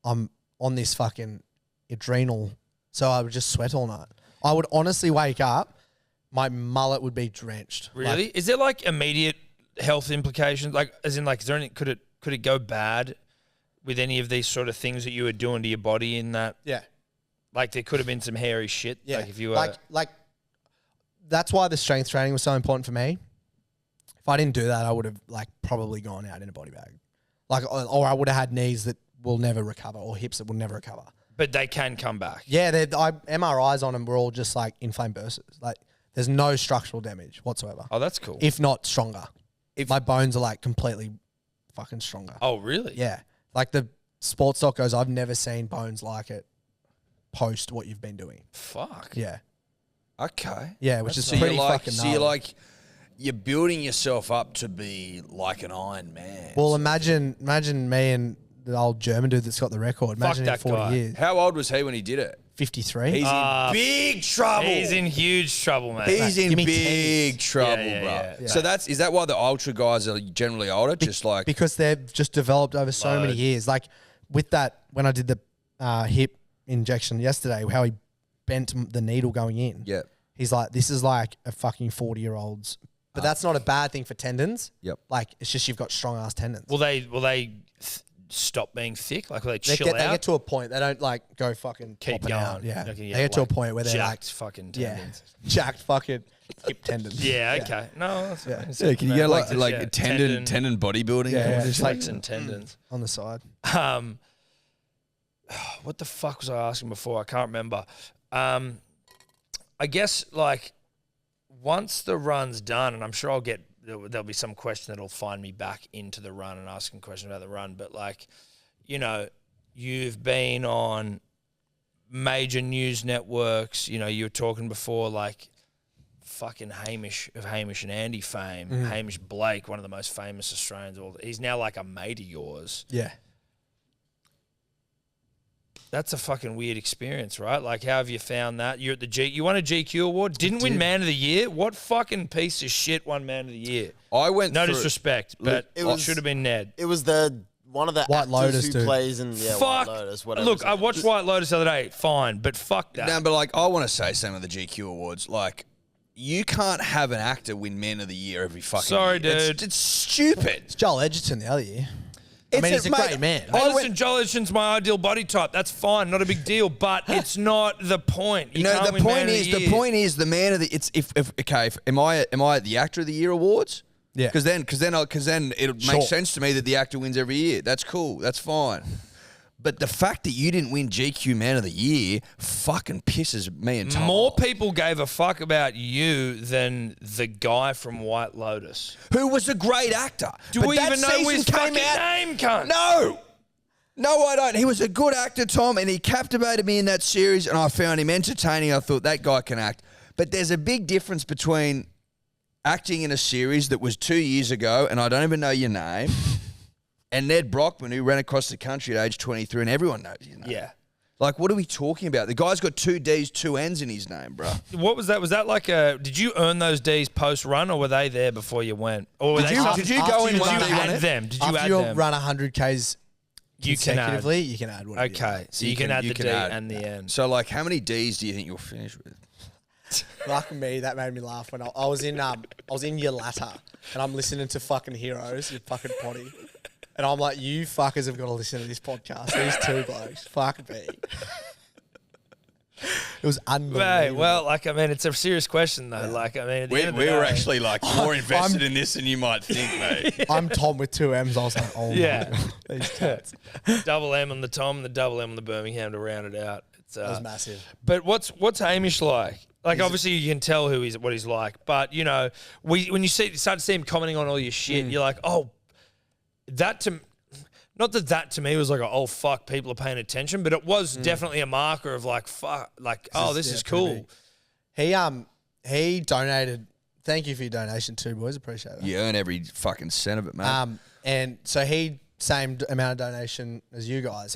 I'm on this fucking adrenal. So I would just sweat all night. I would honestly wake up, my mullet would be drenched. Really? Like, is there like immediate health implications? Like, as in, like, is there any, could it go bad with any of these sort of things that you were doing to your body in that? yeah. Like, there could have been some hairy shit. Yeah. Like, if you were like that's why the strength training was so important for me. If I didn't do that, I would have like probably gone out in a body bag. Like, or I would have had knees that will never recover or hips that will never recover. but they can come back. Yeah, MRIs on them were all just like inflamed bursts. Like, there's no structural damage whatsoever. Oh, that's cool. If not stronger. My bones are like completely fucking stronger. Oh, really? Yeah. Like the sports doc goes, I've never seen bones like it post what you've been doing. Fuck. Yeah. Okay. Yeah, which is So pretty you're like, fucking so gnarly. you're like, you're building yourself up to be like an Iron Man. Well, imagine me and the old German dude that's got the record. Imagine in that 40 guy. years. How old was he when he did it? 53. He's in big trouble. He's in huge trouble, mate. He's in give me big trouble, Yeah, bro. yeah. So is that why the ultra guys are generally older? Just like Because they've just developed over so many Load. years. Like with that, when I did the hip injection yesterday, how he bent the needle going in. yeah, He's like, this is like a fucking 40-year-old's. But that's not a bad thing for tendons. Yep. Like, it's just you've got strong ass tendons. Will they stop being thick? Like, will they chill They out? get to a point. They don't like go fucking Keep popping going. out. Yeah. Okay, They get to a point where they're jacked like, fucking yeah, tendons. jacked fucking hip tendons. Yeah, okay. No, that's Yeah. yeah. Can you get like Yeah, tendon bodybuilding? Yeah, just like- legs and tendons. On the side. What the fuck was I asking before? I can't remember. I guess like once the run's done, and I'm sure there'll be some question that'll find me back into the run and asking questions about the run. But like, you know, you've been on major news networks. You know, you were talking before like fucking Hamish and Andy fame. Hamish Blake, one of the most famous Australians. He's now like a mate of yours. Yeah. That's a fucking weird experience, right? Like, how have you found that? You're at you won a GQ award, didn't win Man of the Year. What fucking piece of shit won Man of the Year? I went No through disrespect, but it should have been Nedd. It was one of the White actors Lotus who dude. plays in White Fuck. Lotus. Whatever. Look, I watched White Lotus the other day. Fine, but fuck that. No, but like I want to say some of the GQ awards, like you can't have an actor win Man of the Year every fucking Sorry, year. dude. It's stupid. It's Joel Edgerton the other year. I mean, he's a great man. Hey, listen, Joel Edgerton's my ideal body type. That's fine, not a big deal, but it's not the point. You can't The win Man point of is the Year. the man of the. It's if am I at the Actor of the Year awards? Yeah. Because then it'll make Sure. sense to me that the actor wins every year. That's cool. That's fine. But the fact that you didn't win GQ Man of the Year fucking pisses me and Tom More off. people gave a fuck about you than the guy from White Lotus. Who was a great actor. Do But we that even know his season fucking came out- name, cunt? No, I don't. He was a good actor, Tom, and he captivated me in that series, and I found him entertaining. I thought that guy can act. But there's a big difference between acting in a series that was 2 years ago, and I don't even know your name, and Nedd Brockmann, who ran across the country at age 23, and everyone knows his name. Yeah. Like, what are we talking about? The guy's got 2 D's, 2 N's in his name, bro. What was that? Was that like did you earn those D's post-run, or were they there before you went? Or were Did they you- just- did you After go in you one Did day you one add it? them? Did you After add you them? run 100 Ks You can add. consecutively, you can add whatever you Okay, want. so you can add the D and the N. So, like, how many D's do you think you'll finish with? Fuck me, that made me laugh when I was in your latter and I'm listening to fucking Heroes, you fucking potty. And I'm like, you fuckers have got to listen to this podcast. These two blokes. Fuck me. It was unbelievable. Right, well, like, I mean, it's a serious question, though. Like, I mean, at the end of the We were day- actually, like, more invested in this than you might think, mate. I'm Tom with 2 M's. I was like, oh Yeah. my God. These cats. double M on the Tom and the double M on the Birmingham to round it out. It's, That was massive. But what's Hamish like? Like, obviously, you can tell what he's like. But, you know, when you start to see him commenting on all your shit, you're like, oh, not that to me was like, oh, fuck, people are paying attention, but it was definitely a marker of like, fuck, like, this is cool. He donated. Thank you for your donation too, boys. Appreciate that. You earn every fucking cent of it, mate. And so same amount of donation as you guys.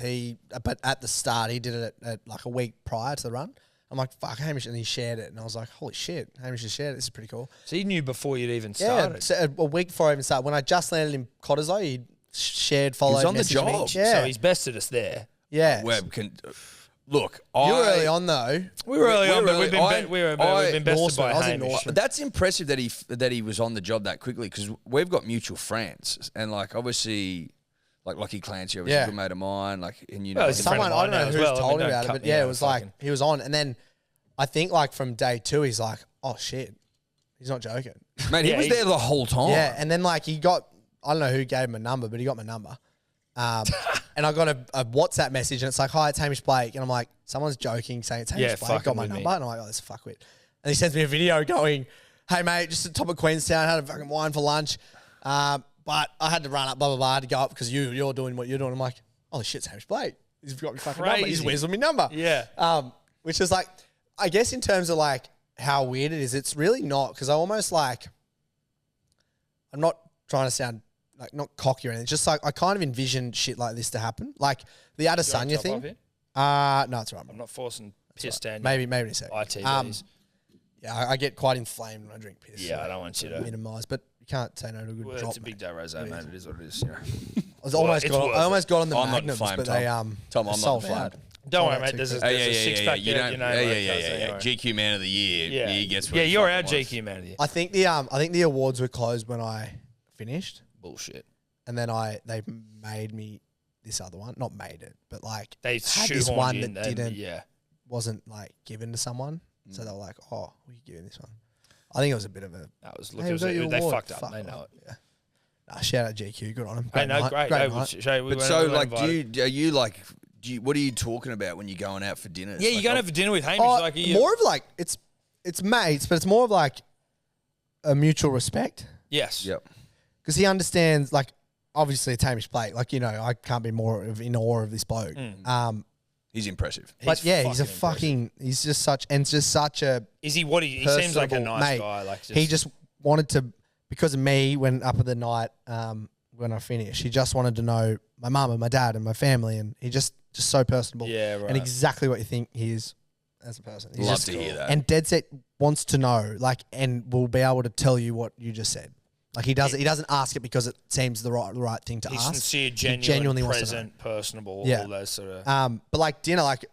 But at the start, he did it at like a week prior to the run. I'm like, fuck, Hamish, and he shared it, and I was like, holy shit, Hamish has shared it. This is pretty cool. So you knew before you'd even Yeah, started. so a week before I even started, when I just landed in Cottesloe, he shared, followed, on the messaged me. job. Yeah, So he's bested us there. yeah. Webb can look. You were early on though. We were early on, but early- we've been bested Norseman, by I was in Hamish. Norseman. That's impressive that he was on the job that quickly because we've got mutual friends and like obviously like Lockie Clancy, obviously Yeah. a good mate of mine. Like and you know, Well, he's a friend Someone, of I mine don't know now as who's well. I mean, told me don't about it, cut but me yeah, out, it was like, fucking- he was on. And then I think like from day 2, he's like, oh shit, he's not joking. mate, he Yeah, was there the whole time. Yeah, and then like he got, I don't know who gave him a number, but he got my number. And I got a WhatsApp message and it's like, hi, it's Hamish Blake. And I'm like, someone's joking saying it's Hamish Yeah, Blake, fucking got my with number. me. And I'm like, oh, that's a fuckwit. And he sends me a video going, hey mate, just at the top of Queenstown, had a fucking wine for lunch. But I had to run up, blah, blah, blah, I had to go up because you're doing what you're doing. I'm like, holy shit, it's Hamish Blake. He's got my fucking number. He's Crazy. whizzed me number. Yeah. Which is like, I guess in terms of like how weird it is, it's really not, because I almost like, I'm not trying to sound like not cocky or anything. It's just like I kind of envision shit like this to happen. Like the Adesanya thing. Here? No, it's all right. I'm not forcing piss down Maybe in a second. ITVs. Yeah, I get quite inflamed when I drink piss. Yeah, I don't want you to. Minimise, but you can't say no to a good Well, drop. it's a big day rosé, man. It is what it is. You know. I almost it's got. worth I almost got on the I'm not magnums, inflamed, but Tom. they Tom, I'm not sold inflamed. out. Don't worry, Sold out mate. too There's a, quick. there's a six pack You there. don't, You know, yeah. GQ Man of the Year. Yeah. He gets what Yeah, he you're fucking our wants. GQ man of the year. I think the awards were closed when I finished, Bullshit. and then they made me this other one. Not made it, but like They had this shoehorned one you that in and- didn't Yeah. wasn't like given to someone. So they were like, "Oh, we could give you this one." I think it was a bit of a. That was Hey, look. It was was that your they award? fucked up. Fuck They off. know it. Yeah. Nah, shout out GQ. Good on him. I know. night, Great. Great Hey, night. But so, like, what are you talking about when you're going out for dinner? Yeah, you're going out for dinner with Hamish. Oh, Like, more of like it's mates, but it's more of like a mutual respect Yes. Yep. because he understands. Like, obviously, it's Hamish Blake. Like, you know, I can't be more in awe of this bloke. He's impressive. But yeah, he's a fucking fucking. He's just such a. Is he what he seems like a personable nice mate. guy. Like He just wanted to, because of me, when up at the night, when I finished, he just wanted to know my mum and my dad and my family, and he just so personable. Yeah, right. And exactly what you think he is as a person. He's Love just, to hear that. And dead set wants to know, like, and will be able to tell you what you just said. Like he doesn't ask it because it seems the right thing to He's ask. sincere, He genuinely wants to know. present, personable, Yeah. all those sort of. But like dinner, like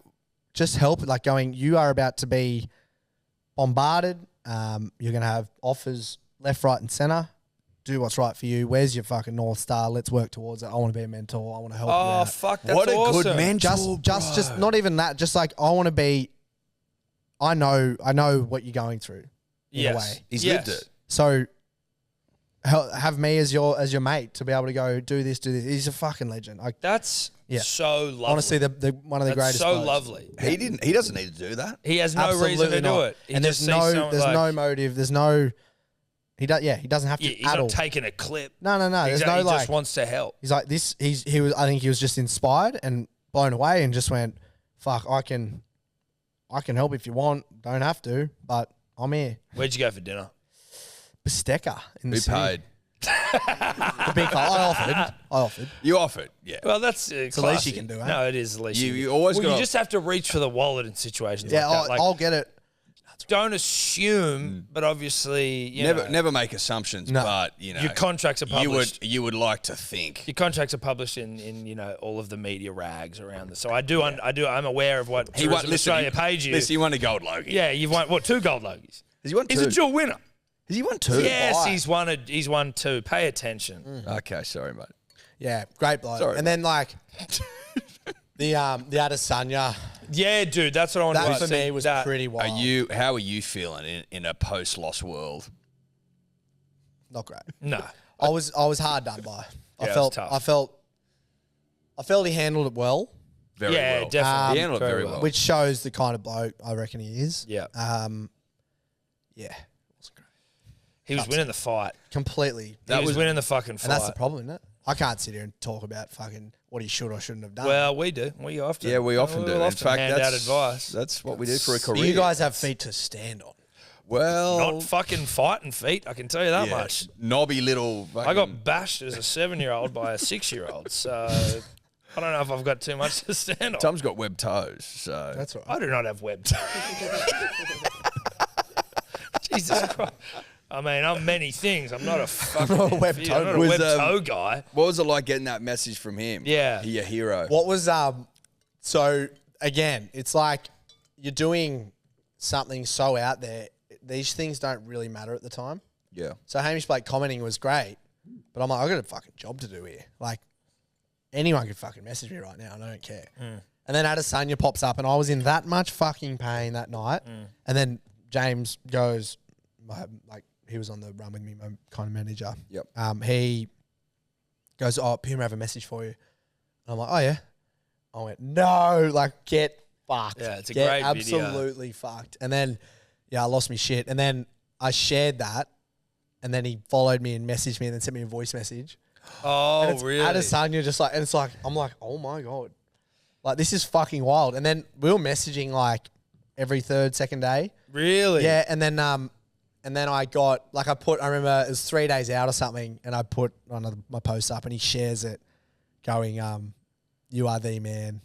just help, like going, you are about to be bombarded. You're going to have offers left, right, and center. Do what's right for you. Where's your fucking North Star? Let's work towards it. I want to be a mentor. I want to help you Oh out. fuck! That's What a awesome. good mentor, Just not even that. Just like I want to be. I know what you're going through. In a way. He's Yes. lived it. So have me as your mate to be able to go do this. He's a fucking legend. That's Yeah. so lovely. Honestly, the one of the That's greatest. so blokes. lovely. He doesn't need to do that. He has no reason Absolutely to do not. it. He And just there's sees someone like, no motive. There's no. He doesn't have to Yeah, he's at not all. taking a clip. No. There's no he like. just wants to help. He's like this. He was. I think he was just inspired and blown away, and just went, "Fuck, I can help if you want. Don't have to, but I'm here." Where'd you go for dinner? Bistecca in the Who city. paid? The big I offered. You offered. Yeah. Well, that's It's the least you can do, eh? No, it is the least. You always well, you gotta- just have to reach for the wallet in situations Yeah, like that. Like, I'll get it. don't assume, but obviously, you know, Never make assumptions. No. But you know, your contracts are published. you would like to think. Your contracts are published in you know all of the media rags around this. So I'm aware of what Tourism Australia paid you. Listen, he won a gold Logie. Yeah, you've won what 2 gold Logies. Has he won He's two? a dual winner. Has he won two? Yes, he's won 2. Pay attention. Okay, sorry, mate. Yeah, great bloke. Sorry, and then like the Adesanya, Yeah, dude, that's what I want that to for me was pretty Are wild. how are you feeling in a post-loss world? Not great. No. I was hard done by. Yeah, it was tough. I felt he handled it well, Very Yeah, well. definitely. He handled it very well. which shows the kind of bloke I reckon he is. Yeah. Yeah, He was winning the fight. completely. He was winning the fucking fight. And that's the problem, isn't it? I can't sit here and talk about fucking what he should or shouldn't have done. Well, we do. We often. Yeah, we often do. We'll In often fact, hand out that's advice. That's what we do for a career. you guys have feet to stand on. well, Not fucking fighting feet. I can tell you that yeah, much. knobby little. I got bashed as a 7-year-old by a 6-year-old. So I don't know if I've got too much to stand on. Tom's got webbed toes, so That's all right. I do not have web toes. Jesus Christ. I mean, I'm many things. I'm not a fucking not a web I'm toe. not a Was, web toe guy. What was it like getting that message from him? Yeah. He a hero. What was so again, it's like you're doing something so out there. These things don't really matter at the time. Yeah. So Hamish Blake commenting was great, but I'm like, I got a fucking job to do here. Like anyone could fucking message me right now, and I don't care. And then Adesanya pops up, and I was in that much fucking pain that night. And then James goes, like he was on the run with me, my kind of manager. Yep. He goes, "Oh, Puma have a message for you." And I'm like, "Oh yeah." I went, "No, like get fucked." Yeah, it's a Get great video. absolutely fucked. And then, yeah, I lost me shit. And then I shared that, and then he followed me and messaged me, and then sent me a voice message. Oh, And it's really? Adesanya just like, and it's like, I'm like, oh my God. Like, this is fucking wild. And then we were messaging like every third, second day. Really? Yeah. And then I got, like, I remember it was 3 days out or something, and I put one of my posts up, and he shares it going, "You are the man,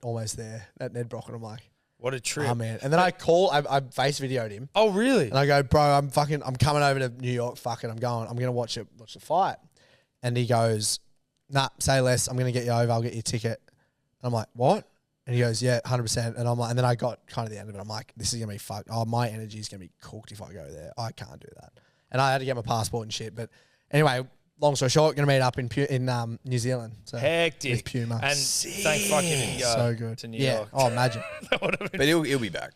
almost there," at Nedd Brockmann. I'm like, What a trip. oh man. And then I face videoed him. Oh, really? And I go, "Bro, I'm coming over to New York. I'm going to watch the fight." And he goes, "Nah, say less. I'm going to get you over. I'll get you a ticket." And I'm like, "What?" And he goes, "Yeah, 100%. And I'm like, and then I got kind of the end of it. I'm like, this is going to be fucked. Oh, my energy is going to be cooked if I go there. I can't do that. And I had to get my passport and shit. But anyway, long story short, going to meet up in New Zealand. So Hectic. with Puma. And thank fucking he go So good. to New Yeah. York. Oh, imagine. That would have been But he'll be back.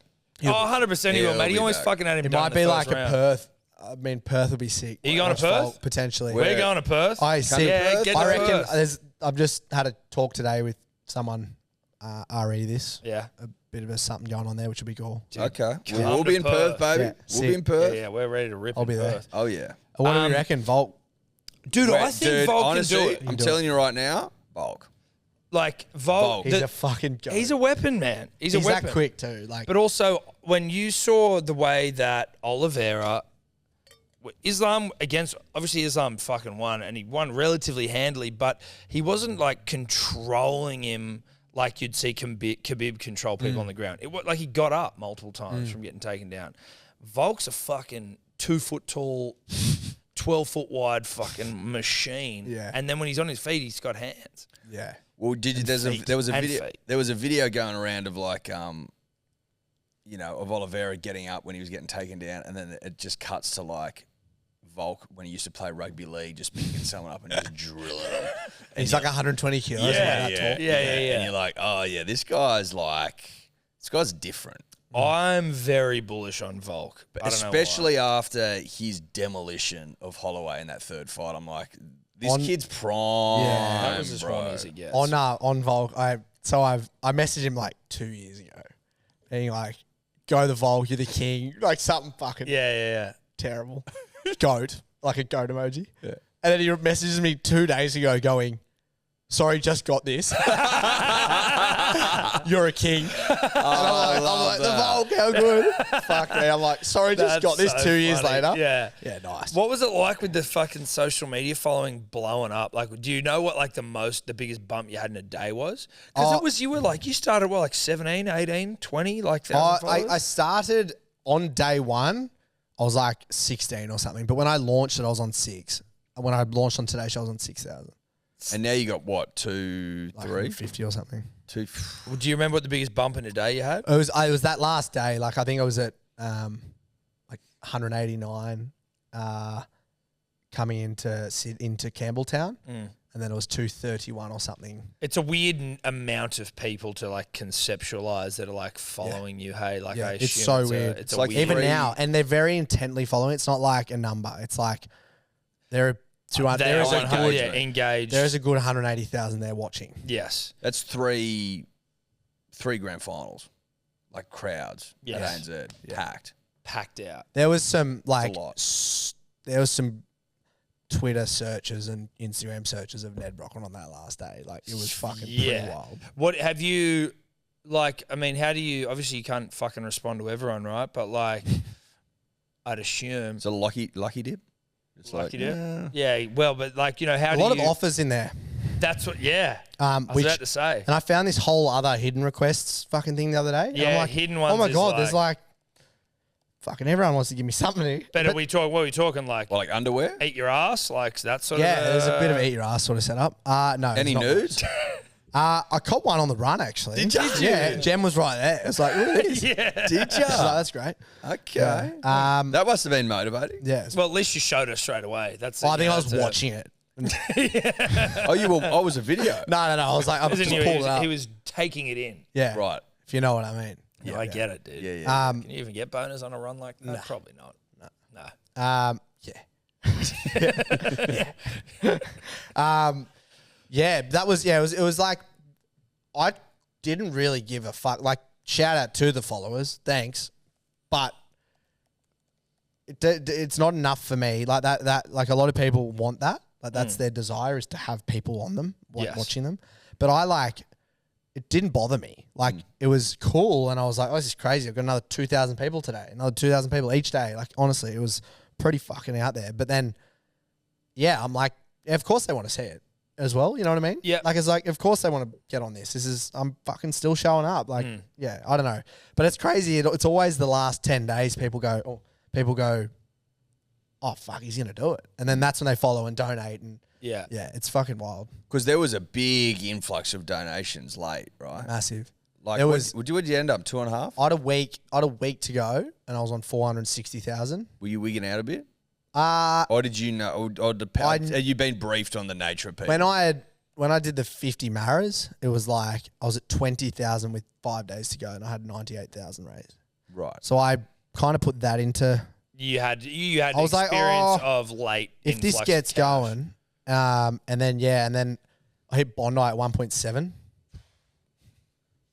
Oh, 100% he will, He'll mate. He be almost back. fucking had him It done might in be the like first a round. Perth. I mean, Perth would be sick. Are you going to Watch Perth? Volk, potentially. We're going to Perth. I see. Yeah, get to I reckon Perth. I've just had a talk today with someone, RE this. Yeah. A bit of a something going on there, which will be cool. Okay. come We'll to be in Perth, Perth. baby. Yeah, We'll be sick. in Perth. Yeah, we're ready to rip I'll in be there. Perth. Oh, yeah. What do you reckon, Volk? Dude, I think Dude, Volk honestly, can do it. I'm do telling you right now, Volk. Like, Volk, He's a fucking goat. he's a weapon, man. He's a weapon. that quick too. Like, But also, when you saw the way that Oliveira, Islam obviously Islam fucking won, and he won relatively handily, but he wasn't like controlling him like you'd see Khabib control people on the ground. Like he got up multiple times from getting taken down. Volk's a fucking 2 foot tall, 12 foot wide fucking machine. Yeah. And then when he's on his feet, he's got hands. yeah. Well, there was a And video. feet. There was a video going around of like, of Oliveira getting up when he was getting taken down, and then it just cuts to like Volk when he used to play rugby league, just picking someone up and just drilling them. He's like 120 kilos. like that tall. Yeah. And you're like, oh yeah, this guy's different. I'm very bullish on Volk. I don't know why. Especially after his demolition of Holloway in that third fight. I'm like, this kid's prime. Yeah. That was as bro. strong as it gets. On Volk, I messaged him like 2 years ago, being like, "Go the Volk, you're the king," like something fucking Yeah. terrible. Goat, like a goat emoji. Yeah. And then he messages me 2 days ago going, "Sorry, just got this. You're a king." I I'm love like, that. "The Volk, how good." Fuck me. I'm like, "Sorry, just That's got this so 2 years funny. later." Yeah. Yeah, nice. What was it like with the fucking social media following blowing up? Like, do you know what like the biggest bump you had in a day was? Because you started like 17, 18, 20, like 1,000 followers? I started on day one, I was like 16 or something. But when I launched it, I was on 6. And when I launched on Today Show, I was on 6,000. And now you got what, 2, Like 3? 50 or something. 2. Well, do you remember what the biggest bump in a day you had? It was that last day. Like, I think I was at like 189 coming into Campbelltown. And then it was 231 or something. It's a weird amount of people to like conceptualize that are like following you. Hey, like I assume It's so weird. It's It's like weird. Even now, and they're very intently following. It's not like a number. It's like there are 200. They There are is a good. engaged. There is a good 180,000 there watching. Yes. That's three grand finals, like crowds Yes. at ANZ, packed. Packed out. There was some like lot. there was some Twitter searches and Instagram searches of Nedd Brockmann on that last day. Like it was fucking pretty wild. What have you like? I mean, how do you? Obviously, you can't fucking respond to everyone, right? But like, I'd assume. It's a lucky dip. It's Lucky like, dip? Yeah. Well, but like, you know, how A do lot you? of offers in there. That's what. Yeah. I was which- about to say. And I found this whole other hidden requests fucking thing the other day. And Yeah, I'm like, hidden oh ones my is God, there's like fucking everyone wants to give me something. But what are we talking like? Well, like underwear? Eat your ass, like that sort Yeah, of. there's a bit of eat your ass sort of setup. No, Any it's not nudes? I caught one on the run actually. Did you? Yeah, Jem was right there. It's like, look at this. Yeah. Did you? She's like, that's great. Okay. Yeah. That must have been motivating. Yeah. it's- Well, at least you showed us straight away. That's. I think I was watching it. Oh, you were. I was a video. No. I was like, I just pulled it up. He was taking it in. Yeah. Right. If you know what I mean. Yeah, I get it, dude. Yeah, yeah. Can you even get boners on a run like that? Probably not. No. Yeah, that was it was like I didn't really give a fuck. Like shout out to the followers, thanks, but it's not enough for me. Like that like a lot of people want that. Like that's their desire is to have people on them, Yes. watching them. But I like it didn't bother me. Like it was cool, and I was like, oh, this is crazy. I've got another 2,000 people today, another 2,000 people each day. Like honestly, it was pretty fucking out there. But then, yeah, I'm like, yeah, of course they want to see it as well. You know what I mean? Yeah. Like it's like, of course they want to get on this. I'm fucking still showing up. Like, yeah, I don't know, but it's crazy. It's always the last 10 days people go, oh fuck, he's gonna do it, and then that's when they follow and donate, and Yeah. yeah, it's fucking wild, Because there was a big influx of donations late, right? massive. Like, It what, was- would you end up 2.5? I had a week to go, and I was on 460,000. Were you wigging out a bit? Uh Or did you know? Or have you been briefed on the nature of people? when I did the 50 Maras, it was like I was at 20,000 with 5 days to go, and I had 98,000 raised. Right. So I kind of put that into You had I was like, experience oh, of late. if this influx gets of cash. going, and then I hit Bondi at 1.7.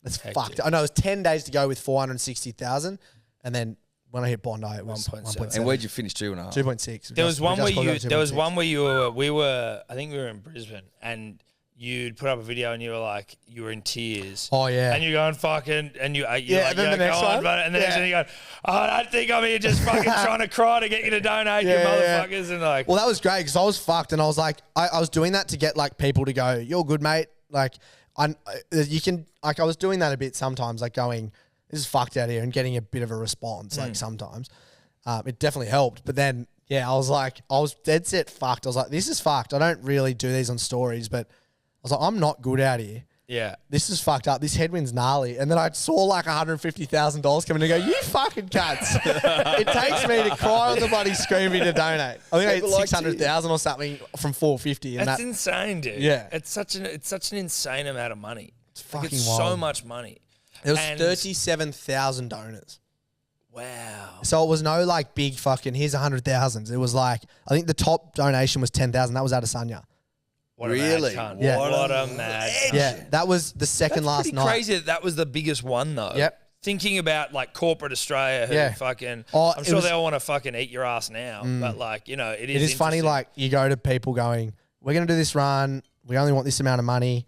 That's Hectic. fucked. I know it was 10 days to go with 460,000, and then when I hit Bondi, it was 1.7. 1.7. And where'd you finish? 2.5. 2.6. There was one where We you. just got There was 2.6. one where I think we were in Brisbane, and you'd put up a video, and you were like, you were in tears. Oh yeah. And you're going fucking, and you're Yeah, like, and then the next go on, one? but- and then Yeah. you go, oh, I don't think I'm here just fucking trying to cry to get you to donate, you Yeah, yeah. motherfuckers, and like, Well, that was great because I was fucked, and I was like, I was doing that to get like people to go, "You're good, mate." Like, you can like I was doing that a bit sometimes, like going, "This is fucked out here," and getting a bit of a response. Like sometimes, it definitely helped. But then, yeah, I was dead set fucked. I was like, "This is fucked." I don't really do these on stories, but I was like, "I'm not good out here." yeah. This is fucked up. This headwind's gnarly. And then I saw like $150,000 come in and go, you fucking cunts. It takes me to cry on the bloody screaming to donate. I think I hit People like to- 600,000 or something from 450. And That's that, insane, dude. Yeah. It's such an insane amount of money. It's fucking so wild. much money. there was and- 37,000 donors. Wow. So it was no like big fucking, here's 100,000. It was like, I think the top donation was 10,000. That was Adesanya. What a Really? mad cunt. Yeah. What a mad cunt. Yeah. That was the second last Pretty night. crazy that was the biggest one though. Yep. Thinking about like corporate Australia who Yeah. fucking Oh, I'm it sure was- they all want to fucking eat your ass now. But like, you know, it It is funny, interesting. like you go to people going, we're going to do this run. We only want this amount of money.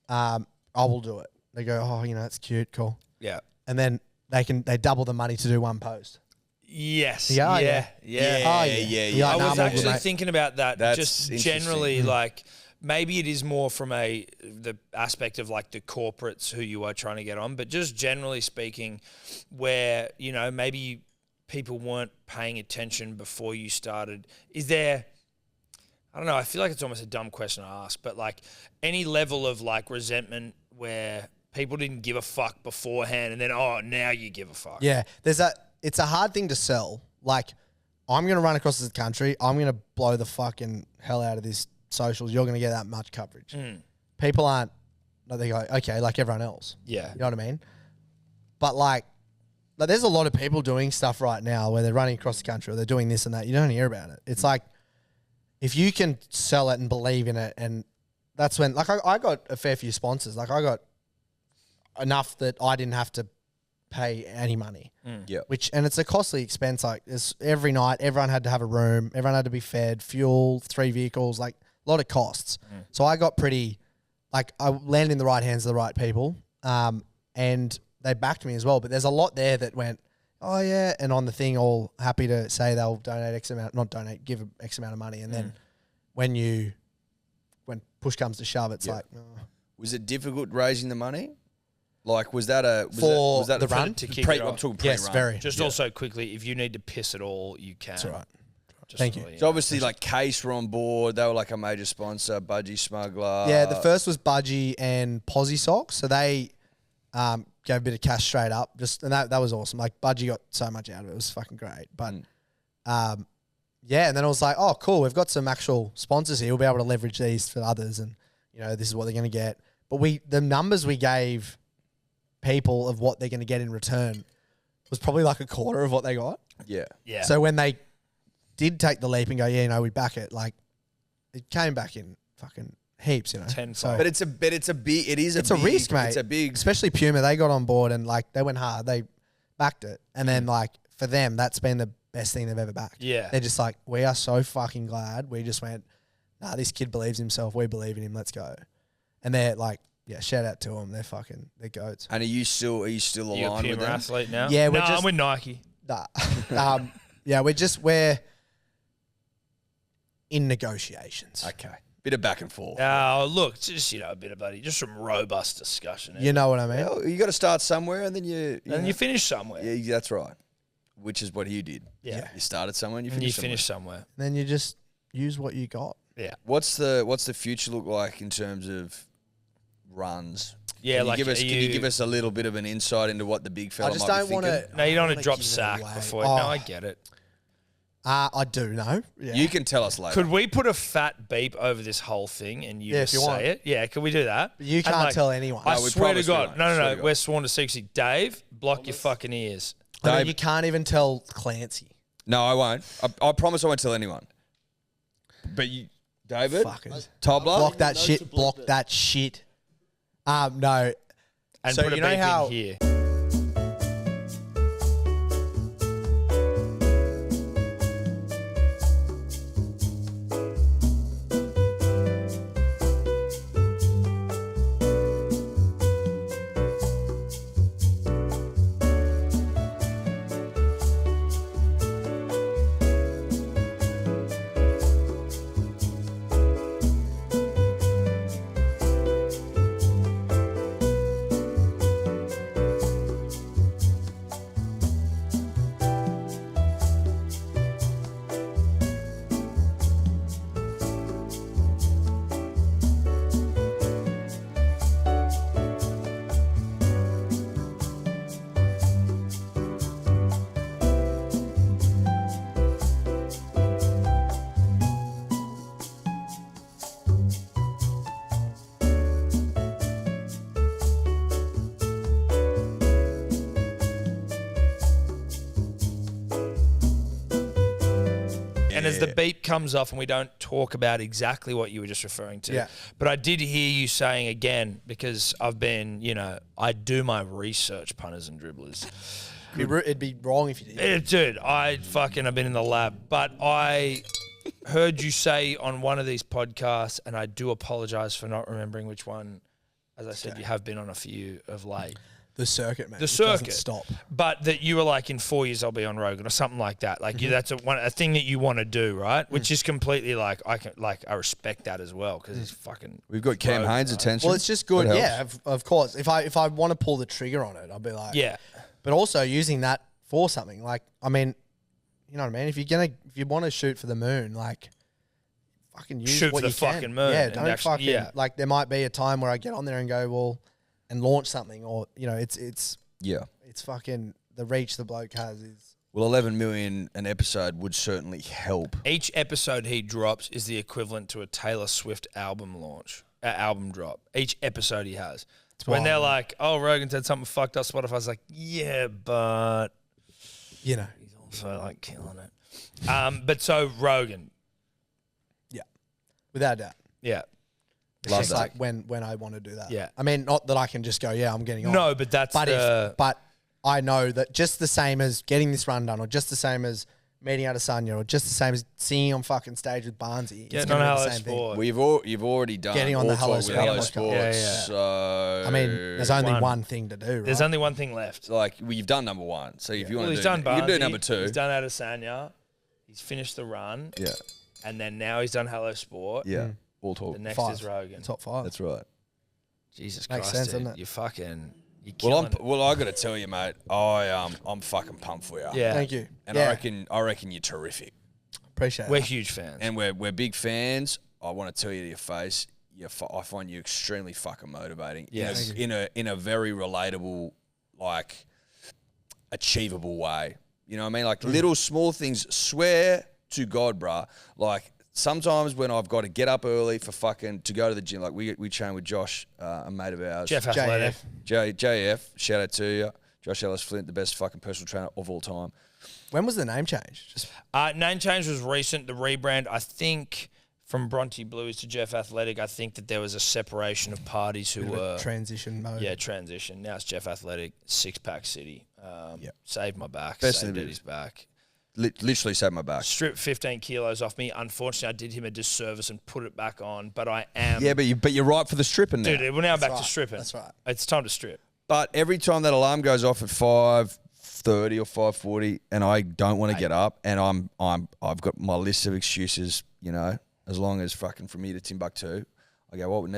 I will do it. They go, oh, you know, that's cute. Cool. Yeah. And then they double the money to do one post. Yes. Yeah, Yeah. yeah. Yeah. Oh, yeah. You're I like, nah, was I'm all good, actually mate. thinking about that That's just interesting. generally like maybe it is more from the aspect of like the corporates who you are trying to get on, but just generally speaking where, you know, maybe people weren't paying attention before you started. Is there, I don't know, I feel like it's almost a dumb question to ask, but like any level of like resentment where people didn't give a fuck beforehand and then, oh, now you give a fuck. Yeah. It's a hard thing to sell. Like, I'm going to run across the country. I'm going to blow the fucking hell out of this socials. You're going to get that much coverage. People aren't, they go, okay, like everyone else. Yeah. You know what I mean? But like there's a lot of people doing stuff right now where they're running across the country or they're doing this and that. You don't hear about it. It's like, if you can sell it and believe in it, and that's when, like I got a fair few sponsors. Like I got enough that I didn't have to pay any money. Yeah. And it's a costly expense. Like every night, everyone had to have a room. Everyone had to be fed, fuel, 3 vehicles, like a lot of costs. So I got pretty, like I landed in the right hands of the right people. And they backed me as well. But there's a lot there that went, oh yeah. And on the thing, all happy to say they'll donate X amount, not donate, give X amount of money. And then when push comes to shove, it's Yeah. like Was it difficult raising the money? Like, was that For the run? To kick pre, it I'm off. talking pre-run. yes, very. Just also quickly, if you need to piss at all, you can. That's all right. Just Thank to you. let So obviously, like Case were on board. They were like a major sponsor. Budgie Smuggler. Yeah, the first was Budgie and Posy Socks, so they gave a bit of cash straight up. And that was awesome. Like Budgie got so much out of it; it was fucking great. But yeah, and then I was like, oh, cool, we've got some actual sponsors here. We'll be able to leverage these for others, and this is what they're going to get. But the numbers we gave people of what they're going to get in return was probably like a quarter of what they got. Yeah. Yeah. So when they did take the leap and go, we back it, like it came back in fucking heaps, Tenfold. So But it's a risk, mate. It's a big. especially Puma, they got on board and like they went hard, they backed it, and then like for them, that's been the best thing they've ever backed. Yeah. They're just like, we are so fucking glad we just went, nah, this kid believes himself, we believe in him, let's go. And they're like, yeah, shout out to them, they're goats. And are you still You a aligned Puma with them? athlete now? Yeah, we're no, just- I'm with Nike. Nah. Yeah, we're in negotiations. Okay. Bit of back and forth. Oh, look, it's just a bit of just some robust discussion. You know what I mean? Well, you got to start somewhere, and then And you finish somewhere. Yeah, that's right. Which is what you did. Yeah. You started somewhere, and you And you finished finish somewhere. somewhere. Then you just use what you got. Yeah. What's the future look like in terms of runs? Yeah, Can like, can you you- give us a little bit of an insight into what the big fella I just might don't be want thinking? to. No, you don't want to drop sack before. No, I get it. I do know. Yeah. You can tell us later. Could we put a fat beep over this whole thing and you Yeah, just if you say want. it? Yeah, can we do that? You And, can't tell anyone. I No, we swear to promise we God. won't. No, Swear to no. God. We're sworn to secrecy. Dave, block your fucking ears. I mean, Dave- you can't even tell Clancy. No, I won't. I promise I won't tell anyone. But you, David, Fuckers. Tobler, Block that shit. Block that shit. No. And So put a you know beep how- in here. And as the beep comes off and we don't talk about exactly what you were just referring to, Yeah. but I did hear you saying again, because I've been, I do my research, punters and dribblers. It'd be wrong if you did. Dude, I've been in the lab, but I heard you say on one of these podcasts, and I do apologize for not remembering which one. As I said, you have been on a few of late. The circuit, man. The It doesn't circuit. stop. But that you were like, in 4 years I'll be on Rogan or something like that. Like that's a thing that you want to do, right? Which is completely like I respect that as well because it's fucking. we've got Cam Rogan, Haynes' right? attention. Well, it's just good. That Yeah, helps. of course. If I want to pull the trigger on it, I'll be like, Yeah. But also using that for something. Like, I mean, you know what I mean? If you want to shoot for the moon, like, fucking use Shoot what for you the can. fucking moon Yeah, and don't actually- fucking yeah. like. There might be a time where I get on there and go, well, and launch something, or it's Yeah. fucking the reach the bloke has is. Well, 11 million an episode would certainly help. Each episode he drops is the equivalent to a Taylor Swift album launch, album drop. Each episode he has. When they're like, "Oh, Rogan said something fucked up," Spotify's like, "Yeah, but You know. he's also like killing it." But so Rogan, Yeah. Without a doubt. yeah, It's Love just that. like when I want to do that. Yeah. I mean, not that I can just go, yeah, I'm getting on. no, but that's But I know that just the same as getting this run done, or just the same as meeting Adesanya, or just the same as singing on fucking stage with Barnesy, it's getting going on to be Hello the same thing. Sport. You've already done Getting on all the Hello talk with Sport Hello podcast. Sports. Yeah. So I mean, there's only One. one thing to do, right? There's only one thing left. like you've done number one. So if you want Well, to he's do, done you can do Barnesy, number two. He's done Adesanya. He's finished the run, Yeah. and then now he's done Hello Sport. Yeah. All talk. The next 5. is Rogan. Top 5. That's right. Jesus Makes Christ, sense, dude. doesn't it? You're fucking... You're Well, killing it. I got to tell you, mate. I'm fucking pumped for you. Yeah. Thank you. And yeah. I reckon you're terrific. Appreciate We're it. huge fans. And we're big fans. I want to tell you to your face, I find you extremely fucking motivating. Yes. In a very relatable, like, achievable way. You know what I mean? Like little small things. Swear to God, bruh. Like sometimes when I've got to get up early for fucking to go to the gym, like we train with Josh, a mate of ours. Jeff Athletic. JF, shout out to you. Josh Ellis Flint, the best fucking personal trainer of all time. When was the name change? Just Name change was recent. The rebrand, I think, from Bronte Blues to Jeff Athletic, I think that there was a separation of parties who were... transition mode. Yeah, transition. Now it's Jeff Athletic, Six-Pack City. Saved my back. Best saved in the Eddie's back. Literally saved my back. Stripped 15 kilos off me. Unfortunately, I did him a disservice and put it back on, but I am... Yeah, but you're right for the stripping now. Dude, we're now back right. to stripping. That's right. It's time to strip. But every time that alarm goes off at 5:30 or 5:40, and I don't want to get up, and I've got my list of excuses. You know, as long as fucking from here to Timbuktu, I go, what would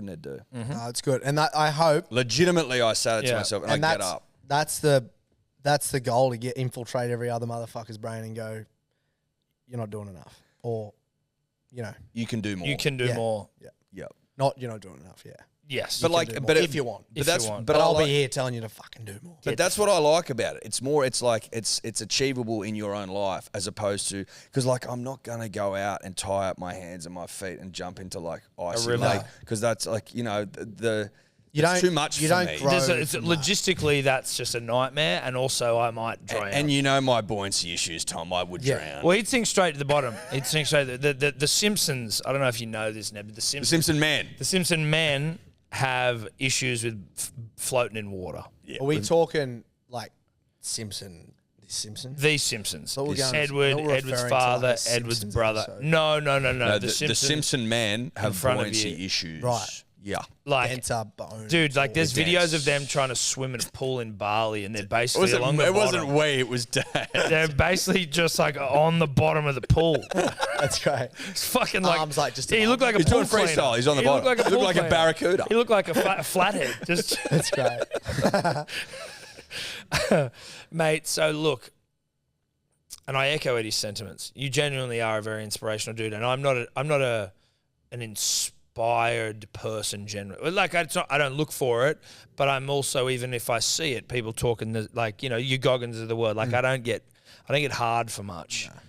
Ned do? No, it's good. And that, I hope... Legitimately, I say it to Yeah. myself, and I get up. That's the goal, to infiltrate every other motherfucker's brain and go, you're not doing enough. Or, you know, You can do more. You can do Yeah. more. Yeah. not you're not doing enough, yeah. Yes. But You like, can do but more it- if you want. if that's you want. But I I'll like- be here telling you to fucking do more. But that's what I like about it. It's more, it's like, it's achievable in your own life as opposed to, because like, I'm not going to go out and tie up my hands and my feet and jump into like icy river. lake. Because that's like, you know, You it's don't- too much you for don't me. grow- Logistically, that's just a nightmare, and also I might drown. And you know my buoyancy issues, Tom. I would Yeah. drown. Well, he'd sink straight to the bottom. He'd sink straight. The Simpsons. I don't know if you know this, Ned, but The Simpson man. The Simpson men have issues with floating in water. Are we talking like Simpson? The Simpson? The Simpsons. So we're going- Edward, we're Edward's referring to father, like a Edward's Simpsons brother. episode. No. No, the Simpsons, Simpson men have front of buoyancy you. issues. Right. Yeah. like, Enter bone. dude, like there's Dance. videos of them trying to swim in a pool in Bali, and they're basically along the it bottom. wasn't we, it was Dad. They're basically just like on the bottom of the pool. That's great. It's fucking like Arms like just he above. looked like a He's pool doing freestyle. cleaner. He's on the He bottom. looked like a He looked pool like a cleaner. barracuda. He looked like a flathead. Just That's great. mate. So look, and I echo Eddie's sentiments. You genuinely are a very inspirational dude, and I'm not an inspired person generally. Like I don't look for it, but I'm also, even if I see it, people talking like, you know, you Goggins of the world. Like I don't get hard for much. No.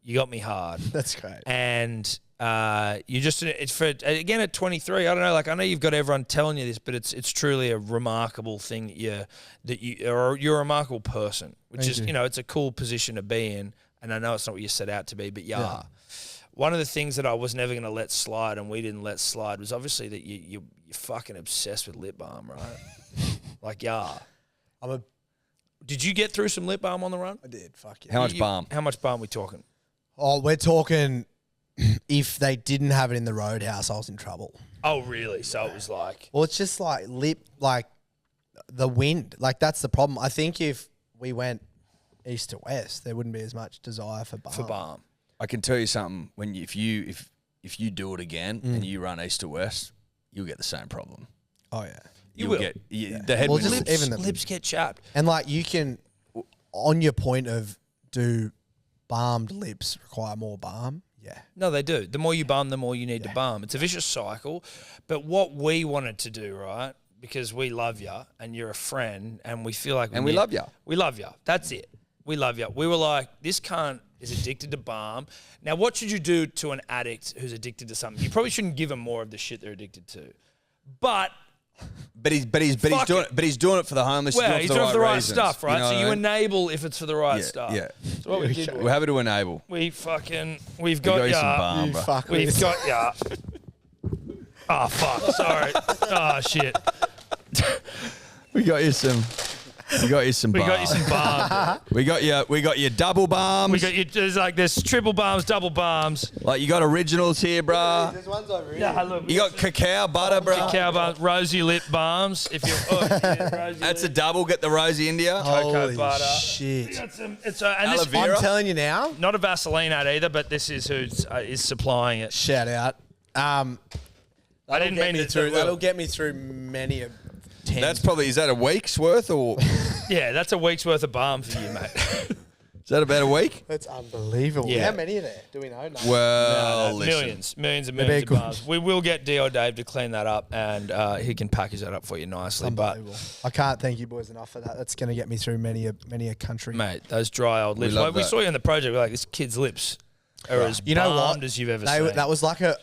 You got me hard. That's great. And you just, it's for, again, at 23, I don't know, like I know you've got everyone telling you this, but it's truly a remarkable thing that you're a remarkable person, which Thank is, you. you know, it's a cool position to be in. And I know it's not what you set out to be, but yeah. One of the things that I was never going to let slide, and we didn't let slide, was obviously that you're fucking obsessed with lip balm, right? Like, yeah. Did you get through some lip balm on the run? I did. Fuck yeah. How much balm? How much balm we talking? Oh, we're talking. If they didn't have it in the Roadhouse, I was in trouble. Oh, really? So it was like... Well, it's just like like the wind. Like that's the problem. I think if we went east to west, there wouldn't be as much desire for balm. I can tell you something. When if you do it again and you run east to west, you'll get the same problem. Oh yeah. You'll will. get the Well, headwind. just even the lips get chapped. And like you can, on your point of do balmed lips require more balm? Yeah. No, they do. The more you balm, the more you need to balm. It's a vicious cycle. But what we wanted to do, right, because we love you and you're a friend and we feel like... we love you. We love you. That's it. We love you. We were like, this cunt is addicted to balm. Now, what should you do to an addict who's addicted to something? You probably shouldn't give them more of the shit they're addicted to. But... He's doing it for the homeless. Well, he's doing it for the right reasons, stuff, right? you know So what you I mean? enable if it's for the right stuff. Yeah. So what we did, We're happy to enable. we've We got you some ya. balm, You bro. fuck We've with. got ya. Oh, fuck. Sorry. Oh, shit. We got you some. We got you some We balm. got you some balm. We got you double balms. We got you. There's triple balms, double balms. Like you got originals here, bruh. There's ones over here. Yeah, look. You got cacao butter, bruh. cow balms, rosy lip balms. If you, rosy That's a lip, double. Get the rosy India. Holy butter. We shit. got some. It's and Aloe this, vera. I'm telling you now, not a Vaseline ad either, but this is who is supplying it. shout out I didn't mean it. That'll get me through many a 10. That's probably, is that a week's worth or Yeah, that's a week's worth of balm for you, mate. is that about a week? That's unbelievable. Yeah. How many are there? Do we know? No. Well, listen. Millions and They're millions of good. balms. We will get Dio Dave to clean that up, and he can package that up for you nicely. But Unbelievable. I can't thank you boys enough for that. That's going to get me through many a country. mate, those dry old lips. love Like, we that. saw you in the project. We're like, this kid's lips are as You know balmed what? as you've ever seen. That was like a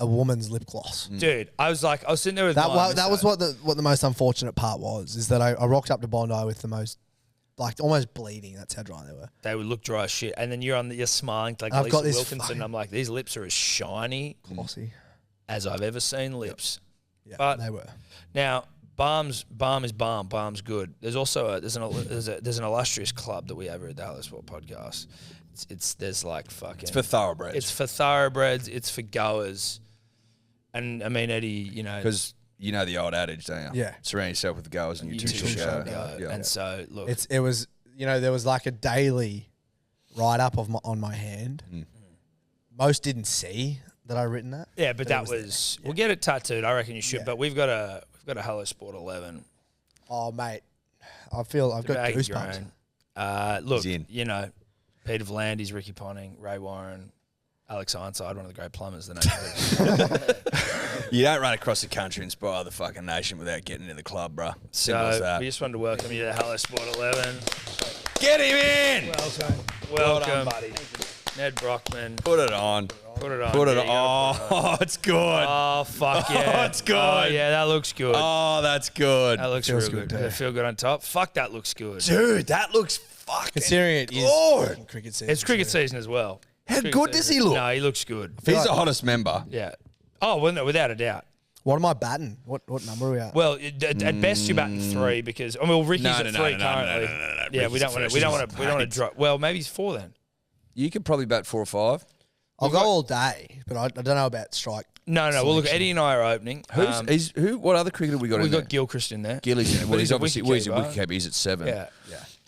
woman's lip gloss. Dude, I was sitting there with That mine, was what the most unfortunate part was, is that I rocked up to Bondi with the most, like, almost bleeding. That's how dry they were. They would look dry as shit, and then you're smiling like I've Lisa got this Wilkinson. fucking- I'm like, these lips are as shiny Glossy. as I've ever seen lips. Yeah, But- they were. Now, balm is balm. Balm's good. There's also there's an illustrious club that we have here at the Hello Sport Podcast. There's like fucking. It's for thoroughbreds. It's for thoroughbreds. It's for goers. And I mean, Eddie, you know, Because you know the old adage, don't you? Yeah. Surround yourself with goers and you you two two shall shall go. go. Yeah. And so look, It was, there was like a daily write up on my hand. Most didn't see that I written that. yeah, but it that was was there. we'll get it tattooed. I reckon you should. Yeah. But we've got a Hello Sport 11. Oh mate, I've got Bag of goosebumps. grain. Look, He's in. you know, Peter V'landys, Ricky Ponting, Ray Warren, Alex Ironside, one of the great plumbers of the nation. You don't run across the country and inspire the fucking nation without getting in the club, bro. Simple as So that. we just wanted to welcome you to Hello Sport 11. Get him in! Welcome, buddy. Nedd Brockmann. Put it on. Put it on. Put it Yeah, you gotta put it on. on. Oh, it's good. Oh, fuck yeah. it's good. Oh, yeah, that looks good. Oh, that's good. That looks Feels real good good. too. Does it feel good on top? Fuck, that looks good. Dude, that looks fucking Considering it is good. fucking cricket season. It's cricket too. season as well. How Cricket good does season. he look? No, he looks good. He's the hottest member. Yeah. Oh, well, no, without a doubt. What am I batting? What number are we at? Well, at best you're batting 3 because Ricky's at 3 currently. Yeah, Ricky's we don't want first. to. We don't want Mate. to drop. Well, maybe he's 4 then. You could probably bat 4 or 5. I'll go all day, but I don't know about strike. No. Well, look, Eddie and I are opening. What other cricketer we got We've in there? got Gilchrist in there. Gilly's in there. Well, But he's a obviously wicket he's a keeper. wicketkeeper. He's at 7. Yeah.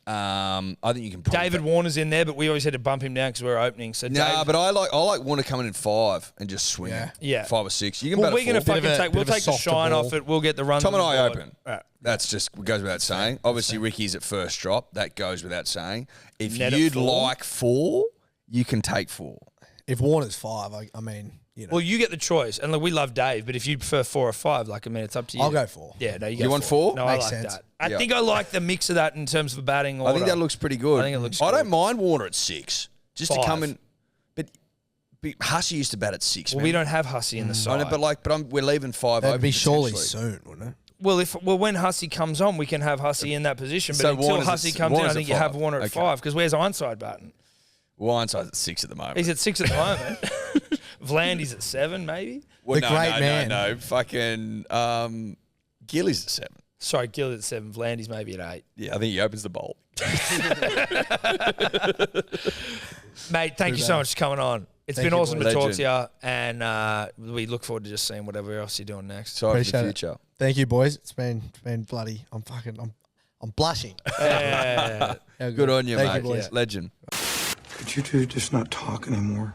I think you can probably David Warner's in there, but we always had to bump him down because we're opening. So Nah, Dave, but I like Warner coming in 5 and just swinging. Yeah. Yeah. 5 or 6. You can well, bat we're a going to 4. fucking take. We'll bit of a take the softer shine ball. off it. We'll get the runs. Tom and on the I board. open. Right. That's just goes without saying. Obviously, Ricky's at first drop. That goes without saying. If Nedd at you'd 4. like 4, you can take 4. If Warner's 5, I mean, Well, you get the choice, and look, we love Dave, but if you prefer 4 or 5, it's up to you. I'll go 4. Yeah, no, you You go want 4? 4? No, Makes I like sense. that. I Yeah. think I like the mix of that in terms of batting order. I think that looks pretty good. I think it looks I good. don't mind Warner at 6. Just 5. to come in. But Hussey used to bat at 6. Well, we don't have Hussey in the I side. know, we're leaving 5 That'd open. be surely potentially. soon, wouldn't it? Well, when Hussey comes on, we can have Hussey in that position. But So until Warner's at- Hussey comes in, Warner's I at think you have 5. Warner at Okay. 5 because where's Ironside batting? Weinstein's at 6 at the moment. He's at 6 at the moment. V'landys at 7, maybe. Well, The great man. No. Fucking Gilly's at 7. Sorry, Gill at 7. V'landys maybe at 8. Yeah, I think he opens the bowl. Mate, thank you so much for coming on. It's been you, awesome to boys. talk to you, and we look forward to just seeing whatever else you're doing next. Sorry for Appreciate the it. future. Thank you, boys. It's been bloody. I'm blushing. Yeah. How Good on you, Thank mate. you, boys. Legend. Could you two just not talk anymore?